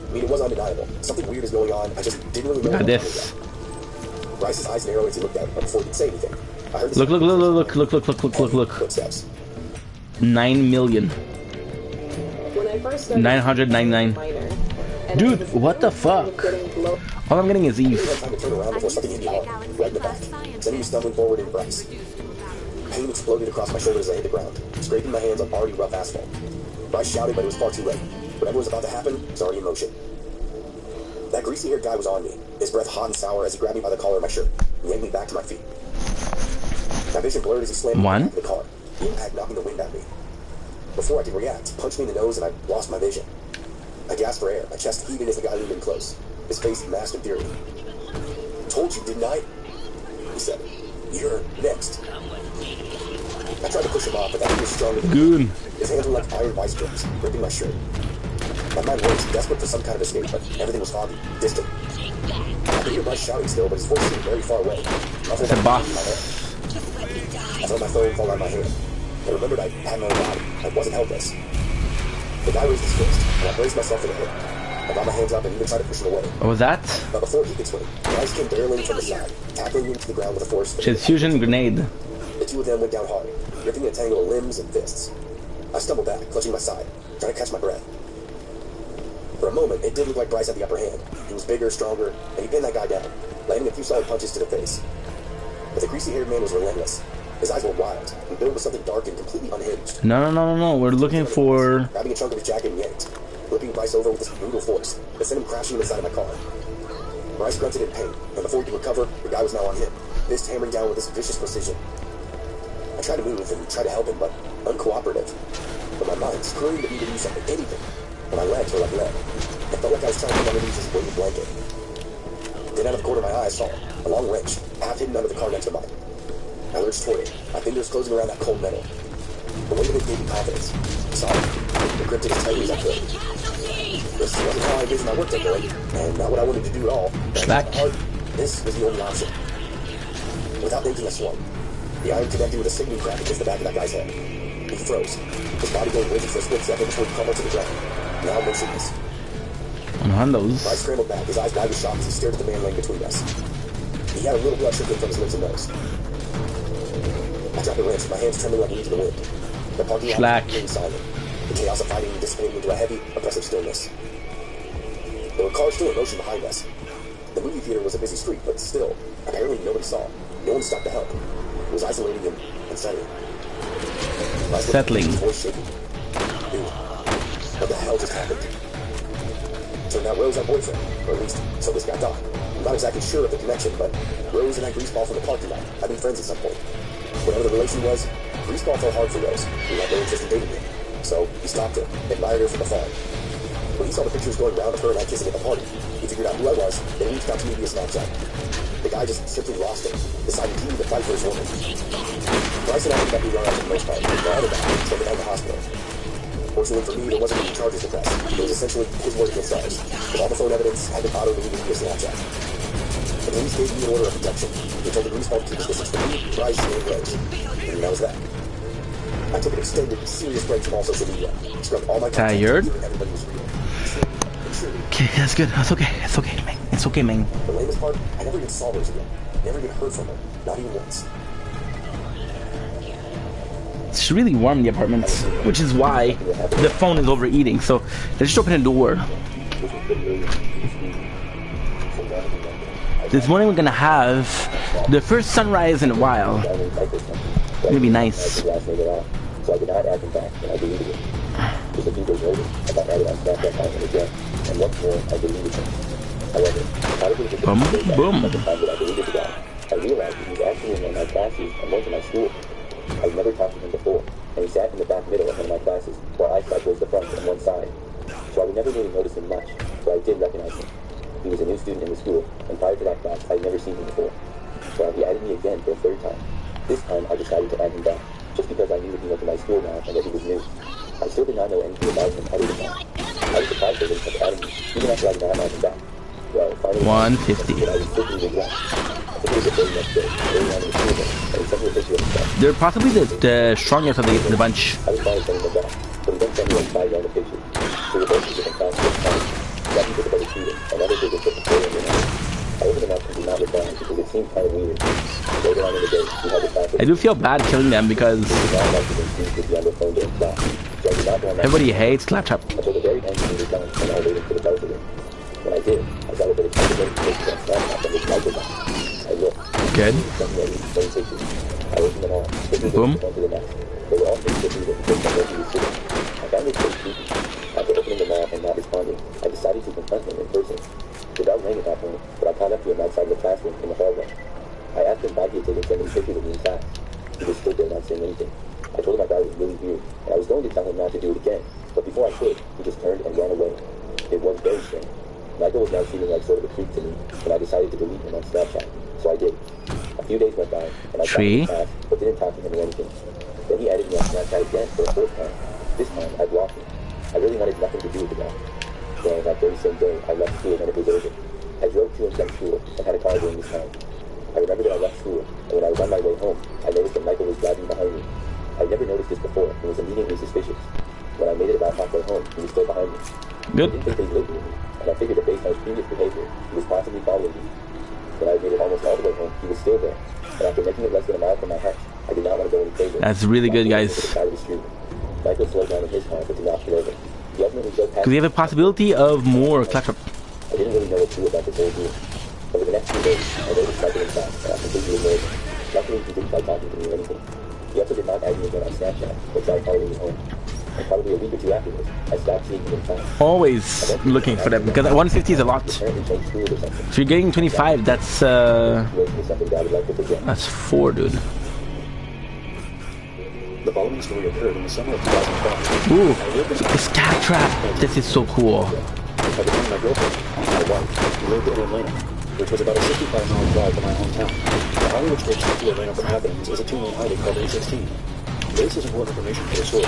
Speaker 7: I mean, it was undeniable. Something weird is going on. I just didn't really know what
Speaker 1: this.
Speaker 7: Bryce's eyes narrowed as he looked at it before he could say anything. I heard
Speaker 1: Look.
Speaker 7: Footsteps.
Speaker 1: 9 million.
Speaker 15: When I first started
Speaker 1: 999. Dude, what the fuck? All I'm getting is Eve.
Speaker 7: He had time to turn around before something hit me hard, right in the back. Then he was stumbling forward in Bryce. Pain exploded across my shoulders as I hit the ground, scraping my hands on already rough asphalt. Bryce shouted, but it was far too late. Whatever was about to happen was already in motion. That greasy-haired guy was on me, his breath hot and sour as he grabbed me by the collar of my shirt and yanked me back to my feet. My vision blurred as he slammed me back in the car, the impact knocking the wind at me. Before I could react, he punched me in the nose and I lost my vision. I gasped for air, my chest heaving as the guy leaned in close, his face masked in fury. Told you, didn't I? He said. You're next. I tried to push him off, but that he was stronger than me. His hands were like iron vice grips, gripping my shirt. My mind raced, desperate for some kind of escape, but everything was foggy, distant. I could hear Bryce shouting still, but his voice seemed very far away.
Speaker 1: It's a boss.
Speaker 14: I felt my phone fall out of my hand. I remembered I had my own body. I wasn't helpless. The guy raised his fist, and I braced myself for the hit. I got my hands up and even tried to push him away.
Speaker 1: What was that?
Speaker 14: But before he could swing, Bryce came barreling from the side, tackling him to the ground with a force.
Speaker 1: His fusion grenade.
Speaker 14: The two of them went down hard, ripping a tangle of limbs and fists. I stumbled back, clutching my side, trying to catch my breath. For a moment, it did look like Bryce had the upper hand. He was bigger, stronger, and he pinned that guy down, landing a few solid punches to the face. But the greasy-haired man was relentless. His eyes were wild, and Bill was something dark and completely unhinged.
Speaker 1: No. We're looking for...
Speaker 14: Grabbing a chunk of his jacket and yanked, flipping Bryce over with this brutal force that sent him crashing inside of my car. Bryce grunted in pain, and before he could recover, the guy was now on him, fist hammering down with this vicious precision. I tried to move and tried to help him, but uncooperative. But my mind screamed at me to do something, anything. And my legs were like lead. I felt like I was trying to get underneath this weighted blanket. Then out of the corner of my eye, I saw a long wrench, half hidden under the car next to mine. I lurched toward it, my fingers closing around that cold metal. The weight of it gave me confidence. Sorry, I gripped it as tightly as I could. This wasn't how I envisioned my work day going, and not what I wanted to do at all.
Speaker 1: Back.
Speaker 14: This was the only option. Without thinking, I swung. The iron connected with a sickening crack against the back of that guy's head. He froze, his body going rigid for a split second before he crumbled to the ground. Now motionless. I scrambled back, his eyes wide with shock as he stared at the man laying between us. He had a little blood trickling from his lips and nose. I dropped the wrench, my hands trembling like leaves in the wind. The parking lot became silent. The chaos of fighting dissipated into a heavy, oppressive stillness. There were cars still in motion behind us. The movie theater was a busy street, but still, apparently nobody saw. No one stopped to help. It was isolating and unsettling.
Speaker 1: Settling.
Speaker 14: His voice shaking. Dude, what the hell just happened? Turned out Rose our boyfriend, or at least so this guy thought. I'm not exactly sure of the connection, but Rose and that greaseball from the parking lot had been friends at some point. Whatever the relation was, greaseball fell hard for Rose. He had no interest in dating her. So he stopped her, admired her from afar. When he saw the pictures going around of her and I kissing at the party, he figured out who I was, then reached out to me via Snapchat. The guy just simply lost it, deciding he needed to fight for his woman. Bryce and I ended up being around for the most part, but my other guy sent him down to the hospital. Fortunately for me, there wasn't any charges to press. It was essentially his word against ours. But all the phone evidence had been auto-deleted via Snapchat. The police gave me an order of protection. They told the greaseball to keep his distance from me, Bryce, and Rose. And that was that. I took an extended, serious break from all social media. Scrubbed all my
Speaker 1: tired?
Speaker 14: Everybody was real.
Speaker 1: Okay, that's good. That's okay. It's okay, man. It's okay, man.
Speaker 14: The lamest part, I never even saw Rose again. Never even heard from her. Not even once.
Speaker 1: It's really warm in the apartment, which is why the phone is overeating. So let's just open the door. This morning we're gonna have the first sunrise in a while. It's gonna be nice.
Speaker 14: So I did not add him back, and I deleted it. Just a few days later, I got added on Snapchat content again, and once more, I deleted him. However, probably the
Speaker 1: boom.
Speaker 14: At the time that I deleted the guy, I realized that he was actually in one of my classes and went to my school. I'd never talked to him before, and he sat in the back middle of one of my classes, while I sat towards the front on one side. So I would never really notice him much, but I did recognize him. He was a new student in the school, and prior to that class, I had never seen him before. So he added me again for a third time. This time, I decided to add him back, just because I knew that he went to my school now and that he was new. I still did not know anything about him other than that. I was surprised that he kept adding me, even after I did not add him back. Well, finally,
Speaker 1: 150.
Speaker 14: I was quickly regret. I think it was the very next day, early on in the school day, and he sent me a picture of himself.
Speaker 1: They're possibly the strongest of the bunch.
Speaker 14: I was trying to send him back, but he then sent me like 5 random pictures. We were both in different classes at the time. That he took a better student, and others were just different story in their mind. I opened them up and did not reply because it seemed kind of weird. Later on in the day, we had the class.
Speaker 1: I do feel bad killing them because everybody hates Claptrap.
Speaker 14: Until the very end, he was done, and I waited for the bell to ring. When I did, I saw that it had been taken on Snapchat and his microphone. I looked.
Speaker 1: Good.
Speaker 14: I opened them all.
Speaker 1: Boom.
Speaker 14: One to the next. They were all pictures that he took from where he was sitting. I found it pretty creepy. After opening them all and not responding, I decided to confront him in person. The bell rang at that point, but I caught up to him outside the classroom in the hallway. I asked him why he had taken so many pictures of me in class. He just stood there not saying anything. I told him I thought it was really weird, and I was going to tell him not to do it again, but before I could, he just turned and ran away. It was very strange. Michael was now seeming like sort of a creep to me, and I decided to delete him on Snapchat, so I did. A few days went by, and I talked to him class, but didn't talk to him or anything. Then he added me on Snapchat again for a fourth time. This time, I blocked him. I really wanted nothing to do with the guy. Well, that very same day, I left school when it was over. I drove to and from school and had a car during this time. I remember that I left school, and when I was on my way home, I noticed that Michael was driving behind me. I never noticed this before, and was immediately suspicious. When I made it about halfway home, he was still behind me.
Speaker 1: Good.
Speaker 14: I didn't think that he lived near me, and I figured that based on his previous behavior, he was possibly following me. When I made it almost all the way home, he was still there. And after making it less than a mile from my house, I did not want to go any further.
Speaker 1: That's really good, guys.
Speaker 14: Michael slowed down in his car, but did not pull over. He ultimately drove past.
Speaker 1: Because we have a possibility of more Claptrap.
Speaker 14: I didn't really know what to do about this whole deal. Over the next few days, I noticed Michael in fact, and I completely ignored him. Luckily, he didn't try talking to me or anything. He also did not add me again on Snapchat, but tried following me home. And probably a week or two afterwards, I stopped seeing him in town.
Speaker 1: Always looking for them, because 150 is a lot. If you're getting 25, that's 4, dude.
Speaker 14: The following story occurred in the summer of 2005.
Speaker 1: Ooh, this Claptrap. This is so cool.
Speaker 14: I became my girlfriend, my wife, lived in Atlanta, which was about a 65-mile drive from my hometown. The highway which takes to Atlanta from Athens is a 2-lane highway called A16. This is important information for the story.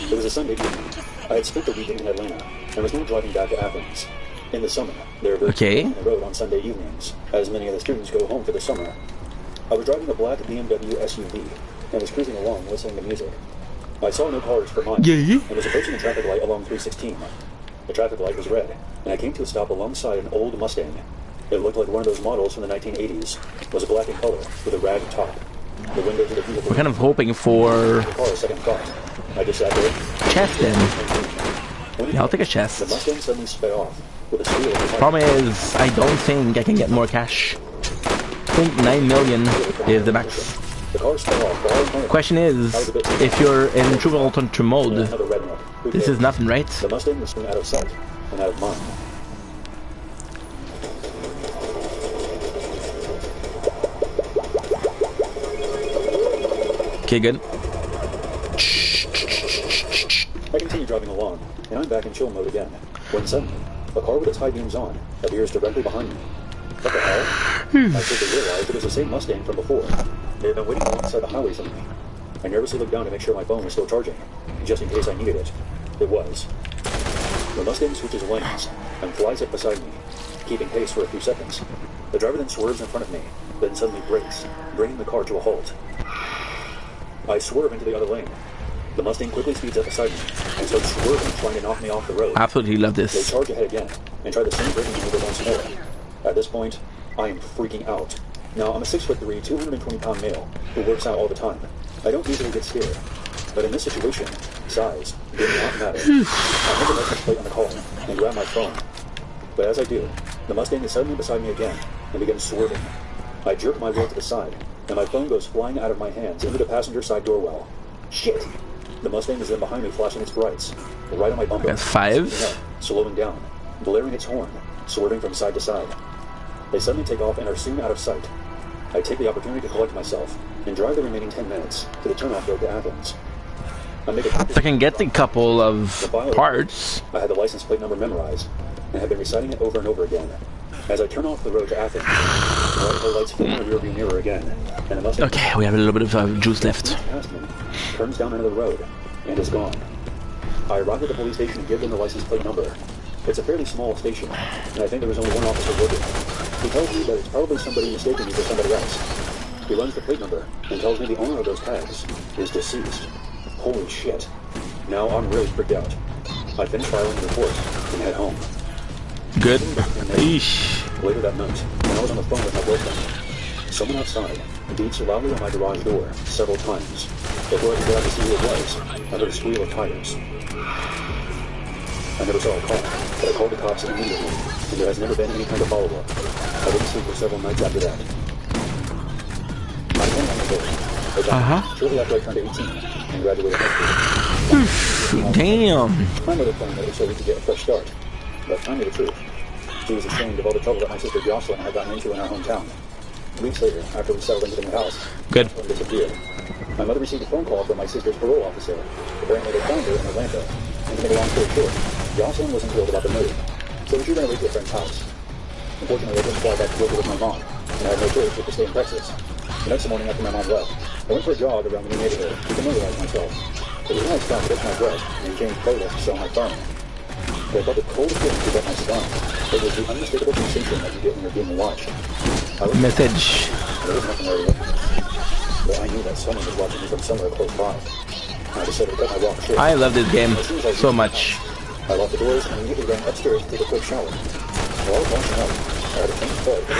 Speaker 14: It was a Sunday evening. I had spent the weekend in Atlanta and was now driving back to Athens. In the summer, there are very few on the road on Sunday evenings, as many of the students go home for the summer. I was driving a black BMW SUV and was cruising along listening to music. I saw no cars for miles and was approaching a traffic light along 316. The traffic light was red, and I came to a stop alongside an old Mustang. It looked like one of those models from the 1980s. It was black in color, with a ragged top. The windows of the vehicle.
Speaker 1: We're kind of hoping for
Speaker 14: second thought. I just sat there.
Speaker 1: Chest then. Yeah, I'll take a chest.
Speaker 14: The Mustang suddenly sped off with a squeal.
Speaker 1: Problem is, I don't think I can get more cash. I think 9 million is the max.
Speaker 14: The car sped off.
Speaker 1: Question is, if you're in true alternative mode, this is nothing, right?
Speaker 14: The Mustang was soon out of sight and out of mind.
Speaker 1: Okay, good.
Speaker 14: I continue driving along, and I'm back in chill mode again, when suddenly, a car with its high beams on appears directly behind me. What the hell? I quickly realized it was the same Mustang from before. They had been waiting alongside the highway for me. I nervously looked down to make sure my phone was still charging, just in case I needed it. It was. The Mustang switches lanes and flies up beside me, keeping pace for a few seconds. The driver then swerves in front of me, then suddenly brakes, bringing the car to a halt. I swerve into the other lane. The Mustang quickly speeds up beside me and starts swerving, trying to knock me off the road.
Speaker 1: Absolutely love this.
Speaker 14: They charge ahead again and try the same braking maneuver once more. At this point, I am freaking out. Now, I'm a 6'3", 220-pound male who works out all the time. I don't usually get scared. But in this situation, size did not matter. I hit the license plate on the car and grab my phone. But as I do, the Mustang is suddenly beside me again and begins swerving. I jerk my wheel to the side, and my phone goes flying out of my hands into the passenger side door well. Shit! The Mustang is then behind me, flashing its brights, right on my bumper.
Speaker 1: That's 5.
Speaker 14: Slowing down, blaring its horn, swerving from side to side. They suddenly take off and are soon out of sight. I take the opportunity to collect myself and drive the remaining 10 minutes to the turnoff road to Athens.
Speaker 1: If I can get a couple of parts.
Speaker 14: I had the license plate number memorized and have been reciting it over and over again. As I turn off the road to Athens, the lights flicker in the rearview mirror again, and the Mustang.
Speaker 1: Okay, we have a little bit of juice left.
Speaker 14: Past me, turns down into the road, and is gone. I arrive at the police station and give them the license plate number. It's a fairly small station, and I think there was only one officer working. He tells me that it's probably somebody mistaking me for somebody else. He runs the plate number and tells me the owner of those tags is deceased. Holy shit. Now I'm really freaked out. I finish filing the report and head home.
Speaker 1: Good. Eesh.
Speaker 14: Later that night, when I was on the phone with my girlfriend, someone outside beats loudly on my garage door several times. Before I could get out to see who it was, I heard a squeal of tires. I never saw a car, but I called the cops immediately, and there has never been any kind of follow-up. I didn't sleep for several nights after that. I went on the road. Shortly after I turned 18 and graduated high school.
Speaker 1: Damn.
Speaker 14: My mother claimed that it was so we could get a fresh start. But tell me the truth. She was ashamed of all the trouble that my sister Jocelyn had gotten into in our hometown. Weeks later, after we settled into the new house,
Speaker 1: Good.
Speaker 14: Jocelyn disappeared. My mother received a phone call from my sister's parole officer. Apparently they found her in Atlanta. And to make a long story short, Jocelyn wasn't thrilled about the move. So she ran away to a friend's house. Unfortunately, I didn't fly back to Georgia with my mom, and I had no choice but to stay in Texas. The next morning after my mom left, I went for a jog around the new neighborhood to familiarize myself. It was a nice time to catch my breath and change photos to show my phone. But I felt the cold feeling creep up my spine. It was the unmistakable sensation that you get when you're being watched.
Speaker 1: Message.
Speaker 14: There was nothing there. But I knew that someone was watching me from somewhere close by. I decided to cut my walk short.
Speaker 1: I love this game so much.
Speaker 14: I locked the doors and immediately ran upstairs to take a quick shower. While I was washing up, I had a faint thud as I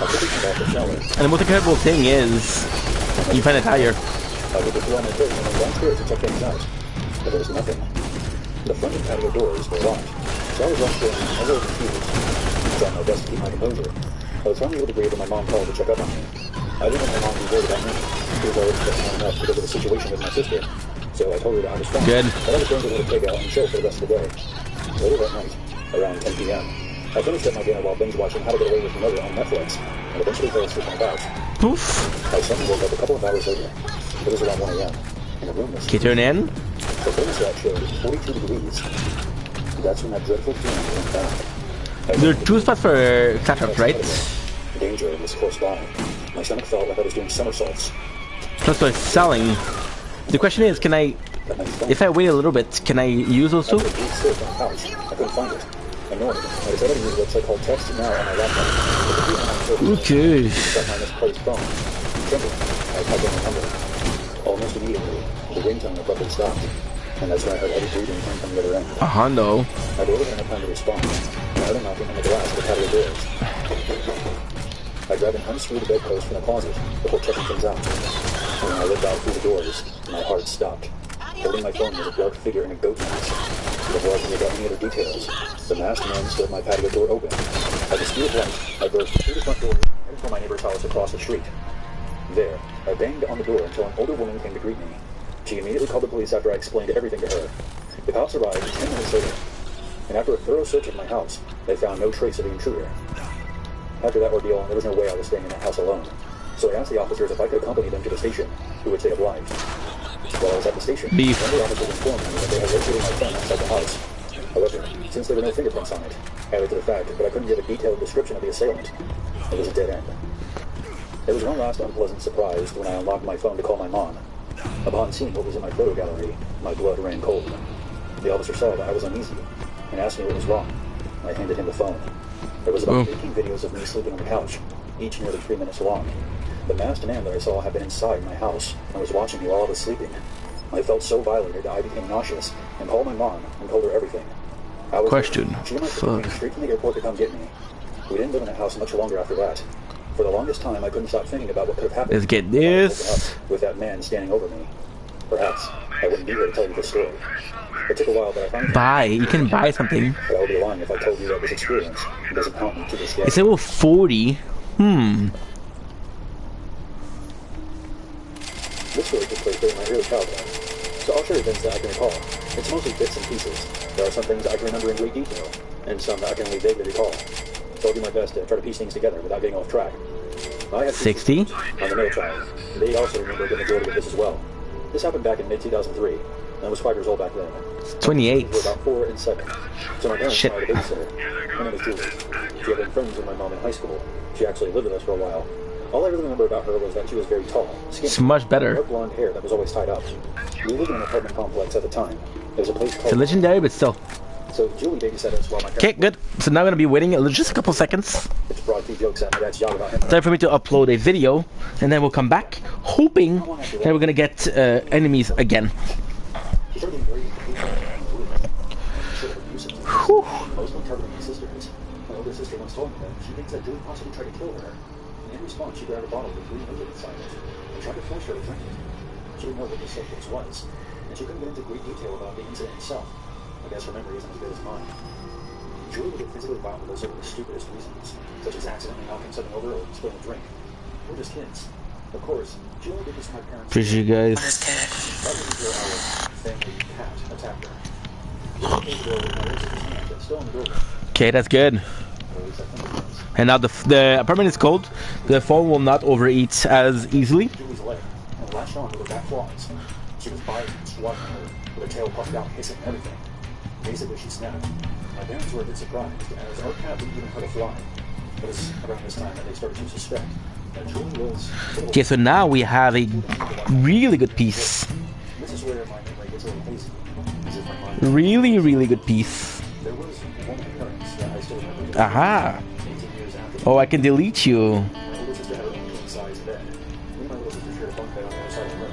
Speaker 14: was after taking off the shower.
Speaker 1: And the most incredible thing is, you find a tire.
Speaker 14: I would withdraw my face and went downstairs to check things out. But there was nothing. The front and patio doors were locked, so I was locked in a little confused. Trying my best to keep my composure. I was finally able to breathe when my mom called to check up on me. I didn't want my mom to be worried about me. She was already stressing out enough because of the situation with my sister. So I told her that I was fine.
Speaker 1: Good.
Speaker 14: But I was going to let her take out and chill for the rest of the day. Later that night, around 10 p.m., I finished up my dinner while binge watching How to Get Away with Murder on Netflix, and eventually fell asleep on the couch.
Speaker 1: Poof.
Speaker 14: I suddenly woke up a couple of hours later. It was around 1 a.m. and the room was...
Speaker 1: Can you turn in?
Speaker 14: The thermostat showed 42 degrees. That's when that dreadful feeling came back.
Speaker 1: There are two spots for Claptrap, right?
Speaker 14: Danger was close by. My stomach felt like I was doing somersaults.
Speaker 1: Plus they're selling. The question is, can I... If I wait a little bit, can I use those two?
Speaker 14: I couldn't find it. Annoyed, I decided to use a website called Text Now on my laptop.
Speaker 1: Okay.
Speaker 14: Got my misplaced phone. Trembling, I typed in the number. Almost immediately, the ringtone abruptly stopped, and that's when I heard heavy breathing come from the other end.
Speaker 1: A Hondo.
Speaker 14: I barely had enough time to respond. Another knocking on the glass of the patio doors. I grabbed and unscrewed the bedpost from the closet before checking things out. And when I looked out through the doors, my heart stopped. Holding my phone was a dark figure in a goat mask. Before I could make out any other details, the masked man stood my patio door open. At the speed of light, I burst through the front door and headed for my neighbor's house across the street. There, I banged on the door until an older woman came to greet me. She immediately called the police after I explained everything to her. The cops arrived 10 minutes later, and after a thorough search of my house, they found no trace of the intruder. After that ordeal, there was no way I was staying in that house alone. So I asked the officers if I could accompany them to the station, to which they obliged. While I was at the station, one of the officers informed me that they had located my phone outside the house. However, since there were no fingerprints on it, added to the fact that I couldn't give a detailed description of the assailant, it was a dead end. There was one last unpleasant surprise when I unlocked my phone to call my mom. Upon seeing what was in my photo gallery, my blood ran cold. The officer saw that I was uneasy and asked me what was wrong. I handed him the phone. There was about 18 videos of me sleeping on the couch, each nearly 3 minutes long. The masked man that I saw had been inside my house and was watching me while I was sleeping. I felt so violated that I became nauseous and called my mom and told her everything.
Speaker 1: Question.
Speaker 14: She and my sister came straight from the airport to come get me. We didn't live in the house much longer after that. For the longest time, I couldn't stop thinking about what could have happened.
Speaker 1: Let's get this.
Speaker 14: With that man standing over me. Perhaps I wouldn't be here to tell you this story. It took a while, but I finally...
Speaker 1: Buy. You can buy something.
Speaker 14: But I would be lying if I told you that this experience doesn't haunt me to this day.
Speaker 1: It's level 40.
Speaker 14: This story took place during my early childhood, so I'll share events that I can recall. It's mostly bits and pieces. There are some things I can remember in great detail, and some that I can only vaguely recall. So I'll do my best to try to piece things together without getting off track. I have
Speaker 1: 60.
Speaker 14: I'm the middle child. They also remember the majority of this as well. This happened back in mid-2003. I was 5 years old back then.
Speaker 1: 28.
Speaker 14: We were about 4 and 7. So my parents hired a babysitter. Her name was Julie. She had been friends with my mom in high school. She actually lived with us for a while. All I really remember about her was that she was very tall, skinny.
Speaker 1: It's much better.
Speaker 14: Dark blonde hair that was always tied up. We lived in an apartment complex at the time. There was a place called...
Speaker 1: It's legendary, but still.
Speaker 14: So Julie babysat us while my parents...
Speaker 1: Okay, good. So now I'm going to be waiting just a couple seconds.
Speaker 14: It's brought few jokes at my dad's job about him.
Speaker 1: Time for me to upload a video, and then we'll come back, hoping that we're going to get enemies again. Whew.
Speaker 14: Mostly targeting my sisters. My older sister once told me that she thinks that Julie possibly tried to kill her. In response, she grabbed a bottle with green liquid inside it and tried to force her to drink it. She didn't know what the substance was, and she couldn't get into great detail about the incident itself. I guess her memory isn't as good as mine. Julie would get physically violent with those over the stupidest reasons, such as accidentally knocking something over or spilling a drink. We're just kids. Of course, Julie did this to my parents.
Speaker 1: Appreciate you guys.
Speaker 14: Right before our family cat attacked her. Julie came to the door with my legs in his hand, but still in the doorway.
Speaker 1: Okay, that's good. And now the apartment is cold. The phone will not overeat as easily.
Speaker 14: Julie's leg and latched on to her back claws. She was biting and swatting her with her tail puffed out, hissing and everything. Basically, she snapped. My parents were a bit surprised, as our cat wouldn't even hurt a fly. It was around this time that they started to suspect that Julie was...
Speaker 1: Okay, so now we have a really good piece.
Speaker 14: This is where my memory gets a little hazy. As if my mind...
Speaker 1: Really, really good piece.
Speaker 14: There was one occurrence that I still remember.
Speaker 1: Aha!
Speaker 14: 18 years after
Speaker 1: Oh, I can delete you.
Speaker 14: My older sister had her own king-size bed. Me and my little sister shared a bunk bed on the other side of the room.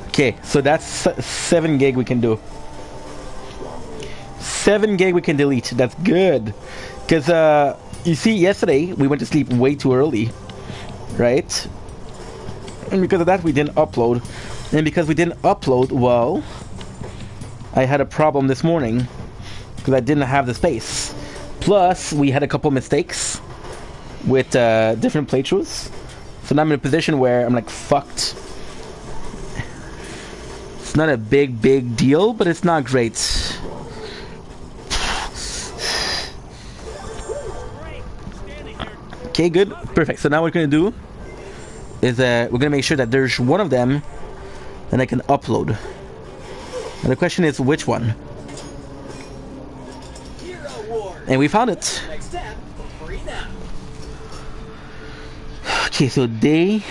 Speaker 1: Okay, so that's 7 gig we can do. 7 gig we can delete. That's good. Because, you see, yesterday we went to sleep way too early. Right? And because of that, we didn't upload. And because we didn't upload, well, I had a problem this morning. Because I didn't have the space. Plus, we had a couple mistakes with different playthroughs. So now I'm in a position where I'm like, fucked. It's not a big deal, but it's not great. Okay, good. Perfect. So now what we're going to do is we're going to make sure that there's one of them that I can upload. And the question is, which one? And we found it. Okay, so day...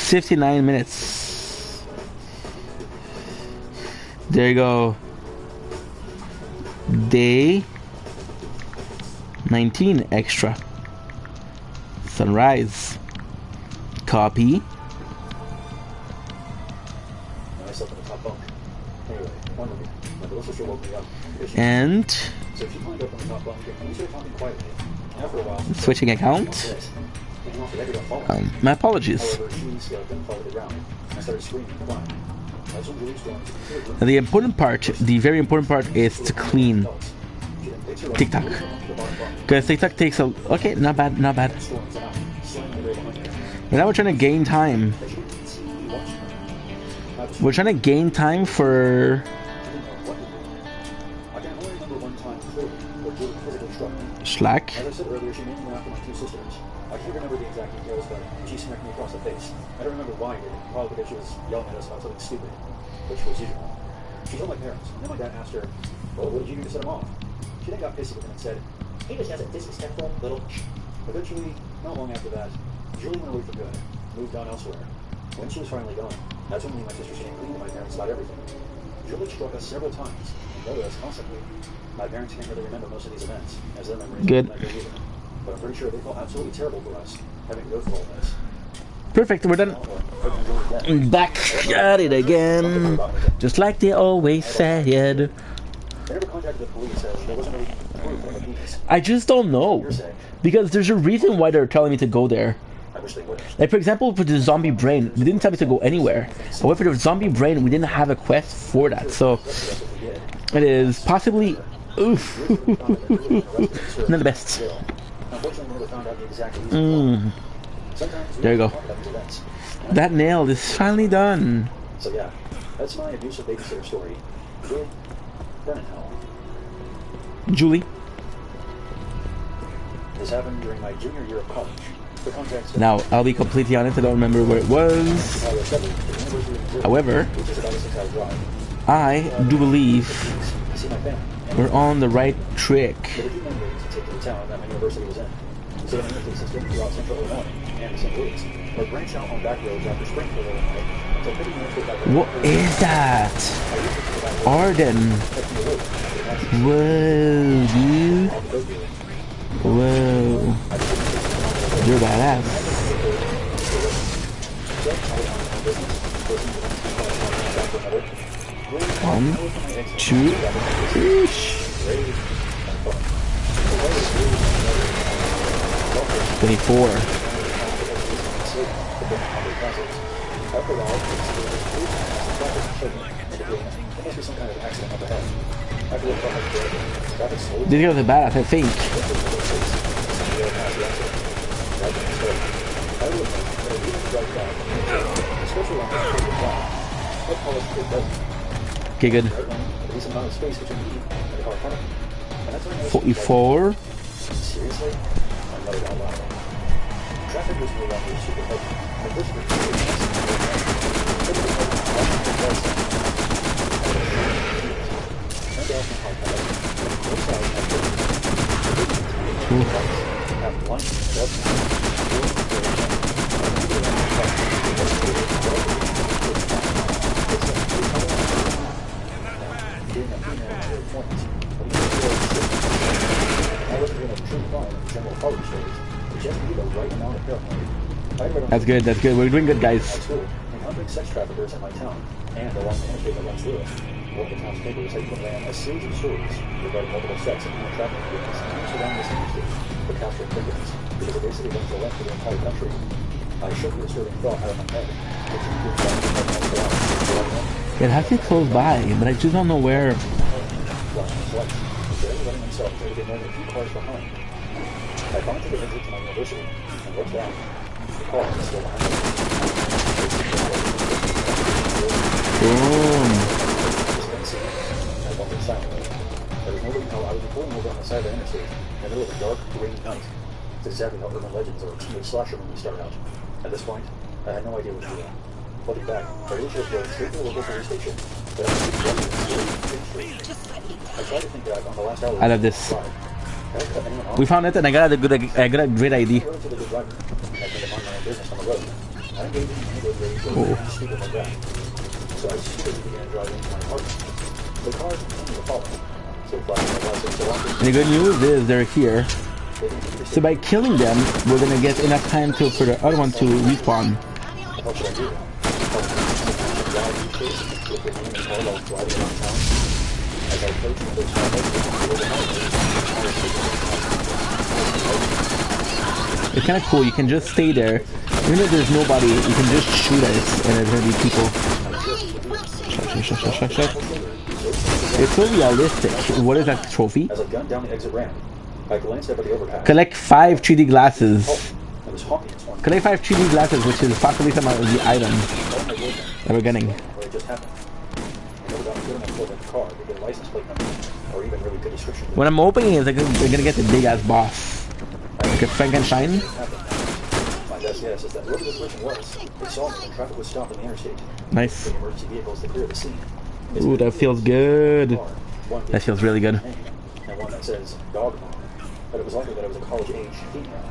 Speaker 1: $59 minutes. There you go. Day 19 extra. Sunrise. Copy. And switching account. My apologies. And the important part, the very important part, is to clean TikTok. Because TikTok takes a... Okay, not bad, not bad. But now we're trying to gain time. We're trying to gain time for... Slack.
Speaker 14: As I said earlier, she named me after my two sisters. I can't remember the exact details, but she smacked me across the face. I don't remember why, probably because she was yelling at us about something stupid, which was usual. She told my parents, and then my dad asked her, well, what did you do to set him off? She then got pissy with him and said, he just has a disrespectful little... Eventually, not long after that, Julie went away for good, moved on elsewhere. When she was finally gone, that's when me and my sister came clean to my parents about everything. Julie struck us several times, and noted us constantly. My parents can't really remember most of these events, as their memories
Speaker 1: good.
Speaker 14: Not good either. But I'm pretty sure they felt absolutely terrible for us, having to go through all this.
Speaker 1: Perfect, we're done. Back at it again. Just like they always said.
Speaker 14: They never contacted the police, as there wasn't really proof of the police.
Speaker 1: I just don't know. Because there's a reason why they're telling me to go there.
Speaker 14: I wish they would.
Speaker 1: Like, for example, for the zombie brain, they didn't tell me to go anywhere. However, for the zombie brain, we didn't have a quest for that. So, it is possibly... Oof. Not the best. There you go. That nail is finally done.
Speaker 14: So yeah, that's my abusive babysitter story. Julie, burn in hell.
Speaker 1: Julie.
Speaker 14: This happened during my junior year of college. For context,
Speaker 1: now, I'll be completely honest, I don't remember where it was. However, I do believe we're on the right track. What is that? Arden. Whoa, dude. Whoa. You're badass. One, two, eesh. 24. Did you go to the badass, I think. Okay, good. 44. That's good. That's good. We're doing good, guys.
Speaker 14: At school, encountering sex traffickers in my town, and along the interstate that runs through it. One of the town's papers had ran a series of stories regarding multiple sex and human trafficking victims used around this interstate for capturing victims, because it basically went to the length of the entire country. I shook the disturbing thought out of my head.
Speaker 1: It has to be close by, but I just don't know where.
Speaker 14: Barely letting himself to get more than a few cars behind. I finally took a visit to my university and looked down. The car was still behind me.
Speaker 1: Boom.
Speaker 14: I wondered silently. There was nobody how I was pulling over on the side of the interstate in the middle of a dark, rainy night. It's exactly how urban legends or teenage slasher movies start out. At this point, I had no idea what to do. Looking back, I really should have gone straight to the local police station. But I was too drunk to street. I tried to think back on the last hour.
Speaker 1: I love this. We found it, and I got a great ID.
Speaker 14: So I stupidly began driving to my apartment. The car continued to follow. So flashing my lights so often.
Speaker 1: And the good news is they're here. So by killing them, we're gonna get enough time for the other one to respawn.
Speaker 14: What should I do?
Speaker 1: It's kind of cool. You can just stay there. Even if there's nobody, you can just shoot us, and there's gonna be people. Check. It's so realistic. What is that trophy?
Speaker 14: As I gunned down the exit ramp, I glanced up at the overpass.
Speaker 1: Collect 5 3D glasses.
Speaker 14: I was honking at one.
Speaker 1: Collect 5 3D glasses, which is possibly some of the items that we're getting.
Speaker 14: It just happened. I never got a good enough look at the car to get a license plate number or even really good description.
Speaker 1: What I'm hoping is they're gonna get the big ass boss, like a Frankenstein.
Speaker 14: My best guess is that whoever this person was, they saw me when traffic was stopped on the interstate.
Speaker 1: Nice.
Speaker 14: The emergency vehicles to clear the scene.
Speaker 1: Ooh, that feels good. That feels really good.
Speaker 14: And one that says dog mom. But it was likely that I was a college-age female.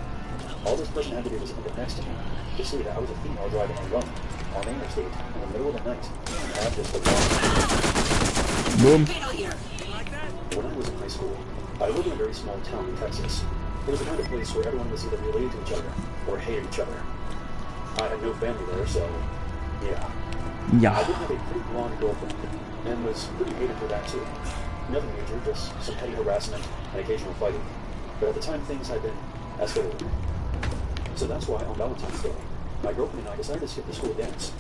Speaker 14: All this person had to do was look next to me to see that I was a female driving alone on the interstate in the middle of the night and had just the wrong.
Speaker 1: Boom.
Speaker 14: When I was in high school, I lived in a very small town in Texas. It was the kind of place where everyone was either related to each other or hated each other. I had no family there, so yeah. I did have a pretty blonde girlfriend and was pretty hated for that too. Nothing major, just some petty harassment and occasional fighting. But at the time, things had been escalating. So that's why on Valentine's Day, my girlfriend and I decided to skip the school dance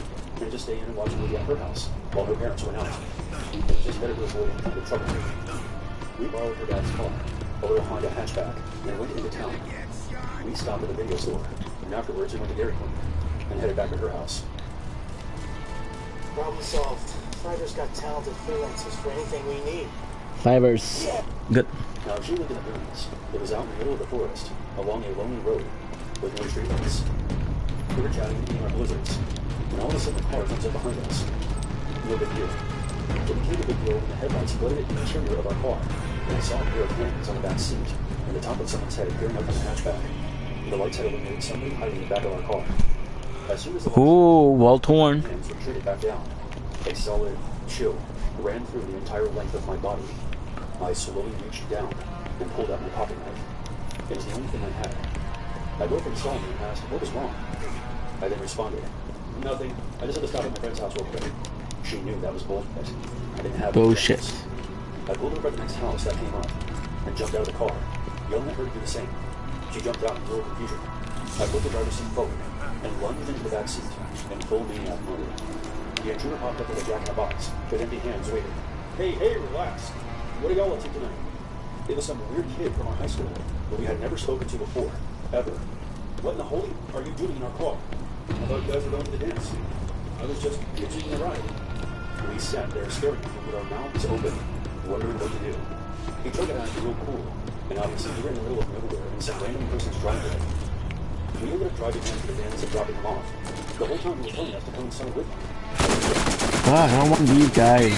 Speaker 14: and just stay in and watch a movie at her house while her parents went out. It was just better to avoid any kind of trouble. We borrowed her dad's car, a little Honda hatchback, and went into town. We stopped at a video store, and afterwards we went to Dairy Queen and headed back to her house.
Speaker 8: Problem solved. Fiverr's got talented freelancers for anything we need.
Speaker 1: Fivers. Good.
Speaker 14: Now, she lived in the mountains. It was out in the middle of the forest, along a lonely road, with no streetlights. We were chatting and eating our blizzards, when all of a sudden a car comes up behind us. No big deal. It became a big deal when the headlights flooded the interior of our car, and I saw a pair of hands on the back seat, and the top of someone's head peering up from the hatchback. The lights had illuminated somebody hiding in the back of our car. As soon as the
Speaker 1: well torn.
Speaker 14: hands retreated back down, a solid chill ran through the entire length of my body. I slowly reached down and pulled out my pocket knife. It was the only thing I had. My girlfriend saw me and asked, what was wrong? I then responded, nothing. I just had to stop at my friend's house real quick. She knew that was bullshit. I didn't have
Speaker 1: bullshit.
Speaker 14: I pulled over at the next house that came up and jumped out of the car, yelling at her to do the same. She jumped out in total confusion. I put the driver's seat forward and lunged into the back seat in full maniac mode. The intruder popped up with a jack-in-the-box, with empty hands waiting. Hey, relax. What are y'all up to tonight? It was some weird kid from our high school that we had never spoken to before, ever. What in the holy are you doing in our car? I thought you guys were going to the dance. I was just hitching a ride. We sat there staring at him with our mouths open, wondering what to do. He took it out real cool, and obviously we were in the middle of nowhere in some random person's driveway. We ended up driving him to the dance and dropping him off. The whole time he was telling us to come inside with him.
Speaker 1: I don't want these guys.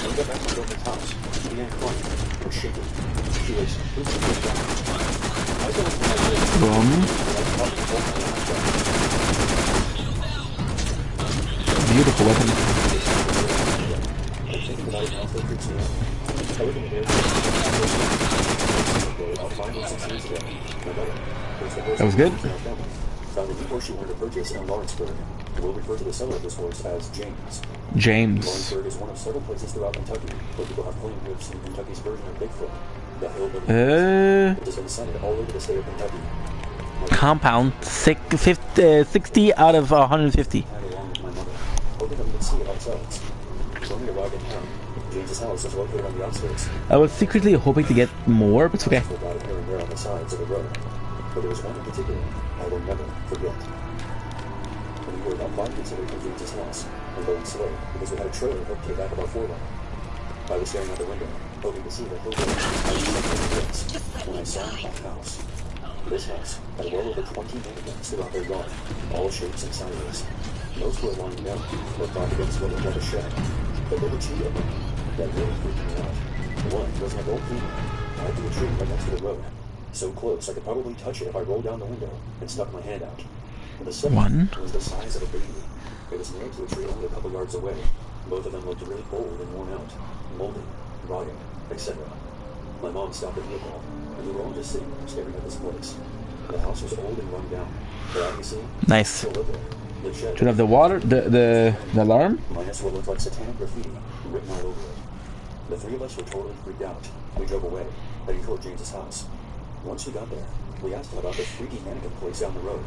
Speaker 14: We got back to my girlfriend's house. She began crying and shaking. She was completely down. I told her
Speaker 1: beautiful weapon.
Speaker 14: about 5 or 6 years ago. My mother, was the horse
Speaker 1: That was good.
Speaker 14: in our family, found a new horse she wanted to purchase in Lawrenceburg. We'll refer to the seller of this horse as James.
Speaker 1: James.
Speaker 14: Lawrenceburg is one of several places throughout Kentucky where people have claimed to have seen Kentucky's version of Bigfoot, the hillbilly. It has been sighted all over the state of Kentucky.
Speaker 1: Compound 60 out of 150.
Speaker 14: Along with my mother, hoping that we could see it ourselves. When we arrived in town, James's house is located on the outskirts.
Speaker 1: I was secretly hoping to get more, but it's okay.
Speaker 14: About here and there on the sides of the road, but there was one in particular I will never forget. We were about 5 minutes away from James's house and going slow because we had a trailer hooked to the back of our forerunner. I was staring out the window, hoping to see the hillbilly when I saw a house. This house had well over 20 mannequins throughout their yard, all shapes and sizes. Most were lined up or propped against what looked like a shed, but there were 2 of them that really freaked me out. One was an adult female tied to a tree right next to the road, so close I could probably touch it if I rolled down the window and stuck my hand out. And the second was the size of a baby. It was nailed to a tree only a couple yards away. Both of them looked really old and worn out, molded, rotting, etc. My mom stopped the vehicle, and we were all just sitting there staring at this place. The house was old and run down, but obviously,
Speaker 1: nice.
Speaker 14: Still lived there. The shed.
Speaker 1: Should have the water, the alarm.
Speaker 14: Minus what looked like satanic graffiti written all over it. The 3 of us were totally freaked out. We drove away, heading toward James's house. Once we got there, we asked him about the freaky mannequin place down the road.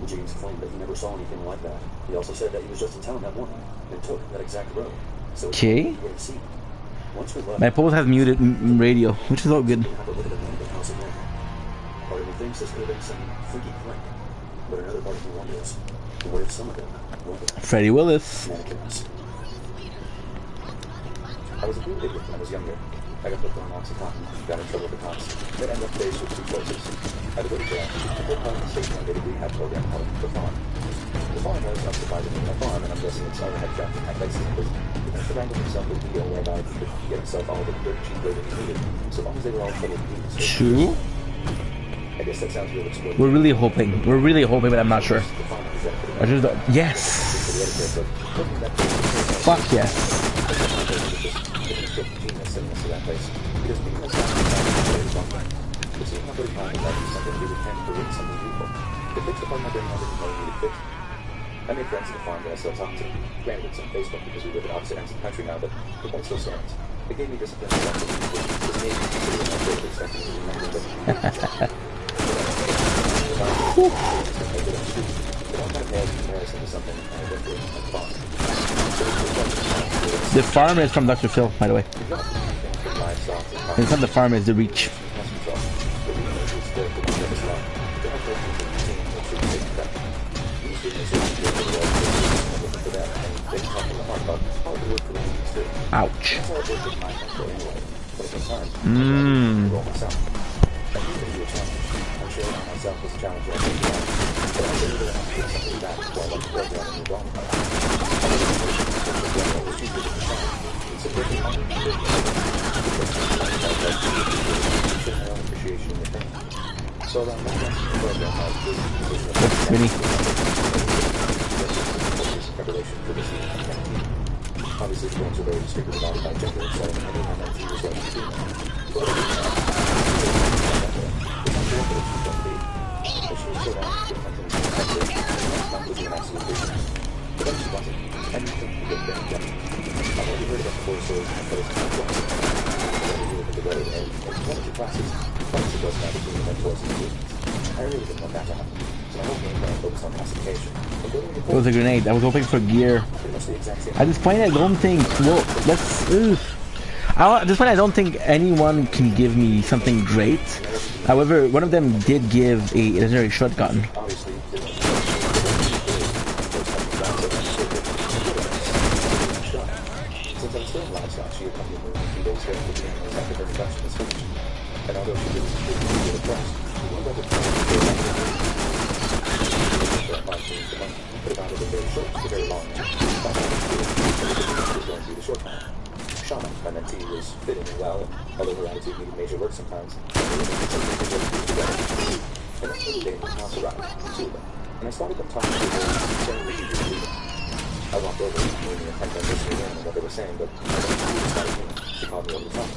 Speaker 14: James claimed that he never saw anything like that. He also said that he was just in town that morning and took that exact road. So he would have seen. Once we left,
Speaker 1: my post has muted radio, which is all good.
Speaker 14: Part of me thinks this could have been some freaky prank, but another part of me wonders, what if some of them were
Speaker 1: Freddie Willis.
Speaker 14: mannequins? I was a food idiot when I was younger. I got hooked on Oxycontin, got in trouble with the cops, then ended up faced with 2 choices. Either go to jail, or go home and stay on a rehab program called The Farm. The Farm was unsurprisingly a farm, and I'm guessing it's our head traffic at Lexington prison. He surrounded himself with a deal whereby he could get himself all the dirt cheap labor he needed, so long as they were all trouble beings.
Speaker 1: True.
Speaker 14: I guess that sounds real exploitive.
Speaker 1: We're really hoping, but I'm not sure. I just don't. Yes. Fuck yes.
Speaker 14: I made friends at the farm that I still talk to. Granted, it's on Facebook because we live at opposite ends of the country now, but the point still stands. It gave me discipline and something which made me consider my favorite expecting to remember that.
Speaker 1: The farm is from Dr. Phil, by the way. It's not the farm, it's the reach. Ouch. That's Vinny.
Speaker 14: Obviously, the films are very restricted about gender, so anyone that he was like
Speaker 1: It was a grenade. I was hoping for gear. At this point, I don't think. Well, let's. At this point, I don't think anyone can give me something great. However, one of them did give a legendary shotgun.
Speaker 14: My mentee was fitting me well, and although her attitude needed major work sometimes, and then one day my house arrived, 2 of them, and I started them talking to her generally eager to leave.
Speaker 7: I walked over, maybe a 10 minutes listening in on what they were saying, but I didn't see this guy again. She called me over the phone.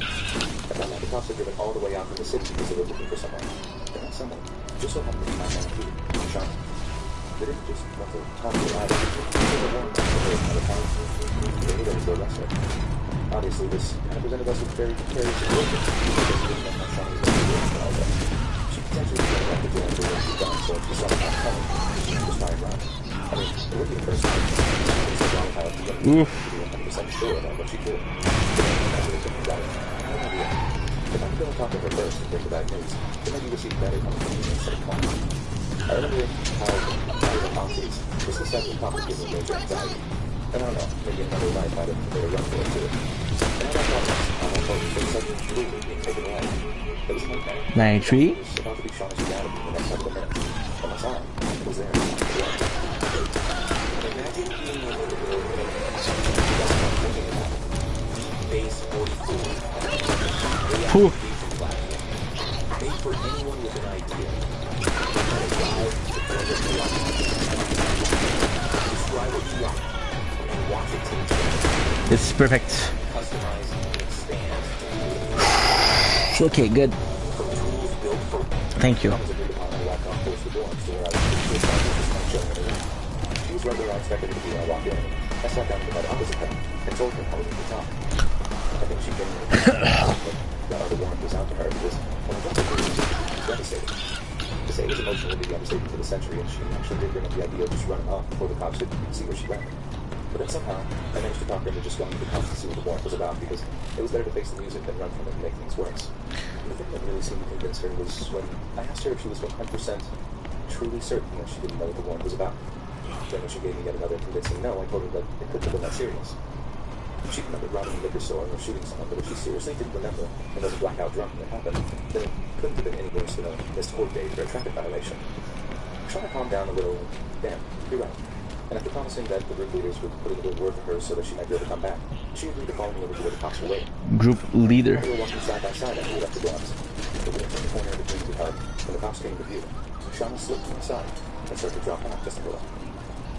Speaker 7: I found out the cops had driven all the way out from the city because they were looking for someone. And that someone just so happened to be my man Peter, Sean. They didn't just want to talk to the idol. They were warned that they were out of town. They knew they were to arrest her. Obviously, this kind of presented us with very precarious situations because we didn't know how Sean was going to do it and all that. She potentially was going to have to jail for what she'd done, so if she saw the cops coming, she was trying around. I mean, it would be the first time. It's a long time. She wouldn't be 100% sure about what she did. If I could go and talk to her first and break the bad news, then maybe we'll see better coming from me instead of calling. I remember how the monkeys was the second topic gave me major anxiety. And I don't know, maybe another life might have made a run for it too. And I thought I thought it was suddenly truly being taken away. It was a nightmare.
Speaker 1: 93?
Speaker 7: It was about to be Shauna's reality in the next couple of minutes. And my son was there. Imagine being one of the girls base 44.
Speaker 1: Whew.
Speaker 7: Made for anyone with an idea. Describe what you want and watch it take shape.
Speaker 1: This is perfect.
Speaker 7: Customize and expand.
Speaker 1: Okay, good. Thank you.
Speaker 7: She was right where I expected her to be when I walked in. I sat down to the opposite her and told her how we could talk. I think she genuinely that other warrant was out to her because when I got to her, she was devastated. To say it was emotional would be the understatement of the century, and she actually did bring up the idea of just running off before the cops could see where she went. But then somehow, I managed to talk her into just going to the cops to see what the warrant was about because it was better to face the music than run from it and make things worse. And the thing that really seemed to convince her was when I asked her if she was 100% truly certain that she didn't know what the warrant was about. Then when she gave me yet another convincing no, I told her that it couldn't have been that serious. She remembered robbing a liquor store or shooting someone, but if she seriously didn't remember and was blackout drunk when it happened, then it couldn't have been any worse than a missed court date or a traffic violation. Trying to calm down a little, damn, you're right. And after promising that the group leaders would put in a good word for her so that she might be able to come back, she agreed to follow me over to where the cops were waiting.
Speaker 1: Group leader.
Speaker 7: We were walking side by side after we left the blocks. We went from the corner of the Green Hut when the cops came into view. Shauna slipped to my side and started to drop back just a little.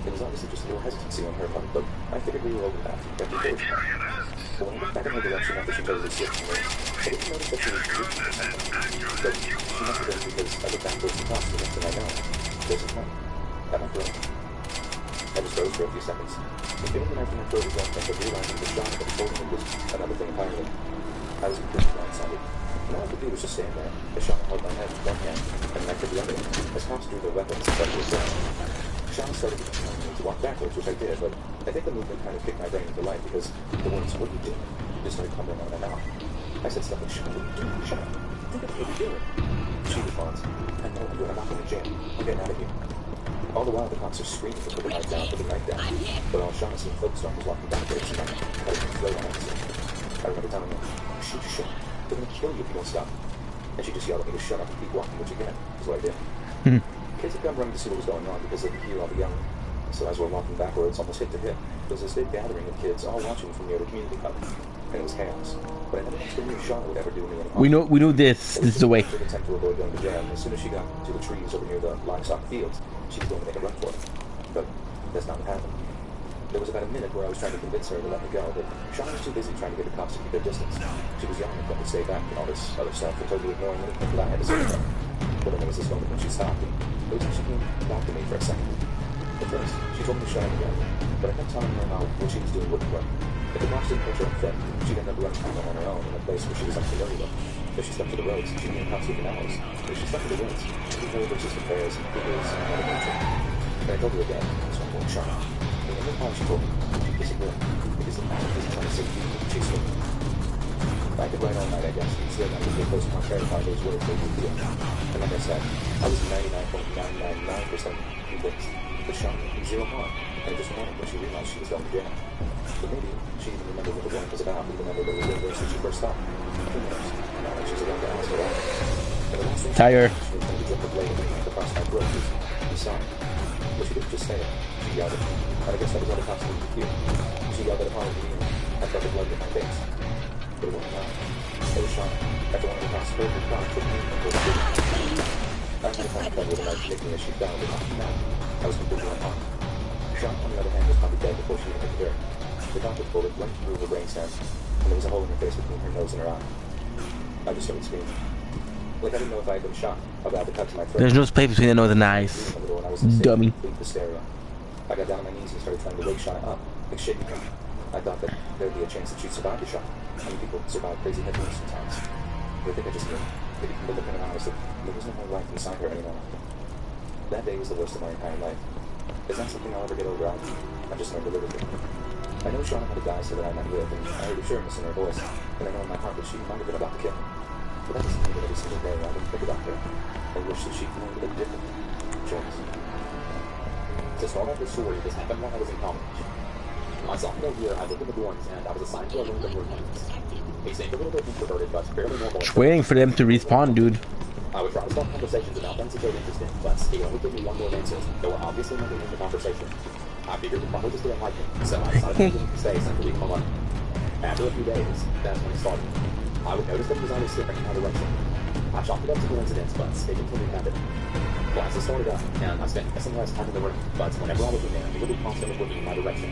Speaker 7: It was obviously just a little hesitancy on her part, but I figured we were over that and kept encouraging her. But when I looked back in her direction after she totally slipped from me, I didn't notice that she was reaching for something. But she must have been because I looked back towards the cops and the next thing I know, there's a knife at my throat. I just froze for a few seconds. And feeling the knife in my throat again, I kept realizing the shot that was holding it was another thing entirely. I was completely blindsided. And all I could do was just stand there. The shot held my head with one hand and the knife with the other, as cops drew their weapons and started to assault. Shauna started to walk backwards, which I did, but I think the movement kind of kicked my brain into life because the words, "What are you doing?" just started coming out of my mouth. I said stuff like, "Shauna, what are you doing? Shauna, think of what you're doing." She responds, "I know I'm doing. I'm not going to jail. I'm getting out of here." All the while, the cops are screaming to put the knife down, put the knife down. But all Shauna seemed focused on was walking backwards and I had a throat on her. I remember telling her, "Shoot, Shauna. They're going to kill you if you don't stop." And she just yelled at me to shut up and keep walking, which again is what I did. Kids had come running to see what was going on because they could hear all the yelling. So as we're walking backwards, almost hip to hip, there was this big gathering of kids all watching from near the community hub. And it was chaos. But I never actually knew Shauna would ever do me any harm.
Speaker 1: We know this. This is the way.
Speaker 7: She would attempt to avoid going to jail, and as soon as she got to the trees over near the livestock fields, she was going to make a run for it. But that's not what happened. There was about a minute where I was trying to convince her to let me go, but Shauna was too busy trying to get the cops to keep their distance. She was yelling at them to stay back and all this other stuff, and totally ignoring anything that I had to say to her. But then there was this moment when she stopped, and it was when she came back to me for a second. At first, she told me to shut up again, but I kept telling her how what she was doing wouldn't work. If the cops didn't catch her on foot, she'd end up running from them on her own in a place where she was unfamiliar with. If she stuck to the roads, she'd be in cops within hours. If she stuck to the woods, she'd go over just affairs and figures and out of nature. And I told her again, so I won't shut up. And every time she told me, she disagreed, because the man was trying to save you, she's swimming. I could write all night, I guess, and still not get close to contrary how those words made me feel. And like I said, I was 99.999% convinced that Shauna did zero harm, and just wanted when she realized she was going to jail. But maybe she even remembered what the warrant was about, even though there was a verse when she first stopped. Who knows? Not like she's around to ask her out. And the last thing
Speaker 1: Tire.
Speaker 7: she was going to jump a blade and knife across my throat was, "I'm sorry." But she didn't just say it. She yelled it. And I guess that was all the cops needed to hear. She yelled at apology, and I felt the blood in my face. But it wasn't enough. It was Shauna. After one of the cops heard her cry, took me and was shooting. I had a phone call with a knife nicking as she fell, but now I was completely unharmed.
Speaker 14: Sean, on the other hand, was probably dead before she even hit the dirt. The doctor's bullet went through her brainstem, and there was a hole in her face between her nose and her eye. I just started screaming. Like I didn't know if I had been shot, about to cut to my throat.
Speaker 1: There's no space between the nose and the eyes. Dummy.
Speaker 14: Hysteria. I got down on my knees and started trying to wake Shauna up, like shaking her. I thought that there'd be a chance that she'd survive the shock. How many people survive crazy head wounds sometimes? But I think I just knew. Maybe from the look in her eyes that there was no more life inside her anymore. That day was the worst of my entire life. It's not something I'll ever get over. I just learned to live with it. I know Shauna had a guy so that I might live, and I heard assurance in her voice, and I know in my heart that she might have been about to kill me. But that doesn't mean that every single day I don't think about her. I wish that she could have made a different choice. To start off the story, this happened while I was in college. My sophomore year, I lived in the dorms, and I was assigned to a random roommate. He seemed a little bit introverted, but fairly normal.
Speaker 1: Just waiting for them to respawn, dude.
Speaker 14: I would try to start conversations about things that showed interest in, but he only gave me one word answers. They were obviously not in the conversation. I figured he probably just didn't like me, so I decided to stay and to leave him alone. After a few days, that's when it started. I would notice that he was always staring in my direction. I chalked it up to coincidence, but it continued to happen. Classes started up, and I spent less and less time in the room, but whenever I was in there, he would be constantly looking in my direction.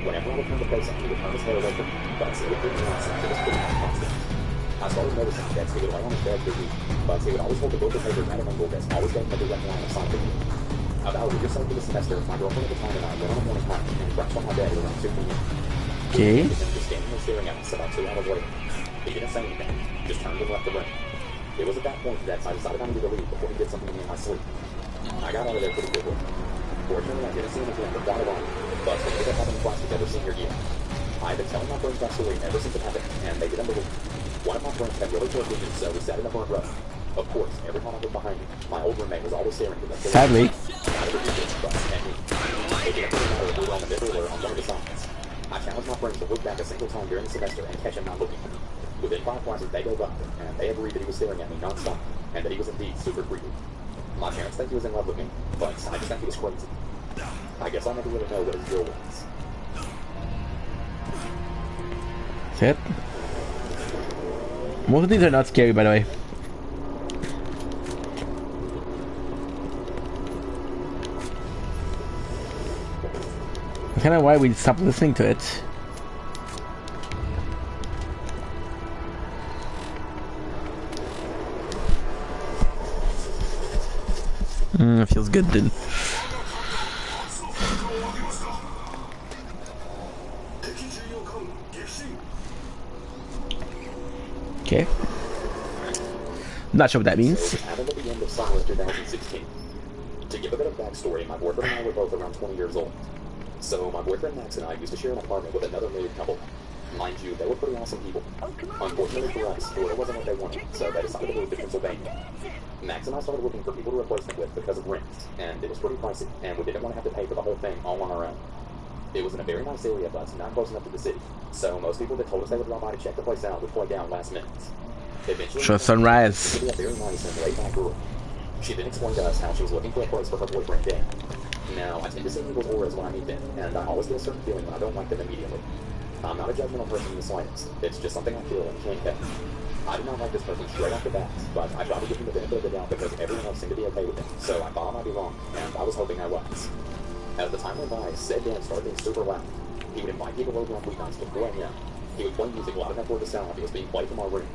Speaker 14: Whenever I would turn to face him, he would turn his head away from me, but it would bring me on since it was pretty much constant. I started noticing that he would lay on his bed for a week, but he would always hold the book of paper at an angle that's always getting a direct line of sight to me. About a week or so into the semester, my girlfriend at the time and I went on a morning hike and crouched on my bed at around 2 p.m.
Speaker 1: Okay.
Speaker 14: He was standing there staring at us about 2 hours later. He didn't say anything, just turned and left the room. It was at that point that I decided I needed to leave before he did something to me in my sleep. I got out of there pretty quickly. Fortunately, I didn't see him again for quite a while, but we ended up having classes every senior year. I had been telling my friends that story ever since it happened, and they didn't believe me. One of my friends had really poor vision, so we sat in the front row. Of course, every time I looked behind me, my old roommate was always staring at me.
Speaker 1: Sadly.
Speaker 14: I challenged my friends to look back a single time during the semester and catch him not looking. Within 5 classes, they gave up, and they agreed that he was staring at me non-stop, and that he was indeed super creepy. My parents think he was in love with me, but I just think he was crazy. I guess I'll never really know what his deal was.
Speaker 1: That's it. Most of these are not scary, by the way. That's kind of why we stopped listening to it. It feels good, dude. Okay. Not sure what that means.
Speaker 14: So it happened at the end of summer of 2016. To give a bit of backstory, my boyfriend and I were both around 20 years old. So my boyfriend Max and I used to share an apartment with another married couple. Mind you, they were pretty awesome people. Unfortunately for us, Florida wasn't what they wanted, so they decided to move to Pennsylvania. Max and I started looking for people to replace them with because of rent, and it was pretty pricey, and we didn't want to have to pay for the whole thing all on our own. It was in a very nice area, but not close enough to the city, so most people that told us they would drop by to check the place out would play down last minute. Eventually,
Speaker 1: Sure, sunrise.
Speaker 14: she was a very nice and laid-back girl. She then explained to us how she was looking for a place for her boyfriend, Dan. Now, I tend to see people's auras when I meet them, and I always get a certain feeling when I don't like them immediately. I'm not a judgmental person in the slightest. It's just something I feel and can't help. I did not like this person straight off the bat, but I tried to give him the benefit of the doubt because everyone else seemed to be okay with him, so I thought I might be wrong, and I was hoping I was. As the time went by, said Dan started being super loud. He would invite people over on weeknights to 4 a.m. He would play music loud enough for the sound like it was being played from our room,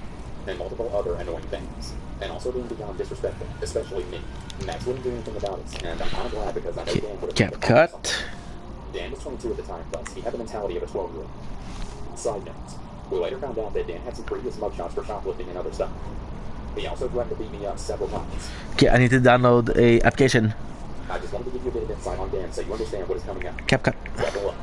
Speaker 14: and multiple other annoying things, and also being beyond disrespectful, especially me. Max wouldn't do anything about it, and I'm kind of glad because I know Dan would have
Speaker 1: cut.
Speaker 14: Dan was 22 at the time, but he had the mentality of a 12-year-old. Side note, we later found out that Dan had some previous mugshots for shoplifting and other stuff. He also threatened to beat me up several times.
Speaker 1: Okay, I need to download a application.
Speaker 14: I just wanted to give you a bit of insight on Dan so you understand what is coming up.
Speaker 1: CapCut.
Speaker 14: Buckle up.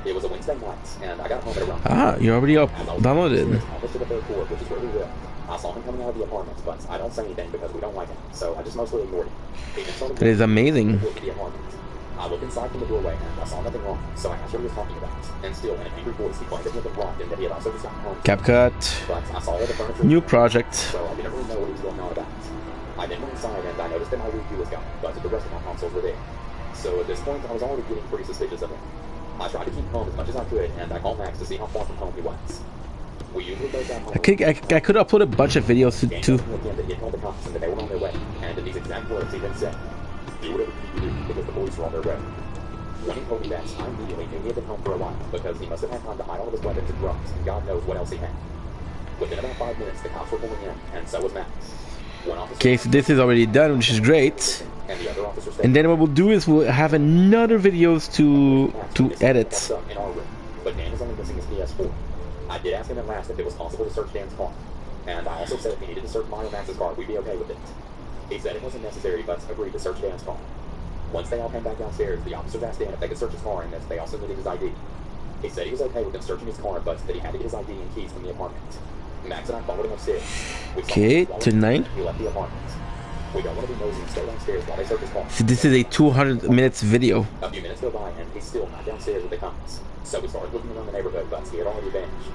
Speaker 14: It was a Wednesday night, and I got home at around...
Speaker 1: Ah, you already downloaded.
Speaker 14: Almost to the third floor, which is where we live. I saw him coming out of the apartment, but I don't say anything because we don't like him, so I just mostly ignored him.
Speaker 1: That is amazing.
Speaker 14: I looked inside from the doorway, and I saw nothing wrong, so I asked what he was talking about. And still, in an angry voice, he claimed that he had been wronged and that he had also just gotten home.
Speaker 1: CapCut.
Speaker 14: But I saw all the furniture...
Speaker 1: New project.
Speaker 14: So I didn't really know what he was going on about. I then went inside, and I noticed that my Wii U was gone, but the rest of my consoles were there. So at this point, I was already getting pretty suspicious of him. I tried to keep calm as much as I could, and I called Max to see how far from home he was. We usually both got home.
Speaker 1: I could upload a bunch of videos too.
Speaker 14: Again, that he had told the cops and that they were on their way, and in these exact words he then said, "Do whatever you need to do because the police are on their way." When he told me that, I immediately knew he had been home for a while, because he must have had time to hide all of his weapons and drugs, and God knows what else he had. Within about 5 minutes, the cops were pulling in, and so was Max.
Speaker 1: Okay, so this is already done, which is great.
Speaker 14: And the other officer
Speaker 1: And then what we'll do is we'll have another videos to edit.
Speaker 14: in our room, but Dan is only missing his PS4. I did ask him at last if it was possible to search Dan's car, and I also said if he needed to search mine or Max's car, we'd be okay with it. He said it wasn't necessary, but agreed to search Dan's car. Once they all came back downstairs, the officers asked Dan if they could search his car, and that they also needed his ID. He said he was okay with them searching his car, but that he had to get his ID and keys from the apartment. Max and I followed him upstairs.
Speaker 1: Okay, to 9.
Speaker 14: He left the apartment. We don't want to be nosy and stay downstairs while they search his car.
Speaker 1: So this is a 200 minutes video.
Speaker 14: A few minutes go by, and he's still not downstairs with the cops. So we started looking around the neighborhood, but he had already vanished.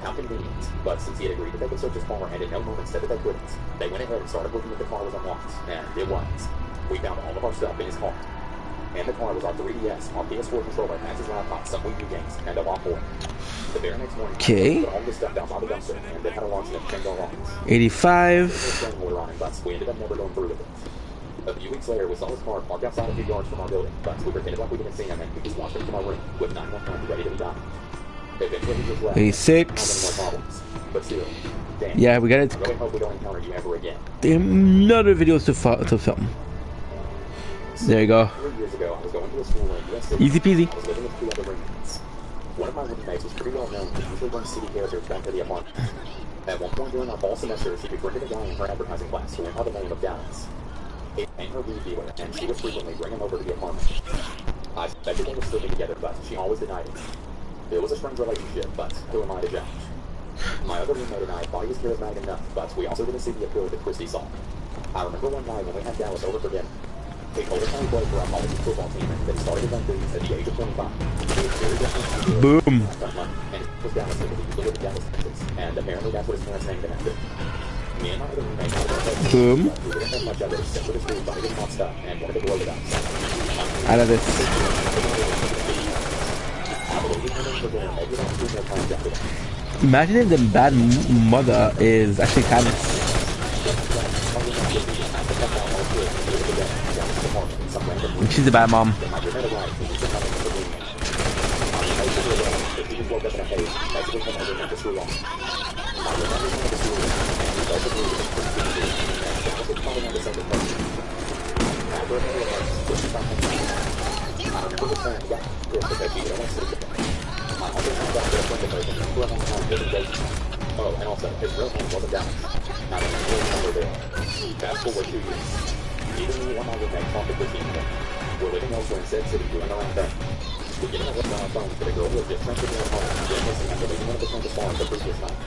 Speaker 14: How convenient. But since he had agreed that they could search his car and in no moment said that they couldn't, they went ahead and started looking if the car was unlocked. And it was. We found all of our stuff in his car. In the car was our 3DS, our PS4 controller, Max's laptop, some Wii U games, and a lot more. The very next morning, we put all this stuff down by the dumpster, and then had a launch and change our lines.
Speaker 1: 85.
Speaker 14: We ended up never going through with it. A few weeks later, we saw his car parked outside a few yards from our building, but we pretended like we didn't see him, and we just walked into my room with 911 ready to be done. Eventually, he just left.
Speaker 1: 86.
Speaker 14: No more problems. But still, Dan,
Speaker 1: Yeah, we got it.
Speaker 14: I really hope we don't encounter you ever again.
Speaker 1: Another videos to film. There you go.
Speaker 14: 3 years ago, I was going to a school in US City.
Speaker 1: Easy peasy.
Speaker 14: I was living with 2 other roommates. One of my roommates was pretty well known to usually bring city characters back to the apartment. At one point during our fall semester, she befriended a guy in her advertising class who went by the name of Dallas. He became her weed dealer, and she would frequently bring him over to the apartment. I suspected they were still together, but she always denied it. It was a strange relationship, but who am I to judge? My other roommate and I thought he was charismatic enough, but we also didn't see the appeal that Christy saw. I remember one night when we had Dallas over for dinner. He told us how he played for our college football team and that he started his own business at the age of 25. He was very different.
Speaker 1: Boom.
Speaker 14: And it was Dallas because he used to live in Dallas, Texas. And apparently that's what his parents named him after. Me and my other roommate had a
Speaker 1: Boom.
Speaker 14: we didn't have much of it except for the food, but we didn't want stuff and wanted to blow it up.
Speaker 1: I love this.
Speaker 14: I believe we came in for dinner maybe around 2 more times after that.
Speaker 1: Imagine if the bad mother is actually Candace. She's a bad mom.
Speaker 14: Oh, and also, his real name wasn't Dallas. Not even his number there. Fast forward 2 years. Even me and my roommate talked to Christine again. We're living elsewhere in said city doing our own thing. We get a list on our phones for the girl who has just rented their home and been missing after leaving one of the campus bars the previous night.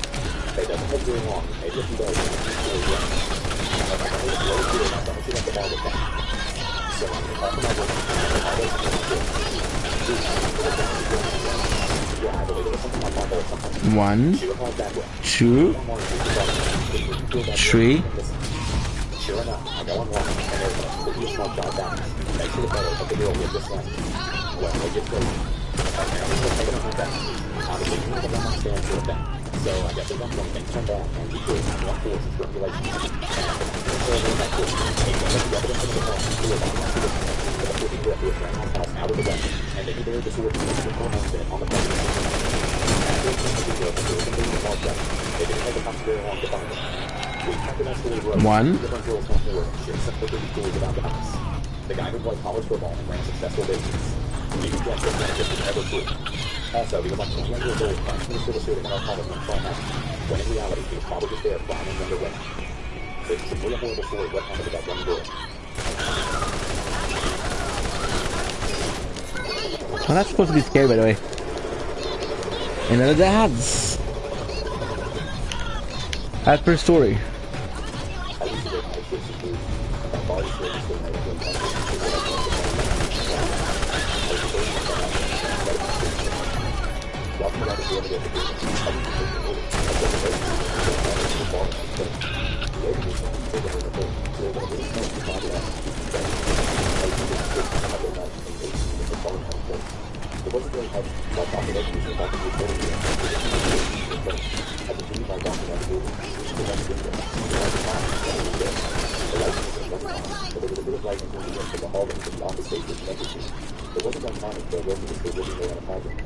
Speaker 14: It doesn't take very long, maybe a few days, and she's really young. But my family was really clear about that she left the bar with them. So I'm going to call for my roommate and I was able to do it. Yeah, I believe it was something like Marvel or something.
Speaker 1: 1, 2, 3.
Speaker 14: Sure enough, I go online and there's a pretty small shot down next to the photo of the girl we had just left. Well, they get crazy. Apparently, we're taking a hunt down. Obviously, we have a one-night stand sort of thing. So I guess at one point things turned bad and he did one force and strangulation. And so in that court, he went up the evidence into the home to a body with a 50 grip to his grandma's house out of the way. And then he buried the sword and the hormones in it on the front of the house. After it came to the girl, they were completely marked up. They didn't take the cops very long to find them.
Speaker 1: 1.
Speaker 14: The guy who played college football and ran a successful business. He was just as benefits ever true. Also, he was like 21 years old, thanks to the school shooting in our college when Trump happened. When in reality, he was probably just there flying younger women. This is a really horrible story of what happened to that young girl.
Speaker 1: Well, that's supposed to be scary, by the way. Another dads. As per story.
Speaker 14: It wasn't uncommon for a worker to stay living there on a project.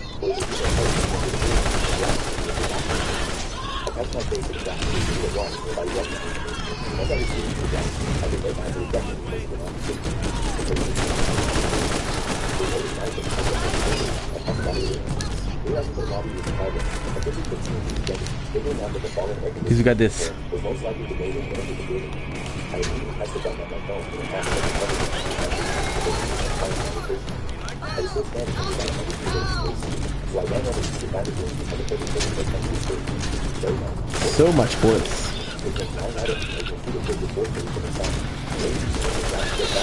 Speaker 14: I passed my face to the doctor to see what was, if I recognized it. Once I was shooting to the ground, I could recognize it definitely wasn't an opportunity. Realizing the lobby was private, I quickly put two and two together, figuring out that the fallen air
Speaker 1: He's got this.
Speaker 14: was most likely the way they entered the building. I immediately pressed the button on my phone and passed the button. I was still standing in about 100 feet of space, so I ran over to the bandit room and the person taking place on the street.
Speaker 1: So much bullets.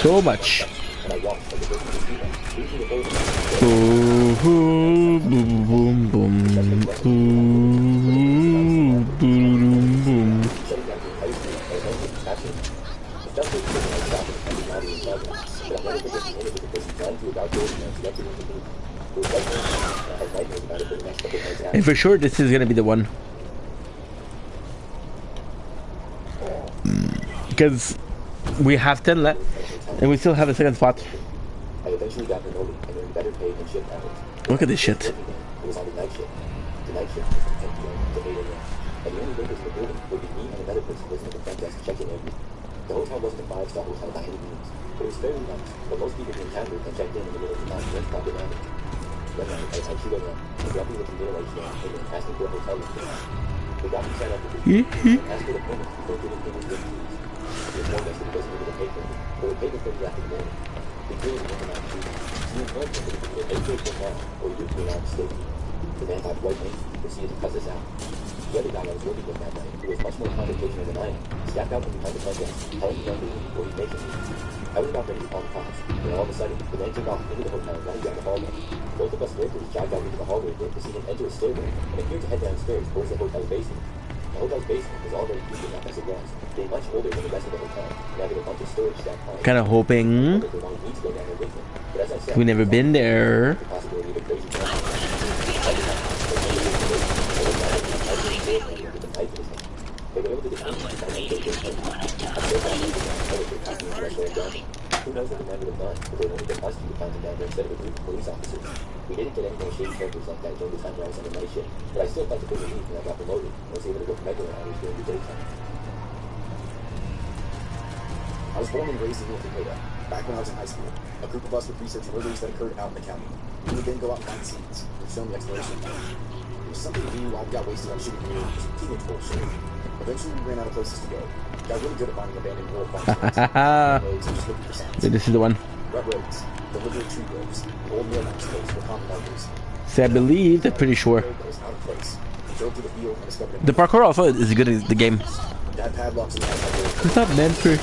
Speaker 1: So much. Boom, boom, boom, boom, boom, boom, boom. And for sure, this is gonna be the one. Because we have 10 left, and we still have a second spot.
Speaker 14: I eventually got promoted and earned better pay and shift hours.
Speaker 1: Look at this shit.
Speaker 14: It was on the night shift. The night shift was from 10 p.m. to 8 a.m. And the only workers in the building would be me and another person listening to the front desk checking in. The hotel wasn't a 5-star hotel by any means, but it was fairly nice. But most people who encountered and checked in the middle of the night weren't problematic. One night, I queued around, and grumpy looking middle-aged man came in asking for a hotel room. The doctor sat up with his asked for the payment before giving him his gift keys. He informed us that he wasn't able to pay for it, but would pay the 30 after the morning. He clearly didn't have to. He informed him that he could pay for it now, or he would be allowed to stay. The man typed white name and proceeded to cuss us out. The other guy I was working with that night, who was much more confrontational than I am, stepped out from behind the front desk, telling me to leave or he'd make me. I was about ready to call the cops, when all of a sudden, the man took off into the hotel running down the hallway. Both of us workers jogged out into the hallway to see him enter a stairway and appeared to head downstairs towards the hotel's basement. The hotel's basement was already used enough as it was, being much older than the rest of the hotel, and having a bunch of storage stacked high.
Speaker 1: Kind of hoping. We've never been there.
Speaker 14: Who knows what the man would have done if they wanted to us to find him down there instead of a group of police officers. We didn't get any more shady characters like that during the time I was on the night shift, but I still felt a bit relieved when I got promoted and was able to work regular hours during the daytime.
Speaker 7: I was born and raised in North Dakota. Back when I was in high school, a group of us would research murders that occurred out in the county. We would then go out and find scenes and film the exploration. It was something to do while we got wasted on shooting teenage bullshit. Eventually we ran out of places to go. Got really good at finding abandoned rural farm roads and just looking for signs.
Speaker 1: So this is the one.
Speaker 7: Rut roads, deliberate tree groves, old mailbox posts were common markers.
Speaker 1: So I believe, I'm pretty sure. The parkour also is good at the game. It's not meant for...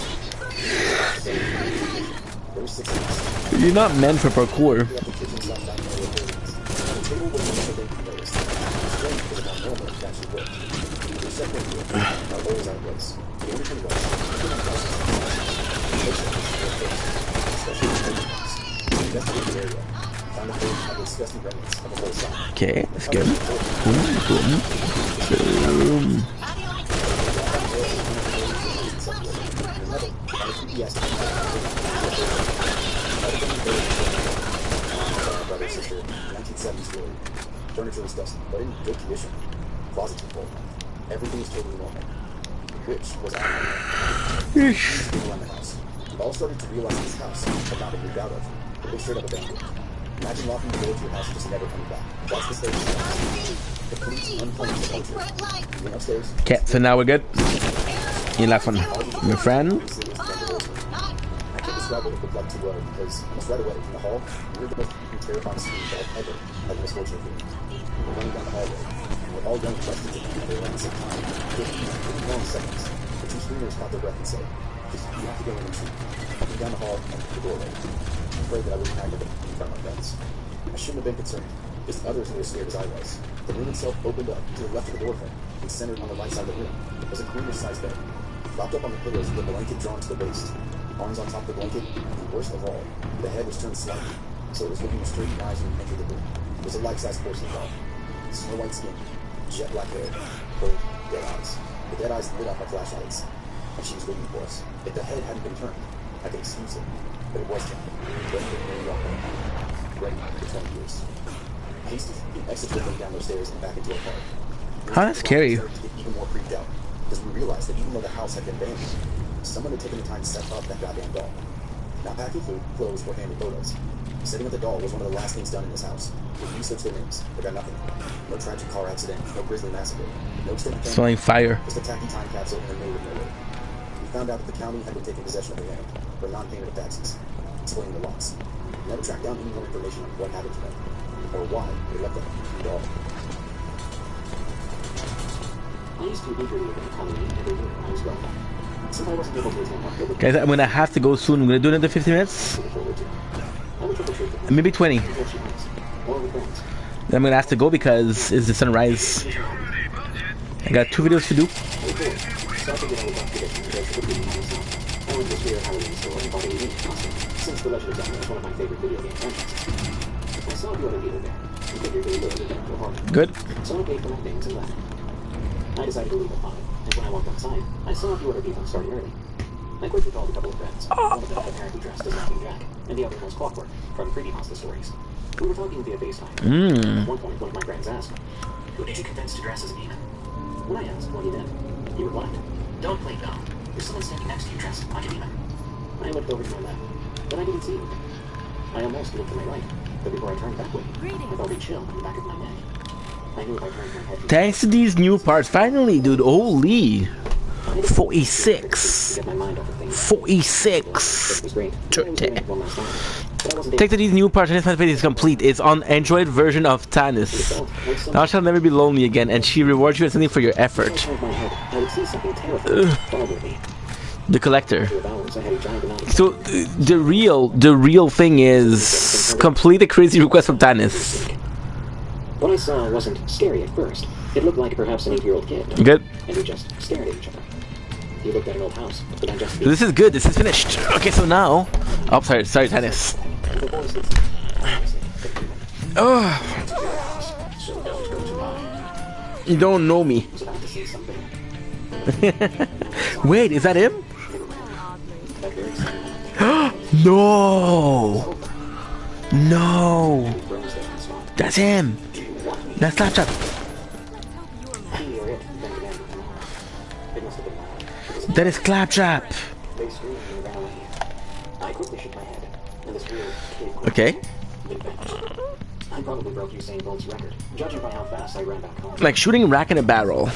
Speaker 1: You're not meant for parkour. Okay, that's good. Boom, boom, boom.
Speaker 7: Furniture was dusty, but in good condition. Closets were full. Everything was totally normal. Which was around the house. We all started to realize this house had not been moved out of. It was straight up abandoned. Imagine locking the door to your house and just never coming back. That's the state of the house. Complete unplanned departure. We went upstairs.
Speaker 1: Okay, so now we're good. You last one. My friend.
Speaker 7: I can't describe what it looked like too well because almost right away in the hall, we were the most terrifying scene that I've ever had the misfortune of viewing. We're running down the hallway. We're all young questions at each other around the same time. 50 long seconds. The two screamers caught their breath and said, you have to go in and shoot. Looking down the hall and through the doorway. I'm afraid that I wouldn't act in front of my friends. I shouldn't have been concerned. Just others were as scared as I was. The room itself opened up to the left of the doorway and centered on the right side of the room was a queenish-sized bed. Propped up on the pillows with a blanket drawn to the waist. Arms on top of the blanket, and worst of all, the head was turned slightly, so it was looking straight in the eyes when we entered the room. It was a life-size porcelain doll. Snow white skin, jet black hair, cold, dead eyes. The dead eyes lit up like flashlights, and she was waiting for us. If the head hadn't been turned, I could excuse it, but it was turned.
Speaker 14: great for 20 years. Hasty, he exits with them down those stairs and back into a car.
Speaker 1: How that's scary.
Speaker 14: We started to get even more freaked out because we realized that even though the house had been abandoned, someone had taken the time to set up that goddamn doll. Not packing food, clothes, or family photos. Setting up the doll was one of the last things done in this house. We researched their names, but got nothing. No tragic car accident, no grisly massacre, no extended
Speaker 1: Smelling fire.
Speaker 14: just a tacky time capsule in the middle of nowhere. We found out that the county had been taking possession of the land for non-payment of taxes, explaining the loss. We never tracked down any more information on what happened to them, or why they left that doll.
Speaker 7: I used to eagerly attend Halloween every year when I was growing up. Since I wasn't able to attend October,
Speaker 1: Guys, I'm gonna have to go soon. I'm gonna do another 50 minutes. Maybe 20. Then I'm gonna have to go because it's the sunrise. I got 2 videos to do.
Speaker 7: Since The Legend of Zelda is one of my favorite video game franchises. I saw the other dealer there and figured they would have go hard.
Speaker 1: Good.
Speaker 7: So I paid for my things and left. I decided to leave at 5, and when I walked outside, I saw a few other people starting early. I quickly called a couple of friends. One of them apparently dressed as Laughing Jack, and the other was Clockwork from Creepypasta stories. We were talking via FaceTime. At one point, one of my friends asked, "Who did you convince to dress as a demon?" When I asked what he meant, he replied, "Don't play dumb. There's someone standing next to you dressed like a demon." I looked over to my left, but I didn't see him. I almost looked to my right, but before I turned backward, I felt a chill on the back of my neck. I knew if I turned my head...
Speaker 1: Thanks to these new parts, finally, dude. Holy. 46. 46. Thanks to these new parts, and this video is complete. It's on Android version of Tannis. Thou shalt never be lonely again, and she rewards you with something for your effort. The collector. So the real thing is complete the crazy request from Tannis.
Speaker 7: What I saw wasn't scary at first. It looked like perhaps an 8-year-old kid.
Speaker 1: Good.
Speaker 7: And we just stared at each other. He looked at an old house, but I just...
Speaker 1: This is good. This is finished. Okay, so now... Oh, sorry, Tannis. Oh. You don't know me. Wait, is that him? No! No! That's him! That's Claptrap! That is Claptrap! Okay.
Speaker 7: I probably broke Usain Bolt's record, judging by how fast I ran back home.
Speaker 1: Like shooting a rack in a barrel.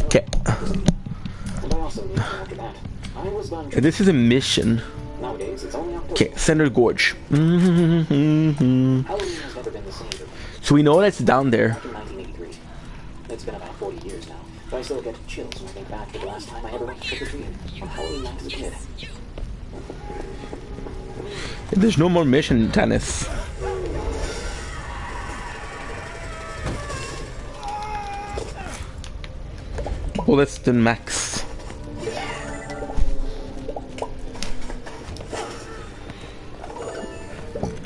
Speaker 1: Okay.
Speaker 7: And I also knew after that, I was done.
Speaker 1: This is a mission.
Speaker 7: Nowadays, it's only October.
Speaker 1: Okay, Center Gorge.
Speaker 7: Halloween has never been the same for me.
Speaker 1: So we know that's down there.
Speaker 7: Back in 1983. It's been about 40 years now, but I still get chills when I think back to the last time I ever went trick-or-treating on Halloween night as a kid.
Speaker 1: There's no more mission, Tannis. Bullets to max.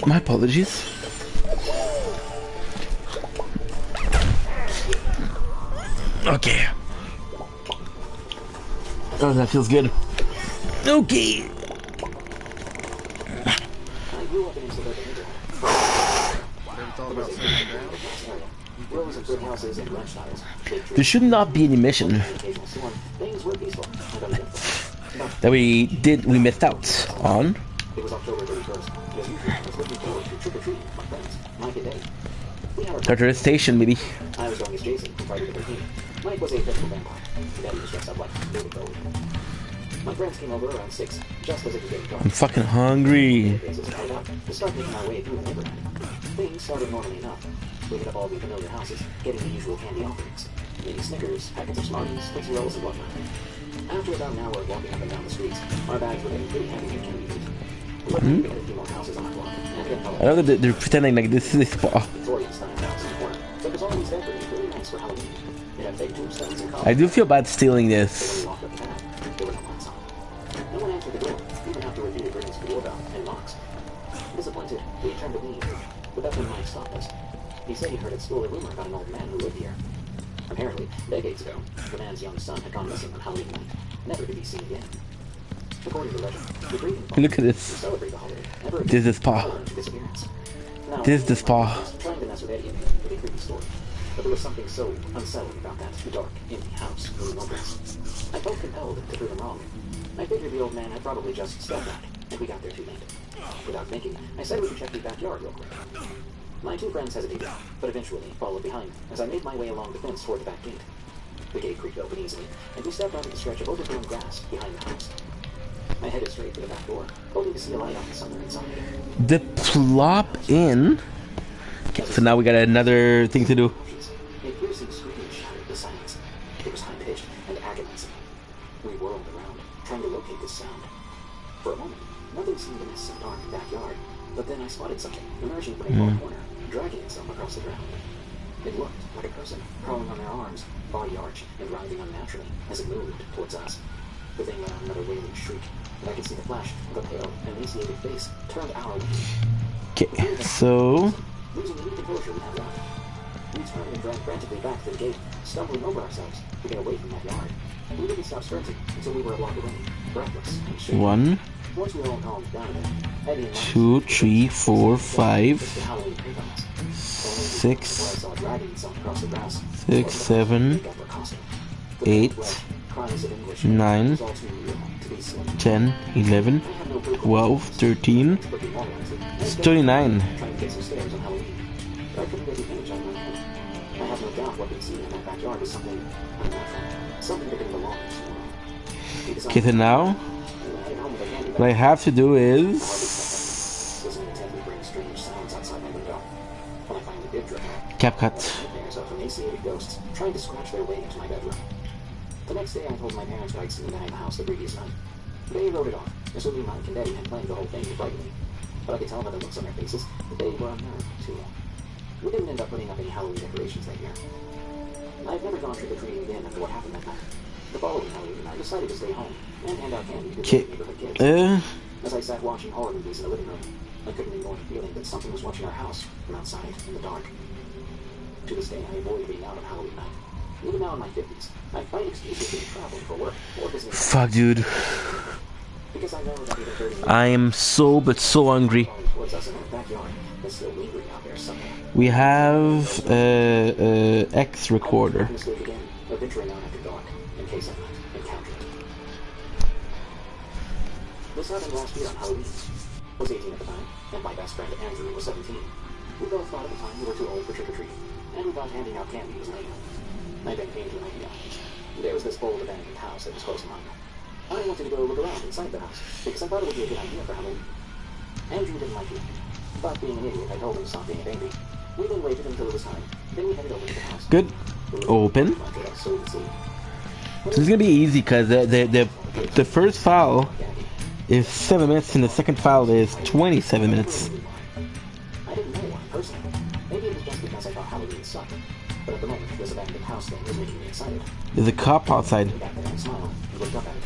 Speaker 1: My apologies. Okay. Oh, that feels good. Okay. There should not be any mission that we missed out on.
Speaker 7: It was October 31st. As usual, I was looking forward to trick-or-treating with my friends. Mike and Dave. We had our
Speaker 1: Tartarus Station, maybe.
Speaker 7: I was going as Jason from Friday the 13th. Mike was a fictional vampire. Daddy was dressed up like Billy Gold. My friends came over around 6, just as it was getting dark.
Speaker 1: I'm fucking hungry.
Speaker 7: To start making our way through the neighborhood. Things started normally enough. We hit up all the familiar houses, getting the usual candy offerings. Mini Snickers, packets of Smarties, Tootsie Rolls, and whatnot. After about an hour of walking up and down the streets, our bags were getting pretty heavy and candy food. We hit a few more houses on the block, and hit
Speaker 1: I love that they're pretending like this is a spa.
Speaker 7: Victorian-style house in the corner. So it was always there for me, really nice for Halloween. It had fake tombstones and colors.
Speaker 1: I do feel bad stealing this.
Speaker 7: No one answered the door, even after repeated rings for the doorbell and knocks. Disappointed, we turned to leave, but that's when Mike stopped us. He said he heard at school a rumor about an old man who lived here. Apparently, decades ago, the man's young son had gone missing on Halloween night, never to be seen again. According to legend, the grieving
Speaker 1: Look at this.
Speaker 7: to celebrate the holiday never
Speaker 1: This is paw. This is paw.
Speaker 7: Trying to mess with Eddie with a creepy story. But there was something so unsettling about that dark, empty house in the mountains. I felt compelled to prove him wrong. I figured the old man had probably just stepped out, and we got there too late. Without thinking, I said we should check the backyard real quick. My two friends hesitated, but eventually followed behind as I made my way along the fence toward the back gate. The gate creaked open easily, and we stepped onto the stretch of overgrown grass behind the house. I headed straight for the back door, hoping to see a light on somewhere inside.
Speaker 1: The plop in. Okay, so now we got another thing to do.
Speaker 7: A piercing scream shattered the silence. It was high-pitched and agonizing. We whirled around, trying to locate this sound. For a moment, nothing seemed amiss in the dark backyard, but then I spotted something emerging from a far corner, dragging itself across the ground. It looked like a person crawling on their arms, body arched and writhing unnaturally as it moved towards us. The thing let out another wailing shriek, and I could see the flash of a pale, emaciated face turned our way.
Speaker 1: Okay, so
Speaker 7: Losing any composure we had left. We turned and ran frantically back to the gate, stumbling over ourselves to get away from that yard. We didn't stop sprinting until we were a block away, breathless and shaking.
Speaker 1: 1,
Speaker 7: Once we were all calmed down a bit, Eddie and
Speaker 1: 2, 3, 4, 5,
Speaker 7: the Halloween pre-bombs.
Speaker 1: 6,
Speaker 7: Saw dragging himself across the grass.
Speaker 1: 6, 7, 8, 9, 10, 11, 12, 13. It's 39.
Speaker 7: Trying to get some stairs on Halloween. But I couldn't get the image out of my head. I have no doubt what we'd seen in that backyard was something unnatural. Something that didn't belong to us.
Speaker 1: Okay, so now what I have to do is
Speaker 7: Listening intently brings strange sounds outside my window. When I finally did drift out,
Speaker 1: CapCut.
Speaker 7: nightmares of emaciated ghosts trying to scratch their way into my bedroom. The next day I told my parents what I'd seen behind the house the previous night. They wrote it off, assuming Mike and Eddie had planned the whole thing to frighten me. But I could tell by the looks on their faces that they were unnerved, too. We didn't end up putting up any Halloween decorations that year. I've never gone trick-or-treating again after what happened that night. The following Halloween, I decided to stay home and hand out candy to the neighborhood kids. As I sat watching horror movies in the living room, I couldn't ignore the feeling that something was watching our house from outside in the dark. To this day, I avoid being out on Halloween night. Even now in my 50s, I find excuses to travel for work or business.
Speaker 1: Fuck, dude.
Speaker 7: Because I know that even 30 years
Speaker 1: I am so hungry.
Speaker 7: towards us in our backyard is still lingering out there somewhere.
Speaker 1: We have X recorder.
Speaker 7: Mistake again, of venturing out after dark, in case I might encounter it. This happened last year on Halloween. I was 18 at the time, and my best friend Andrew was 17. We both thought at the time we were too old for trick-or-treating, and we thought handing out candy was lame. I then came to an idea. There was this old abandoned house that was close to mine. I wanted to go look around inside the house, because I thought it would be a good idea for Halloween. Andrew didn't like it, but being an idiot, I told him to stop being a baby. We then waited until it was time, then we headed over to the house.
Speaker 1: Good. Open. So this is gonna be easy because the first file is 7 minutes and the second file is 27 minutes.
Speaker 7: I didn't know why personally. Maybe it was just because I thought Halloween sucked. But at the moment, this abandoned house thing was making me excited.
Speaker 1: There's a cop outside.
Speaker 7: Back there and smiled and looked up at it.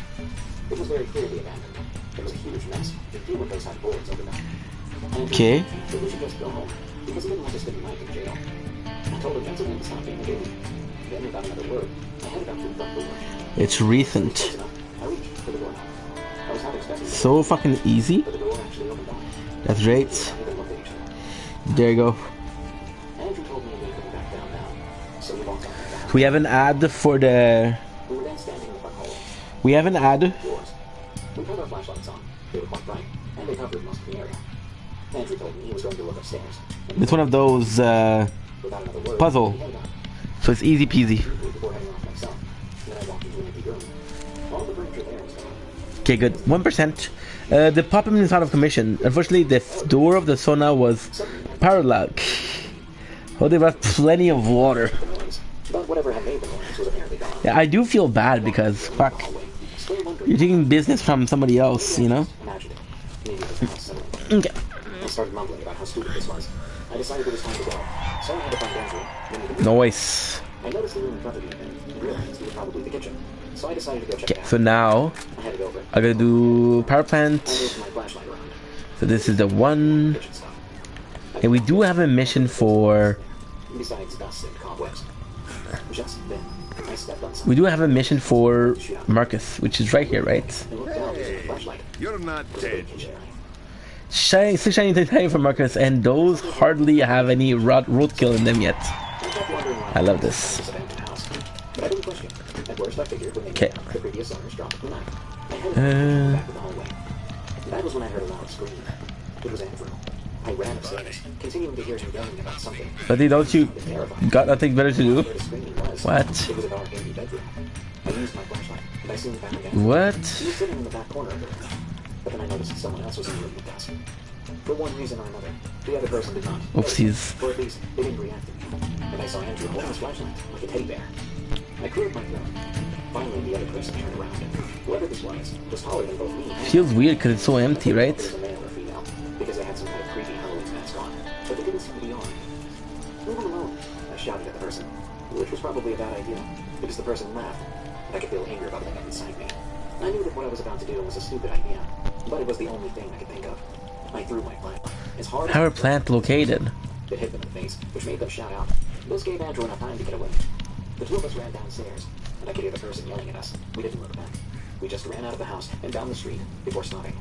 Speaker 7: It was very clearly abandoned. It was a huge mess. A few windows had boards over them.
Speaker 1: Okay.
Speaker 7: So we should just go home, because he didn't want to spend the night in jail. I told him that's when to stop being a baby. Then without another word, I headed out to the front door.
Speaker 1: It's recent.
Speaker 7: I reached for the door. I was half expecting
Speaker 1: So fucking easy.
Speaker 7: but the door actually opened up.
Speaker 1: That's right.
Speaker 7: I even looked at each other.
Speaker 1: There you go.
Speaker 7: Andrew told me we couldn't back down now. So we walked out of the house.
Speaker 1: We have an ad for the.
Speaker 7: We were then standing in the front hall.
Speaker 1: We have an ad.
Speaker 7: Doors. We turned our flashlights on. They were quite bright, and they covered most of the area. Andrew told me he was going to look upstairs.
Speaker 1: It's one of those
Speaker 7: Without another word,
Speaker 1: puzzle.
Speaker 7: he headed out.
Speaker 1: So it's easy peasy.
Speaker 7: Before heading off myself, then I walked into an empty room. All the furniture there was gone.
Speaker 1: Okay, good. 1%. The pop-up is out of commission. Unfortunately, the door of the sauna was paralyzed. Oh, there was plenty of water.
Speaker 7: But whatever had made the noise was apparently gone.
Speaker 1: Yeah, I do feel bad because, fuck, you're taking business from somebody else, you know?
Speaker 7: Imagined it. Maybe it was not settling.
Speaker 1: Okay.
Speaker 7: I started mumbling about how stupid this was. I decided it was time to go. So I had to find Andrew.
Speaker 1: Noise.
Speaker 7: I noticed the room in front of me and realized it was probably the kitchen. So I decided to go check it
Speaker 1: Okay,
Speaker 7: out.
Speaker 1: so now
Speaker 7: I headed over.
Speaker 1: I'm gonna do power
Speaker 7: I
Speaker 1: plant.
Speaker 7: moved my flashlight around.
Speaker 1: So this is the one.
Speaker 7: Kitchen stuff.
Speaker 1: And we do have a mission for.
Speaker 7: Besides dust and cobwebs. Just then, I stepped on something.
Speaker 1: We do have a mission for Marcus, which is right here, right?
Speaker 7: And looked down using the flashlight.
Speaker 2: You're not dead.
Speaker 1: Six shiny titanium for Marcus, and those hardly have any roadkill in them yet. I love this. Okay.
Speaker 7: That was when I heard a loud scream. It was Andrew. I ran upstairs, continuing to hear him yelling about something.
Speaker 1: But don't you got nothing better to do? What?
Speaker 7: It was a dark, empty bedroom. I used my flashlight, and I soon found Andrew.
Speaker 1: What?
Speaker 7: He was sitting in the back corner of the room. But then I noticed someone else was in the room with us. For one reason or another, the other person did not.
Speaker 1: Oopsies.
Speaker 7: Or at least, they didn't react to me. And I saw Andrew holding his flashlight like a teddy bear. I cleared my throat. Finally, the other person turned around, and whoever this was taller than both me and
Speaker 1: feels weird because it's so empty, right?
Speaker 7: it was a male or female, because they had some kind of creepy Halloween mask on. But they didn't seem to be armed. Leave them alone, I shouted at the person, which was probably a bad idea, because the person laughed, and I could feel anger bubbling up inside me. I knew that what I was about to do was a stupid idea, but it was the only thing I could think of. I threw my flashlight as hard
Speaker 1: Power
Speaker 7: as
Speaker 1: plant located.
Speaker 7: it hit them in the face, which made them shout out. This gave Andrew enough time to get away. The two of us ran downstairs, and I could hear the person yelling at us. We didn't look back. We just ran out of the house and down the street before stopping.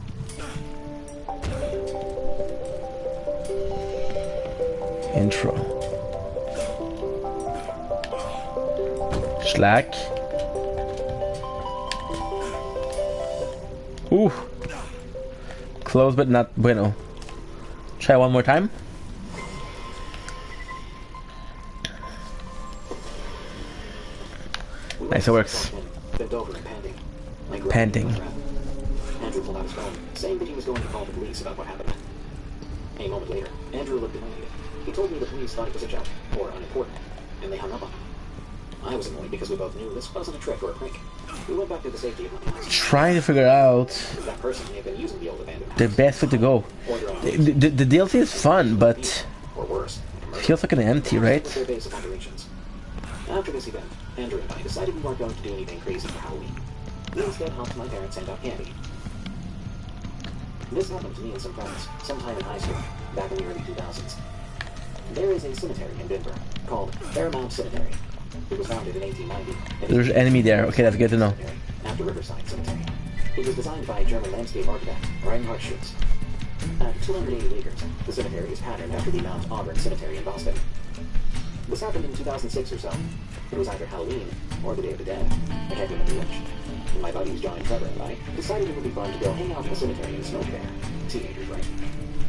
Speaker 1: Intro. Slack. Ooh. Close but not bueno. Try one more time. Nice, it works. Panting.
Speaker 7: Andrew pulled out his phone, saying that he was going to call the police about what happened. A moment later, Andrew looked annoyed. He told me the police thought it was a joke, or unimportant, and they hung up on him. I was annoyed because we both knew this wasn't a trick or a prank. We went back to the safety of my house.
Speaker 1: Trying to figure out
Speaker 7: That person may have been using the old abandoned house.
Speaker 1: the best way to go. The DLC is fun, but
Speaker 7: Or worse,
Speaker 1: feels like an empty, right?
Speaker 7: with their base of operations. After this event, Andrew and I decided we weren't going to do anything crazy for Halloween. We instead helped my parents hand out candy. This happened to me and some friends sometime in high school, back in the early 2000s. There is a cemetery in Denver called Fairmount Cemetery. It was founded in 1890.
Speaker 1: There's an enemy there. Okay, that's good to know.
Speaker 7: After Riverside Cemetery. It was designed by German landscape architect Reinhard Schutz. At 280 acres, the cemetery is patterned after the Mount Auburn Cemetery in Boston. This happened in 2006 or so. It was either Halloween or the Day of the Dead. I can't remember which. And my buddies John and Trevor and I decided it would be fun to go hang out in the cemetery and smoke there. Teenagers, right?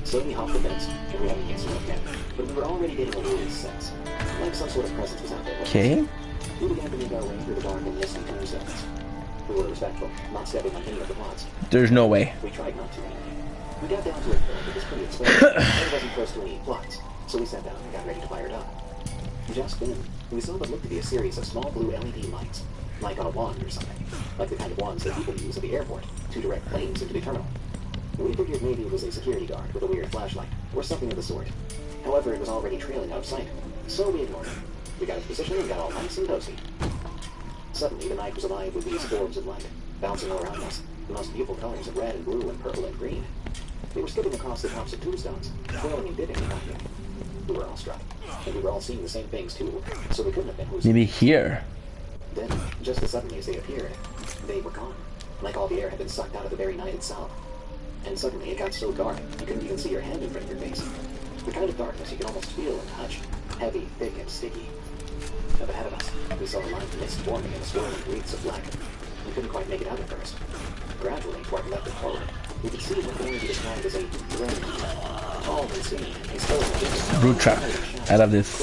Speaker 7: So we hopped the fence, and we haven't yet smoked yet. But we were already getting a little sense. Like some sort of presence was out there.
Speaker 1: Okay.
Speaker 7: We began to make our way through the dark and misty tombstones. We were respectful, not stepping on any of the plots.
Speaker 1: There's no way.
Speaker 7: We tried not to. We got down to it, though. It was pretty expensive, and it wasn't close to any plots. So we sat down and got ready to fire it up. Just then, we saw what looked to be a series of small blue LED lights, like on a wand or something, like the kind of wands that people use at the airport to direct planes into the terminal. We figured maybe it was a security guard with a weird flashlight, or something of the sort. However, it was already trailing out of sight, so we ignored it. We got into position and got all nice and cozy. Suddenly, the night was alive with these orbs of light, bouncing all around us, the most beautiful colors of red and blue and purple and green. They were skipping across the tops of tombstones, twirling and dipping and knocking. We were all struck, and we were all seeing the same things too, so we couldn't have been hallucinating.
Speaker 1: Maybe here.
Speaker 7: Then, just as suddenly as they appeared, they were gone, like all the air had been sucked out of the very night itself. And suddenly it got so dark, you couldn't even see your hand in front of your face. The kind of darkness you could almost feel and touch, heavy, thick, and sticky. Up ahead of us, we saw a line of mist forming in the swirling wreaths of black. We couldn't quite make it out at first. Gradually, toward left and forward, we could see what can be described as a ring. All we see is still
Speaker 1: Brute trap. I love this.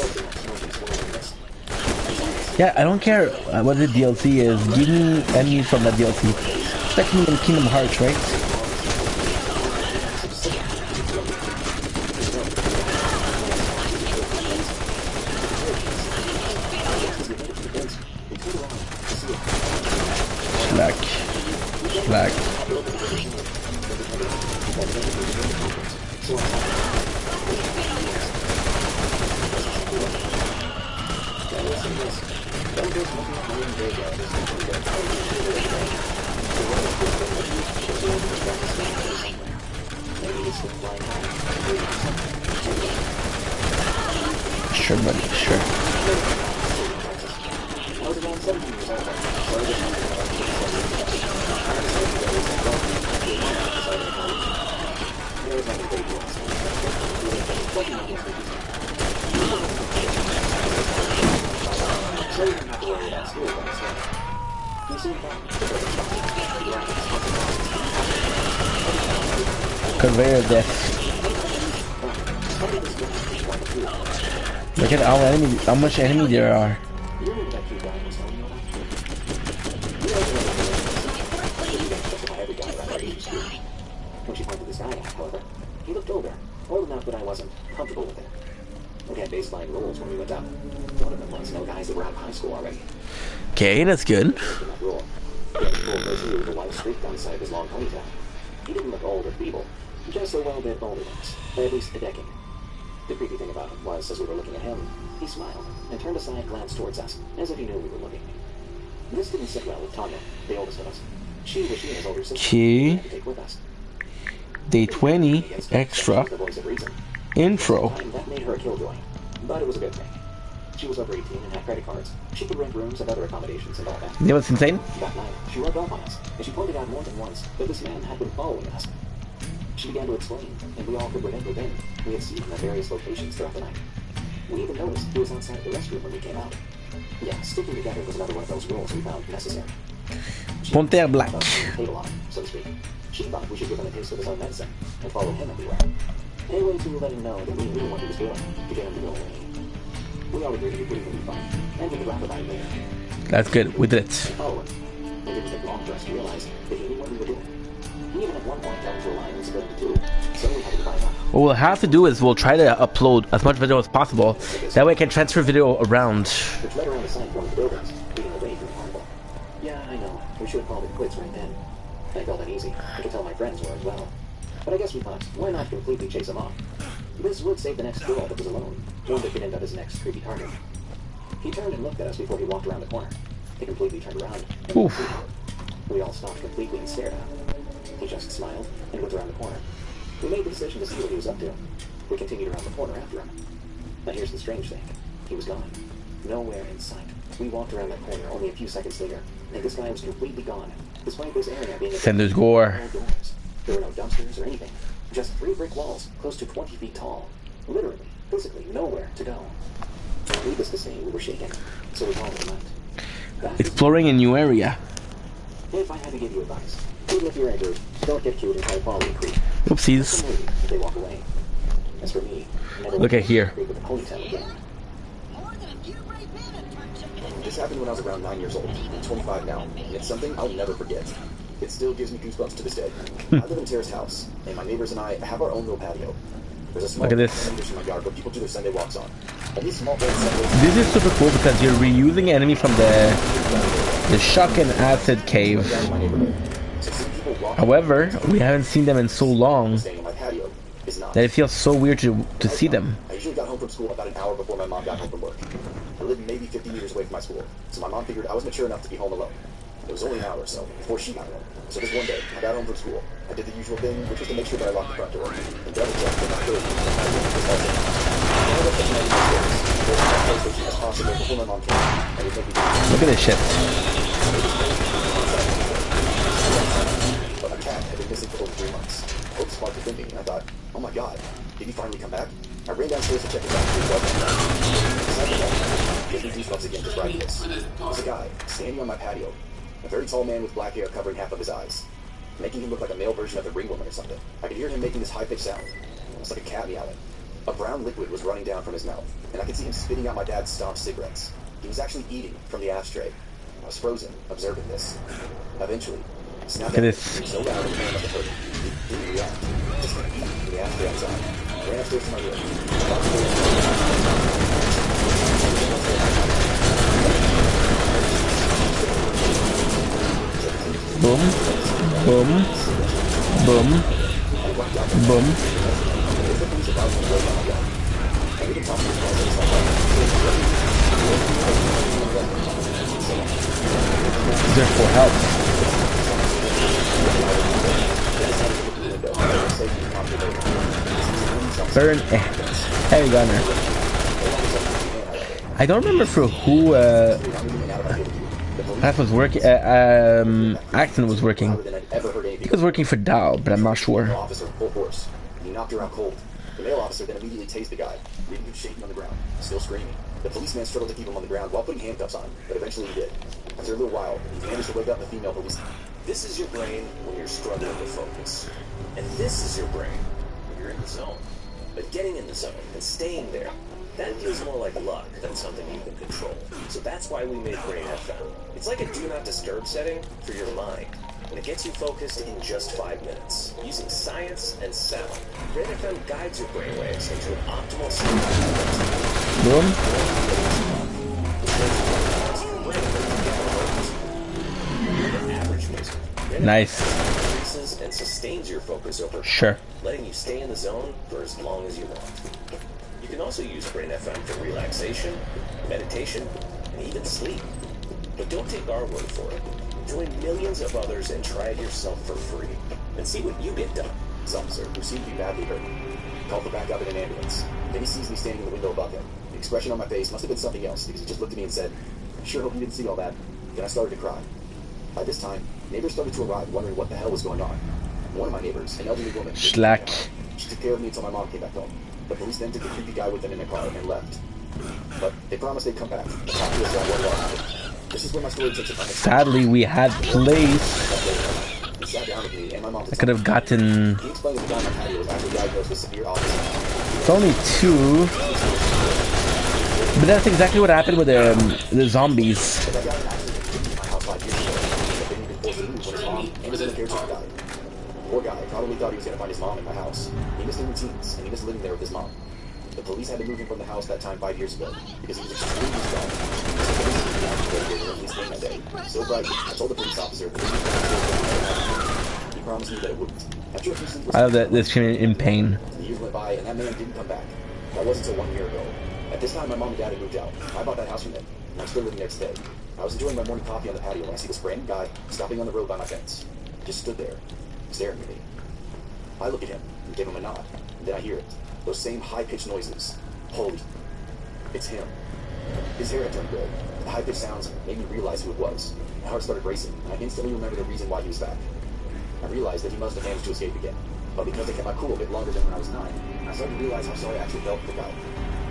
Speaker 1: Yeah, I don't care what the DLC is. Give me enemies from that DLC. Expect me in Kingdom Hearts, right? Black. Sure, buddy, sure. Conveyor death. Look at how much enemy there are.
Speaker 7: When she pointed this guy out, however, he looked older, old enough that I wasn't comfortable with it. We had baseline rules when we went up. One of them was no guys that were out of high school already.
Speaker 1: Okay, that's good.
Speaker 7: That rule. He had a full person with a white streak down the side of his long ponytail. He didn't look old or feeble, just a well-bit older than us, by at least a decade. The creepy thing about him was, as we were looking at him, he smiled and turned a side glance towards us, as if he knew we were looking. This didn't sit well with Tanya, the oldest of us. She was she and his older sister
Speaker 1: Okay.
Speaker 7: to take with us.
Speaker 1: Day 20 extra intro.
Speaker 7: That made her a killjoy, but it was a good thing. She was over 18 and had credit cards. She could rent rooms and other accommodations and all that.
Speaker 1: You know what's insane?
Speaker 7: That night, she rubbed off on us, and she pointed out more than once that this man had been following us. She began to explain, and we all could remember then we had seen him at various locations throughout the night. We even noticed he was outside of the restroom when we came out. Yeah, sticking together was another one of those rules we found necessary.
Speaker 1: Ponter Black.
Speaker 7: Table on, so to speak. She thought we should give him a taste of his own medicine and follow him everywhere. A way to let him know that we knew what he was doing to get him to go away. We all agreed to be pretty fun, and we could laugh about it later.
Speaker 1: That's good. We did it.
Speaker 7: Follow him. It didn't take long for us to realize that he knew what we were doing. He even at one point fell into a line and split into two, so we had to divide up.
Speaker 1: What we'll have to do is we'll try to upload as much video as possible. That way I can transfer video around.
Speaker 7: Which led around the side of one of the buildings, leading away from the carnival. Yeah, I know. We should have called it quits right then. I felt uneasy. I could tell my friends were as well. But I guess we thought, why not completely chase him off? This would save the next girl that was alone, one that could end up as next creepy target. He turned and looked at us before he walked around the corner. He completely turned around. And we all stopped completely and stared at him. He just smiled and went around the corner. We made the decision to see what he was up to. We continued around the corner after him. Now here's the strange thing. He was gone. Nowhere in sight. We walked around that corner only a few seconds later, and this guy was completely gone, despite this area being
Speaker 1: Sender's Gore.
Speaker 7: There were no dumpsters or anything. Just 3 brick walls, close to 20 feet tall. Literally, physically, nowhere to go. Needless to say, we were shaken, so we called it a night.
Speaker 1: Exploring a new area.
Speaker 7: If I had to give you advice, even if you're a group, don't get cute and try to follow the creep.
Speaker 1: Oopsies.
Speaker 7: If they walk away. As for me, never
Speaker 1: look at here.
Speaker 7: With a ponytail again.
Speaker 14: This happened when I was around 9 years old. I'm 25 now, and it's something I'll never forget. It still gives me goosebumps to this day. I live in a terrace house, and my neighbors and I have our own little patio. There's a small
Speaker 1: Look at this.
Speaker 14: in my yard where people do their Sunday walks on. And these small
Speaker 1: This is super cool because you're reusing enemy from the shock and acid cave. However, we haven't seen them in so long that it feels so weird to see them.
Speaker 14: I usually got home from school about an hour before my mom got home from work. I lived maybe 50 meters away from my school, so my mom figured I was mature enough to be home alone. It was only an hour or so before she got home. So this one day, I got home from school. I did the usual thing, which was to make sure that I locked the front door and double check that my door was also. I went up to the stairs, as close as possible before my mom came.
Speaker 1: Look at this shit.
Speaker 14: But my cat had been missing for over 3 months. Hope sparked within me, and I thought, oh my god, did he finally come back? I ran downstairs to check his out. Beside the bed, gives me goosebumps again just writing this. There's a guy standing on my patio. A very tall man with black hair covering half of his eyes, making him look like a male version of the Ring Woman or something. I could hear him making this high-pitched sound. It's like a cat meowing. A brown liquid was running down from his mouth, and I could see him spitting out my dad's stomped cigarettes. He was actually eating from the ashtray. I was frozen, observing this. Eventually, he snapped at me so loud that the man must have heard me. He didn't react. Just kept eating from the ashtray outside. I ran upstairs to my room.
Speaker 1: Boom, boom, boom, boom. Therefore, help. Burn heavy gunner. I don't remember for who that was working. Accent was working. He was working for Dow, but I'm not sure.
Speaker 14: He knocked her out cold.
Speaker 7: The male officer then immediately tased the guy, leaving him shaking on the ground, still screaming. The policeman struggled to keep him on the ground while putting handcuffs on him, but eventually he did. After a little while, he managed to wake up the female police.
Speaker 6: This is your brain when you're struggling to focus. And this is your brain when you're in the zone. But getting in the zone and staying there, that feels more like luck than something you can control. So that's why we made Brain FM. It's like a do not disturb setting for your mind. And it gets you focused in just 5 minutes. Using science and sound, Brain FM guides your brainwaves into an optimal state.
Speaker 1: Boom. Nice.
Speaker 6: Increases and sustains your focus over
Speaker 1: Sure.
Speaker 6: letting you stay in the zone for as long as you want. You can also use Brain FM for relaxation, meditation, and even sleep. But don't take our word for it. Join millions of others and try it yourself for free. And see what you get done.
Speaker 7: This officer, who seemed to be badly hurt, called for backup in an ambulance. Then he sees me standing in the window above him. The expression on my face must have been something else, because he just looked at me and said, "I sure hope you didn't see all that." Then I started to cry. By this time, neighbors started to arrive, wondering what the hell was going on. One of my neighbors, an elderly woman,
Speaker 1: Schlack.
Speaker 7: She took care of me until my mom came back home. The police then took the creepy guy with them in their car and left. But they promised they'd come back. The talk to us about what all happened. This is where my story takes a turn.
Speaker 1: Sadly, we had place.
Speaker 7: He sat down with me and my mom.
Speaker 1: I could have gotten.
Speaker 7: He explained that the guy on my patio was actually diagnosed with severe autism.
Speaker 1: It's only 2. But that's exactly what happened with the zombies.
Speaker 7: He was in a caretaker guy. Poor guy probably thought he was going to find his mom in my house. He missed the routines, and he missed living there with his mom. The police had to move him from the house that time 5 years ago, because he was extremely strong. At least that day. So bright, I told the police officer he promised me that it wouldn't. After a few sleepless
Speaker 1: I love that this kid in pain.
Speaker 7: the years went by, and that man didn't come back. That wasn't until 1 year ago. At this time, my mom and dad had moved out. I bought that house from them, and I'm still living there today. I was enjoying my morning coffee on the patio when I see this random guy stopping on the road by my fence. Just stood there, staring at me. I look at him and give him a nod, and then I hear it. Those same high-pitched noises. Holy, it's him. His hair had turned gray. The high-pitched sounds made me realize who it was. My heart started racing, and I instantly remembered the reason why he was back. I realized that he must have managed to escape again. But because I kept my cool a bit longer than when I was 9, I started to realize how sorry I actually felt for the guy.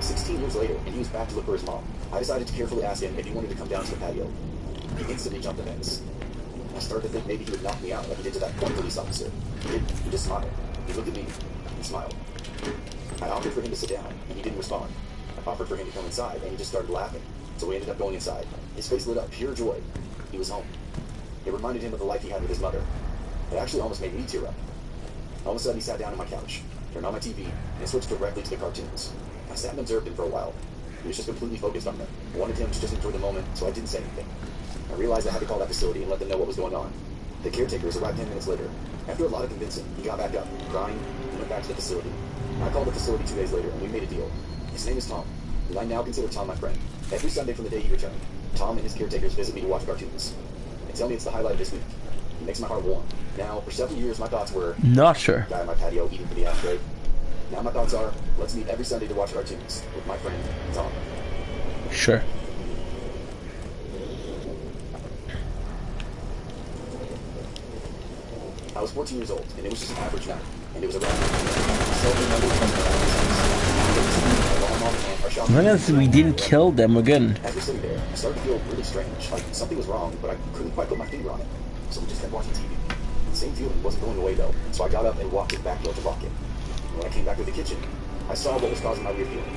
Speaker 7: 16 years later, and he was back to look for his mom. I decided to carefully ask him if he wanted to come down to the patio. He instantly jumped the fence. I started to think maybe he would knock me out like he did to that one police officer. He just smiled. He looked at me and smiled. I offered for him to sit down, and he didn't respond. I offered for him to come inside, and he just started laughing. So we ended up going inside. His face lit up pure joy. He was home. It reminded him of the life he had with his mother. It actually almost made me tear up. All of a sudden, he sat down on my couch, turned on my TV, and switched directly to the cartoons. I sat and observed him for a while. He was just completely focused on them. I wanted him to just enjoy the moment, so I didn't say anything. I realized I had to call that facility and let them know what was going on. The caretakers arrived 10 minutes later. After a lot of convincing, he got back up, crying, and went back to the facility. I called the facility 2 days later, and we made a deal. His name is Tom, and I now consider Tom my friend. Every Sunday from the day he returned, Tom and his caretakers visit me to watch cartoons. They tell me it's the highlight of this week. It makes my heart warm. Now, for several years, my thoughts were...
Speaker 1: Not sure.
Speaker 7: Guy on my patio eating from the ashtray. Now my thoughts are, let's meet every Sunday to watch cartoons with my friend, Tom.
Speaker 1: Sure.
Speaker 7: I was 14 years old, and it was just an average night, and it was around...
Speaker 1: As long as we didn't kill them, we're good.
Speaker 7: As we're sitting there, I started to feel really strange, like something was wrong, but I couldn't quite put my finger on it. So we just kept watching TV. The same feeling wasn't going away, though, so I got up and walked to the backyard to lock it. When I came back to the kitchen, I saw what was causing my weird feeling.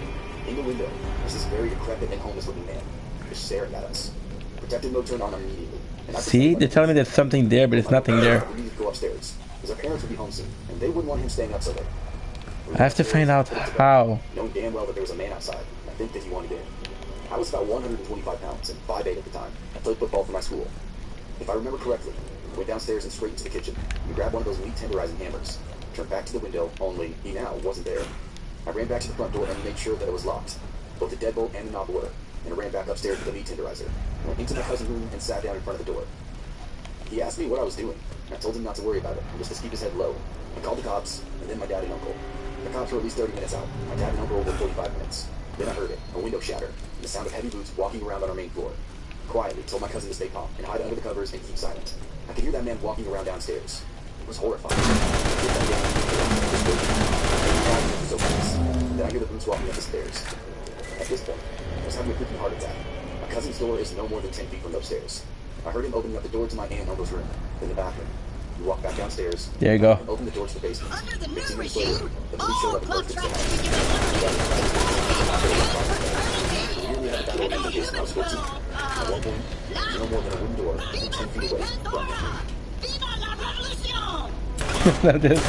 Speaker 7: In the window was this very decrepit and homeless-looking man, just staring at us. Protective mode turned on immediately. And
Speaker 1: See, they're telling me there's something there, but it's nothing there.
Speaker 7: We needed to go upstairs, because our parents would be home soon, and they wouldn't want him staying up so late.
Speaker 1: I have to find out how.
Speaker 7: Knowing damn well that there was a man outside, I think that he wanted in. I was about 125 pounds and 5'8" at the time. I played football for my school. If I remember correctly, I went downstairs and straight into the kitchen. We grabbed one of those meat tenderizing hammers. Turned back to the window, only he now wasn't there. I ran back to the front door and made sure that it was locked. Both the deadbolt and the knob were. And I ran back upstairs to the meat tenderizer. I went into my cousin's room and sat down in front of the door. He asked me what I was doing. I told him not to worry about it, and just to keep his head low. I called the cops, and then my dad and uncle. The cops were at least 30 minutes out. My dad and uncle were 45 minutes. Then I heard it, a window shatter, and the sound of heavy boots walking around on our main floor. Quietly told my cousin to stay calm and hide under the covers and keep silent. I could hear that man walking around downstairs. It was horrifying.
Speaker 14: starts walking up the stairs. At this point, I was having a freaking heart attack. My cousin's door is no more than 10 feet from those stairs. I heard him opening up the door to my aunt Elmo's room, then the bathroom. We walked back downstairs.
Speaker 1: There you go.
Speaker 14: And opened the door to the basement. 15 minutes later, the police showed up and burst into the house. We nearly had a battle in the case when I was 14. At one point, no more than a wooden door and 10 feet away from me.
Speaker 1: Love this.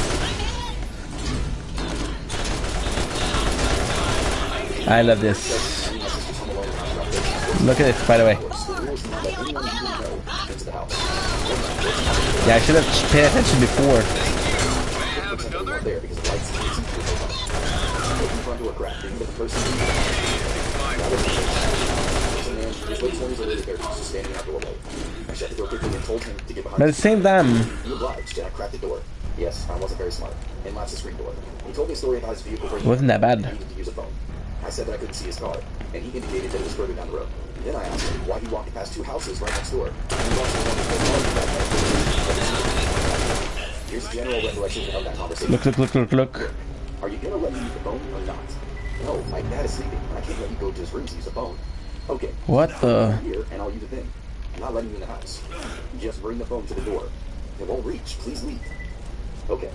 Speaker 1: I love this. Look at this, by the way. Yeah, I should have paid attention before. But at the same time,
Speaker 14: yes, I wasn't very smart. And latched the screen door. He told me a story about his vehicle breaking.
Speaker 1: It wasn't that bad.
Speaker 14: He needed to use a phone. I said that I couldn't see his car, and he indicated that it was further down the road. Then I asked him why he walked past 2 houses right next door. Here's a general recollection of that conversation.
Speaker 1: Look.
Speaker 14: Are you gonna let me use the phone or not? No, my dad is sleeping, and I can't let you go to his room to use the phone. Okay.
Speaker 1: What the?
Speaker 14: Here, and I'll use the thing. I'm not letting you in the house. Just bring the phone to the door. It won't reach. Please leave. Okay.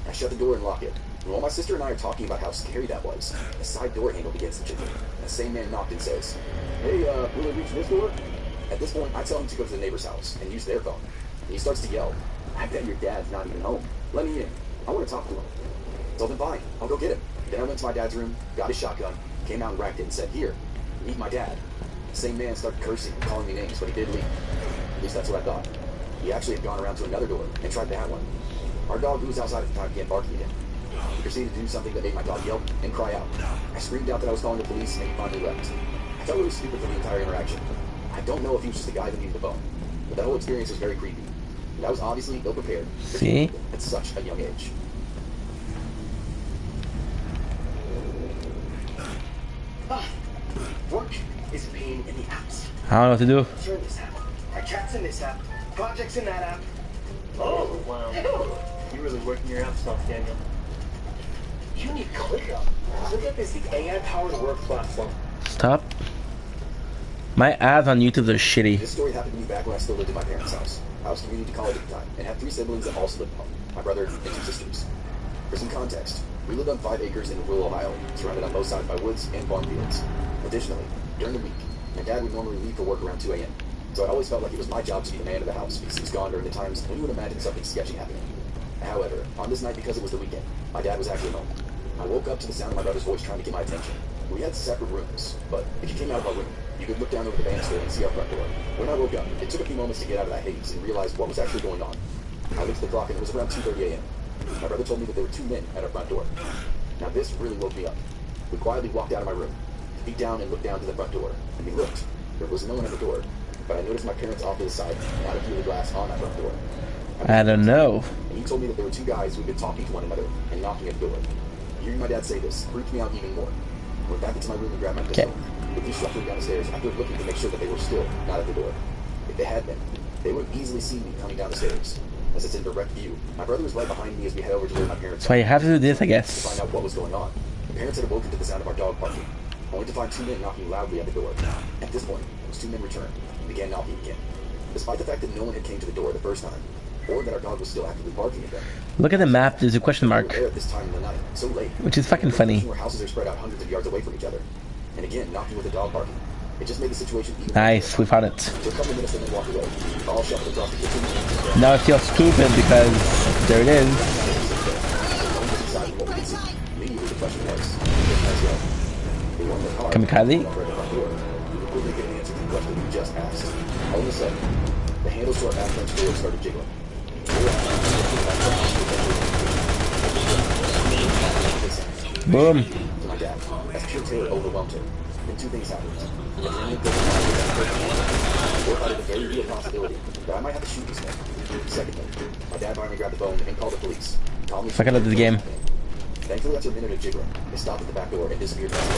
Speaker 14: I shut the door and lock it. And while my sister and I are talking about how scary that was, the side door handle begins to jiggle. The same man knocked and says, "Hey, will it reach this door?" At this point, I tell him to go to the neighbor's house and use their phone. And he starts to yell, "I bet your dad's not even home. Let me in. I want to talk to him." So then fine, I'll go get him. Then I went to my dad's room, got his shotgun, came out and racked it and said, "Here, meet my dad." The same man started cursing and calling me names, but he did leave. At least that's what I thought. He actually had gone around to another door and tried that one. Our dog, who was outside at the time, began barking again. He proceeded to do something that made my dog yelp and cry out. I screamed out that I was calling the police, and he finally left. I felt really stupid for the entire interaction. I don't know if he was just the guy that needed the phone, but that whole experience was very creepy. And I was obviously ill-prepared at such a young age.
Speaker 8: Work is a pain in the ass.
Speaker 1: I don't know what to do.
Speaker 8: Turn this app. My cat's in this app. Projects in that app. Oh, wow. You're really working your ass off, Daniel. You need ClickUp. ClickUp is the AI-powered work platform.
Speaker 1: Stop. My ads on YouTube are shitty.
Speaker 14: This story happened to me back when I still lived in my parents' house. I was commuting to college at the time and had 3 siblings that also lived at home. My brother and 2 sisters. For some context, we lived on 5 acres in rural Ohio, surrounded on both sides by woods and farm fields. Additionally, during the week, my dad would normally leave for work around 2 a.m. So I always felt like it was my job to be the man of the house because he was gone during the times when you would imagine something sketchy happening. However, on this night, because it was the weekend, my dad was actually home. I woke up to the sound of my brother's voice trying to get my attention. We had separate rooms, but if you came out of our room, you could look down over the banister and see our front door. When I woke up, it took a few moments to get out of that haze and realize what was actually going on. I looked at the clock and it was around 2:30 a.m. My brother told me that there were 2 men at our front door. Now this really woke me up. We quietly walked out of my room, peeked down and looked down to the front door. And we looked. There was no one at the door, but I noticed my parents off to the side and out of view of the glass on that front door.
Speaker 1: I don't know.
Speaker 14: And he told me that there were 2 guys who had been talking to one another and knocking at the door. Hearing my dad say this freaked me out even more. I went back into my room and grabbed my pistol. Quickly shuffling down the stairs after looking to make sure that they were still not at the door. If they had been, they would have easily seen me coming down the stairs, as it's in direct view. My brother was right behind me as we head over to where my parents
Speaker 1: So you have to do this, I guess.
Speaker 14: to find out what was going on. The parents had awoken to the sound of our dog barking, only to find 2 men knocking loudly at the door. At this point, those 2 men returned and began knocking again. Despite the fact that no one had came to the door the first time, or that our dog was still actively barking at them.
Speaker 1: Look at the map, there's a question mark.
Speaker 14: At this time of the night, so late,
Speaker 1: which is fucking funny.
Speaker 14: Where houses are spread out hundreds of yards away from each other. And again, knocking with a dog barking. It just made the situation even
Speaker 1: Nice, we found it.
Speaker 14: For a couple of minutes and then walked away. All shuffled across the kitchen.
Speaker 1: Now I feel stupid because there it is.
Speaker 14: Immediately the question was,
Speaker 1: Kamikaze?
Speaker 14: quickly get an answer to the question you just asked. All of a sudden, the handles to our back French door started jiggling.
Speaker 1: Boom.
Speaker 14: To my dad, as pure terror overwhelmed him. Then 2 things happened. Or out of the very real possibility that I might have to shoot this man. Secondly, my dad finally grabbed the phone and called the police.
Speaker 1: Fuck, I love this game.
Speaker 14: Thankfully, after a minute of jiggling, they stopped at the back door and disappeared past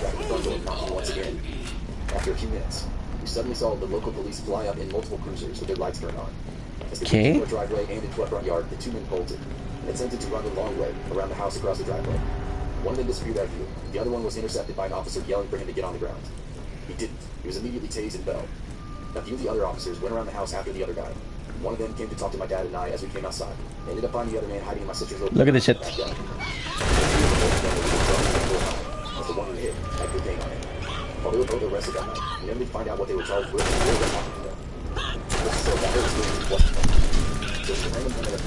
Speaker 14: the front door, knocking once again. After a few minutes, we suddenly saw the local police fly up in multiple cruisers with their lights turned on. As they came to our driveway and into our front yard, the 2 men bolted and attempted to run the long way around the house across the driveway. One of them disappeared out of view. The other one was intercepted by an officer yelling for him to get on the ground. He didn't. He was immediately tased and fell. A few of the other officers went around the house after the other guy. One of them came to talk to my dad and I as we came outside. They ended up finding the other man hiding in my sister's little...
Speaker 1: Look at this shit.
Speaker 14: That's the one who hit, had cocaine on him. While they were both arrested that night, we never did find out what they were charged with. They were talking to them. So that was doing wasn't fun. So it's a random thing that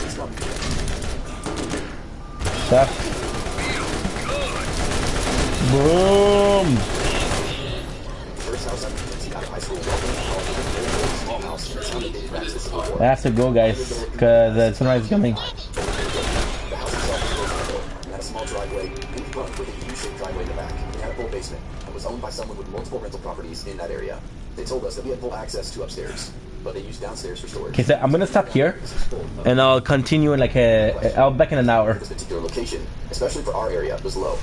Speaker 14: it's not
Speaker 1: Stuff. Boom!
Speaker 14: First house I got high school, small house, and it sounded dated back to the Civil War.
Speaker 1: I have to go, guys, because the sunrise is coming.
Speaker 14: The house itself had a small driveway in front with a U-shaped driveway in the back. It had a full basement and was owned by someone with multiple rental properties in that area. They told us that we had full access to upstairs, but they used downstairs for storage.
Speaker 1: Okay, so I'm gonna stop here, and I'll continue in like I'll be back in an hour.
Speaker 14: This particular location, especially for our area, was low.